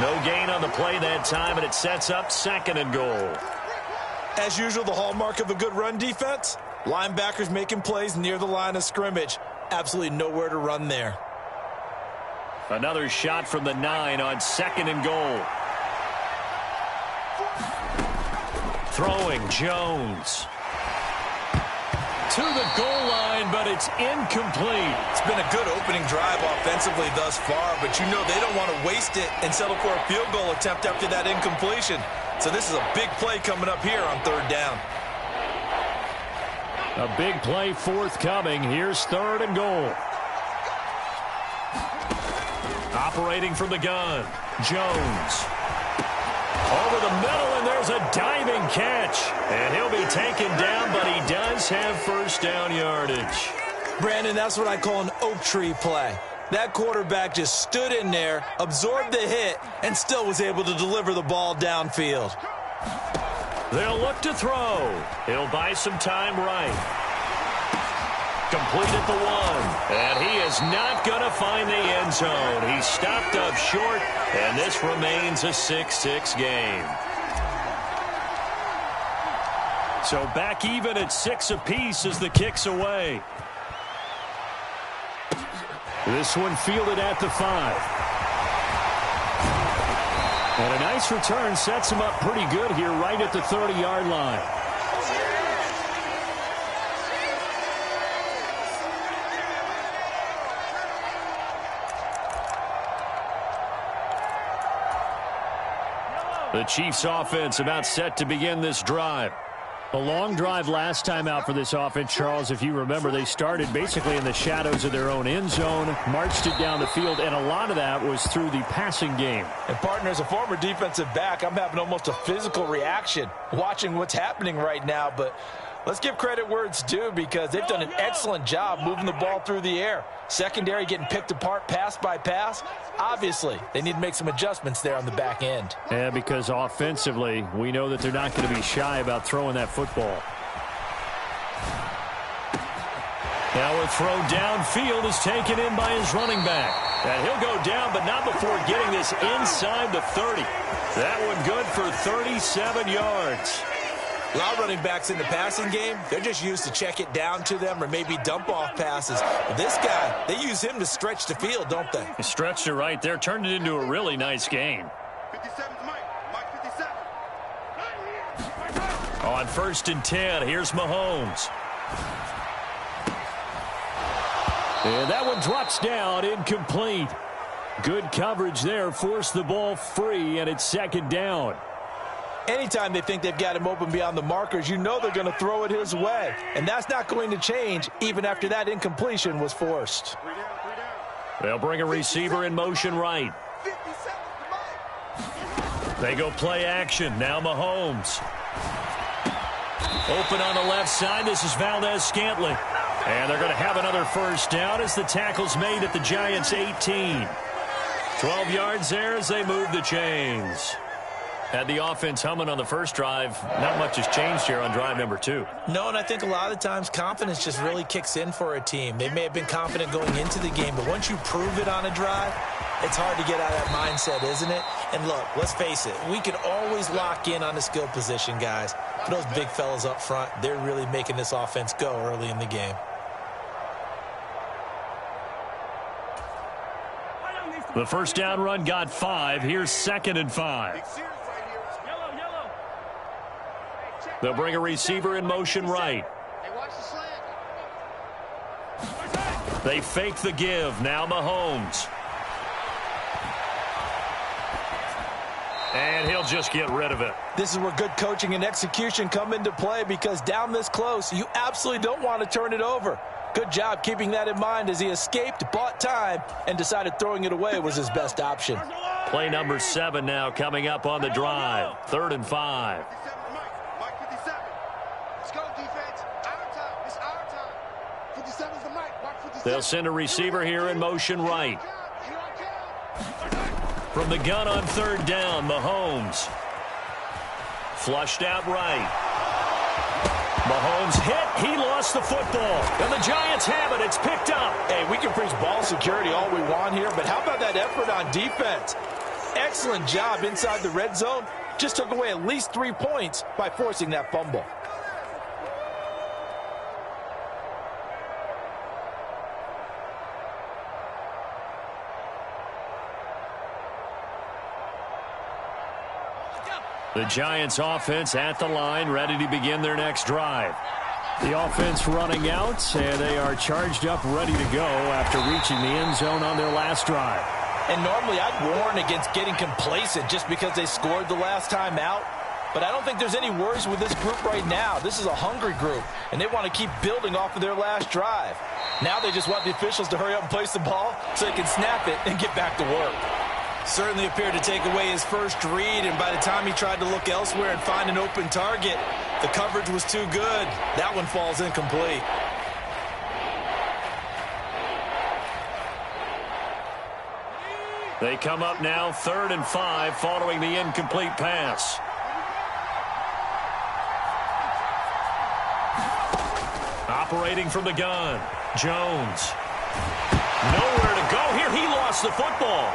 No gain on the play that time, and it sets up 2nd and goal. As usual, the hallmark of a good run defense, linebackers making plays near the line of scrimmage. Absolutely nowhere to run there. Another shot from the 9 on 2nd and goal. Throwing Jones. To the goal line, but it's incomplete. It's been a good opening drive offensively thus far, but you know they don't want to waste it and settle for a field goal attempt after that incompletion. So this is a big play coming up here on 3rd down. A big play forthcoming. Here's 3rd and goal. Operating from the gun, Jones. Over the middle, and there's a diving catch. And he'll be taken down, but he does have 1st down yardage. Brandon, that's what I call an oak tree play. That quarterback just stood in there, absorbed the hit, and still was able to deliver the ball downfield. They'll look to throw. He'll buy some time right. Complete at the 1. And he is not going to find the end zone. He's stopped up short, and this remains a 6-6 game. So back even at 6 apiece as the kick's away. This one fielded at the 5. And a nice return sets him up pretty good here right at the 30-yard line. The Chiefs offense about set to begin this drive. A long drive last time out for this offense, Charles. If you remember, they started basically in the shadows of their own end zone, marched it down the field, and a lot of that was through the passing game. And, partner, as a former defensive back, I'm having almost a physical reaction watching what's happening right now. But let's give credit where it's due because they've done an excellent job moving the ball through the air. Secondary getting picked apart pass by pass. Obviously, they need to make some adjustments there on the back end. Yeah, because offensively, we know that they're not going to be shy about throwing that football. Now a throw downfield is taken in by his running back. And he'll go down, but not before getting this inside the 30. That one good for 37 yards. A lot of running backs in the passing game, they're just used to check it down to them or maybe dump off passes. But this guy, they use him to stretch the field, don't they? He stretched it right there, turned it into a really nice game. 57's Mike 57. On 1st and 10, here's Mahomes. And that one drops down, incomplete. Good coverage there, forced the ball free, and it's 2nd down. Anytime they think they've got him open beyond the markers, you know they're going to throw it his way. And that's not going to change even after that incompletion was forced. They'll bring a receiver in motion right. They go play action. Now Mahomes. Open on the left side. This is Valdez-Scantling. And they're going to have another first down as the tackle's made at the Giants' 18. 12 yards there as they move the chains. Had the offense humming on the first drive. Not much has changed here on drive number 2. No, and I think a lot of times confidence just really kicks in for a team. They may have been confident going into the game, but once you prove it on a drive, it's hard to get out of that mindset, isn't it? And look, let's face it, we can always lock in on the skill position, guys. But those big fellas up front, they're really making this offense go early in the game. The first down run got 5. Here's 2nd and 5. They'll bring a receiver in motion right. They fake the give. Now Mahomes. And he'll just get rid of it. This is where good coaching and execution come into play, because down this close, you absolutely don't want to turn it over. Good job keeping that in mind as he escaped, bought time, and decided throwing it away was his best option. Play number 7 now coming up on the drive. 3rd and 5. They'll send a receiver here in motion right. From the gun on 3rd down, Mahomes. Flushed out right. Mahomes hit. He lost the football. And the Giants have it. It's picked up. Hey, we can preach ball security all we want here, but how about that effort on defense? Excellent job inside the red zone. Just took away at least 3 points by forcing that fumble. The Giants offense at the line, ready to begin their next drive. The offense running out, and they are charged up, ready to go after reaching the end zone on their last drive. And normally I'd warn against getting complacent just because they scored the last time out. But I don't think there's any worries with this group right now. This is a hungry group, and they want to keep building off of their last drive. Now they just want the officials to hurry up and place the ball so they can snap it and get back to work. Certainly appeared to take away his first read, and by the time he tried to look elsewhere and find an open target, the coverage was too good. That one falls incomplete. They come up now 3rd and 5 following the incomplete pass. Operating from the gun, Jones. Nowhere to go here. He lost the football.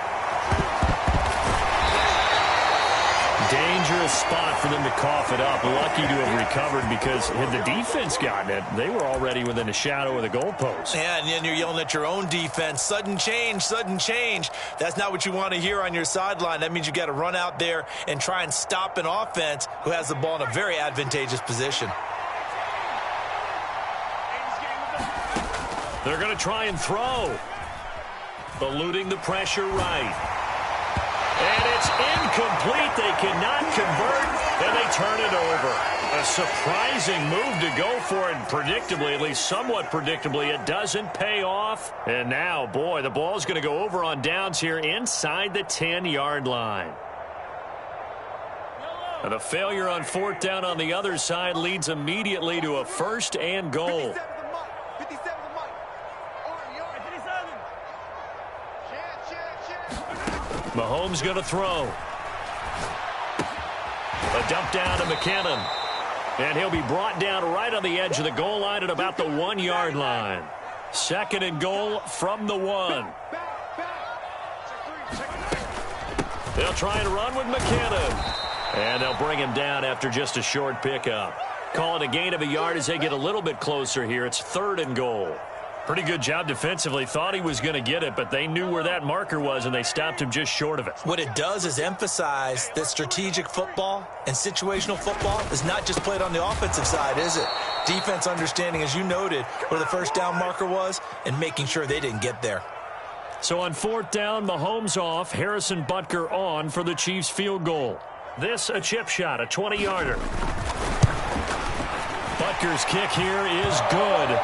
Dangerous spot for them to cough it up. Lucky to have recovered, because had the defense gotten it, they were already within a shadow of the goalpost. Yeah, and then you're yelling at your own defense. Sudden change, sudden change. That's not what you want to hear on your sideline. That means you got to run out there and try and stop an offense who has the ball in a very advantageous position. They're going to try and throw. Eluding the pressure right. And it's incomplete. They cannot convert, and they turn it over. A surprising move to go for it, and predictably, at least somewhat predictably, it doesn't pay off. And now, boy, the ball's going to go over on downs here inside the 10-yard line. And the failure on 4th down on the other side leads immediately to a 1st and goal. Mahomes going to throw. A dump down to McKinnon. And he'll be brought down right on the edge of the goal line at about the 1-yard line. 2nd and goal from the 1. They'll try and run with McKinnon. And they'll bring him down after just a short pickup. Call it a gain of a yard as they get a little bit closer here. It's 3rd and goal. Pretty good job defensively. Thought he was going to get it, but they knew where that marker was, and they stopped him just short of it. What it does is emphasize that strategic football and situational football is not just played on the offensive side, is it? Defense understanding, as you noted, where the first down marker was and making sure they didn't get there. So on 4th down, Mahomes off, Harrison Butker on for the Chiefs field goal. This a chip shot, a 20-yarder. Butker's kick here is good.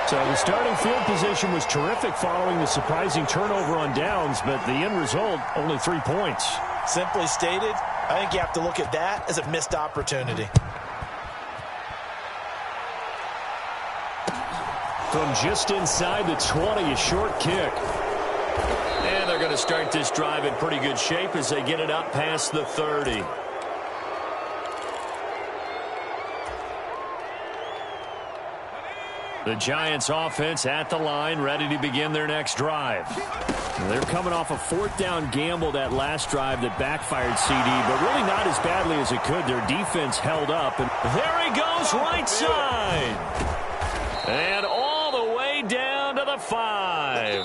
So the starting field position was terrific following the surprising turnover on downs, but the end result, only 3 points. Simply stated, I think you have to look at that as a missed opportunity. From just inside the 20, a short kick. And they're going to start this drive in pretty good shape as they get it up past the 30. The Giants offense at the line, ready to begin their next drive. They're coming off a fourth down gamble that last drive that backfired CD, but really not as badly as it could. Their defense held up. And there he goes, right side. And all the way down to the 5.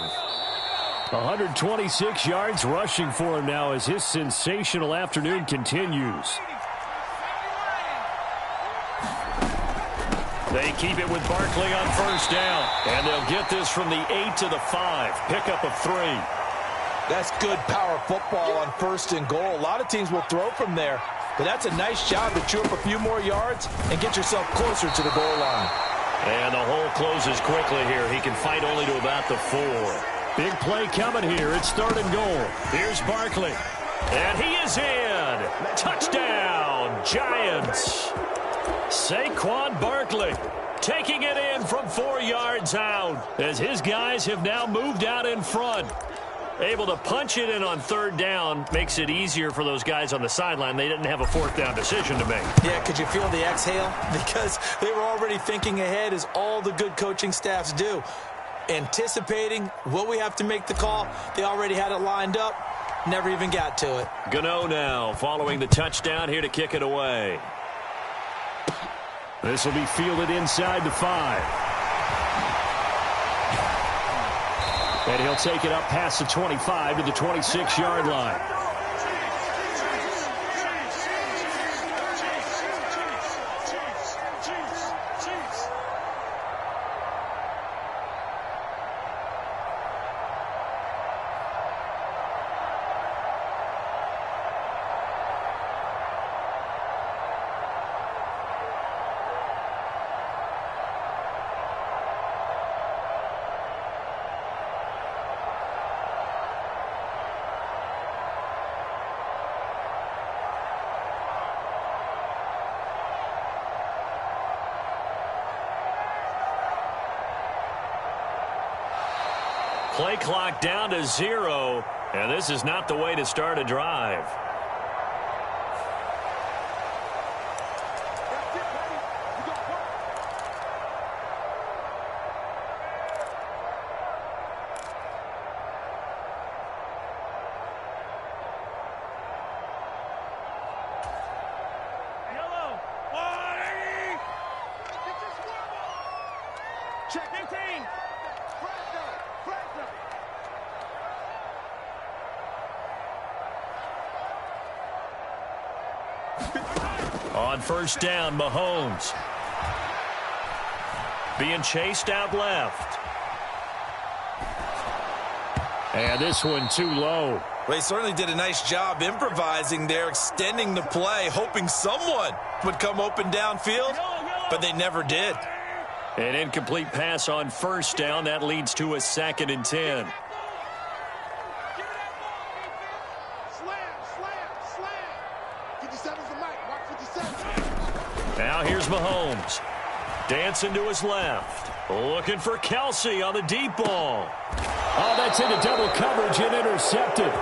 126 yards rushing for him now as his sensational afternoon continues. They keep it with Barkley on first down. And they'll get this from the 8 to the 5. Pickup of 3. That's good power football on first and goal. A lot of teams will throw from there. But that's a nice job to chew up a few more yards and get yourself closer to the goal line. And the hole closes quickly here. He can fight only to about the 4. Big play coming here. It's 3rd and goal. Here's Barkley. And he is in. Touchdown, Giants. Saquon Barkley taking it in from 4 yards out as his guys have now moved out in front. Able to punch it in on 3rd down makes it easier for those guys on the sideline. They didn't have a 4th down decision to make. Yeah, could you feel the exhale? Because they were already thinking ahead, as all the good coaching staffs do. Anticipating what we have to make the call. They already had it lined up. Never even got to it. Gano now following the touchdown here to kick it away. This will be fielded inside the 5. And he'll take it up past the 25 to the 26-yard line. Play clock down to 0, and this is not the way to start a drive. On first down, Mahomes. Being chased out left. And this one too low. Well, they certainly did a nice job improvising there, extending the play, hoping someone would come open downfield, but they never did. An incomplete pass on first down. That leads to a 2nd and 10. Now here's Mahomes. Dancing to his left. Looking for Kelsey on the deep ball. Oh, that's into double coverage and intercepted.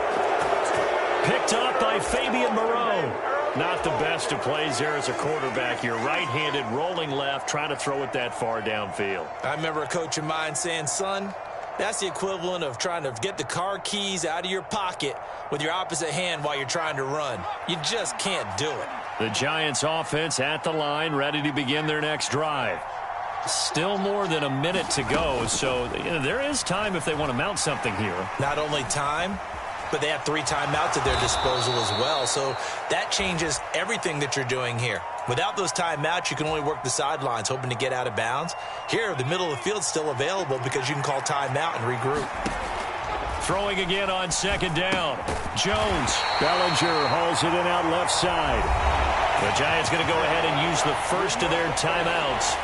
Picked up by Fabian Moreau. Not the best of plays there as a quarterback. You're right-handed, rolling left, trying to throw it that far downfield. I remember a coach of mine saying, son, that's the equivalent of trying to get the car keys out of your pocket with your opposite hand while you're trying to run. You just can't do it. The Giants offense at the line, ready to begin their next drive. Still more than a minute to go, so there is time if they want to mount something here. Not only time, but they have 3 timeouts at their disposal as well, so that changes everything that you're doing here. Without those timeouts, you can only work the sidelines, hoping to get out of bounds. Here, the middle of the field's still available because you can call timeout and regroup. Throwing again on 2nd down. Jones. Bellinger hauls it in out left side. The Giants going to go ahead and use the first of their timeouts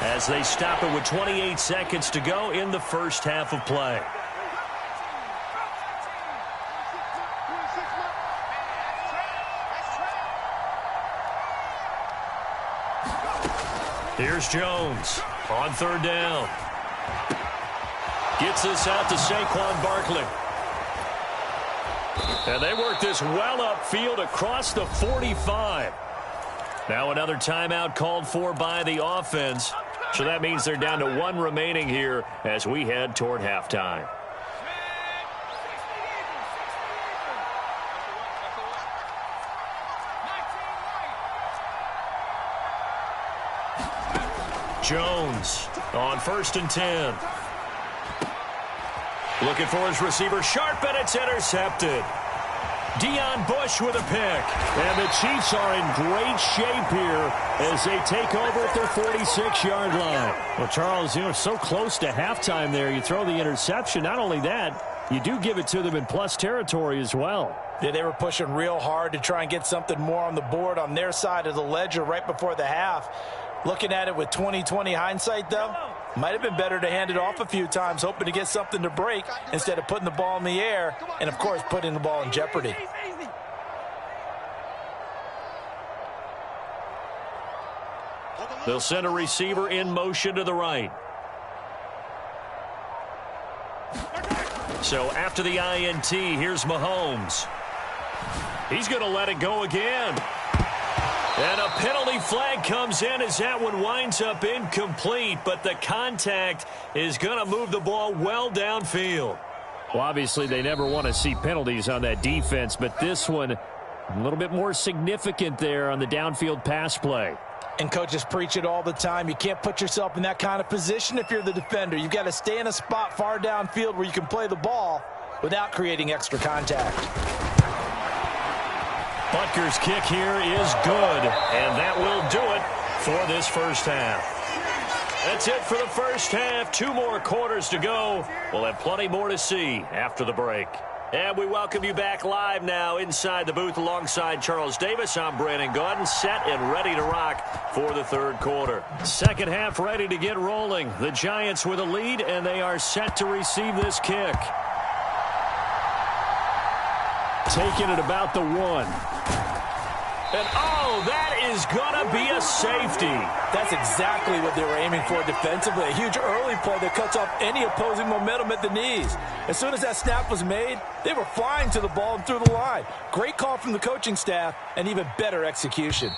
as they stop it with 28 seconds to go in the first half of play. Here's Jones on 3rd down. Gets this out to Saquon Barkley. And they work this well upfield across the 45. Now another timeout called for by the offense. So that means they're down to one remaining here as we head toward halftime. Jones on 1st and 10. Looking for his receiver, sharp, and it's intercepted. Deion Bush with a pick. And the Chiefs are in great shape here as they take over at their 46-yard line. Well, Charles, you know, so close to halftime there. You throw the interception. Not only that, you do give it to them in plus territory as well. Yeah, they were pushing real hard to try and get something more on the board on their side of the ledger right before the half. Looking at it with 20/20 hindsight, though, might have been better to hand it off a few times, hoping to get something to break instead of putting the ball in the air and, of course, putting the ball in jeopardy. They'll send a receiver in motion to the right. So after the INT, here's Mahomes. He's going to let it go again. And a penalty flag comes in as that one winds up incomplete, but the contact is going to move the ball well downfield. Well, obviously, they never want to see penalties on that defense, but this one a little bit more significant there on the downfield pass play. And coaches preach it all the time. You can't put yourself in that kind of position if you're the defender. You've got to stay in a spot far downfield where you can play the ball without creating extra contact. Butker's kick here is good, and that will do it for this first half. That's it for the first half. 2 more quarters to go. We'll have plenty more to see after the break. And we welcome you back live now inside the booth alongside Charles Davis. I'm Brandon Gaudin, set and ready to rock for the third quarter. Second half ready to get rolling. The Giants with a lead, and they are set to receive this kick. Taking it about the 1. And, oh, that is going to be a safety. That's exactly what they were aiming for defensively. A huge early play that cuts off any opposing momentum at the knees. As soon as that snap was made, they were flying to the ball and through the line. Great call from the coaching staff and even better execution.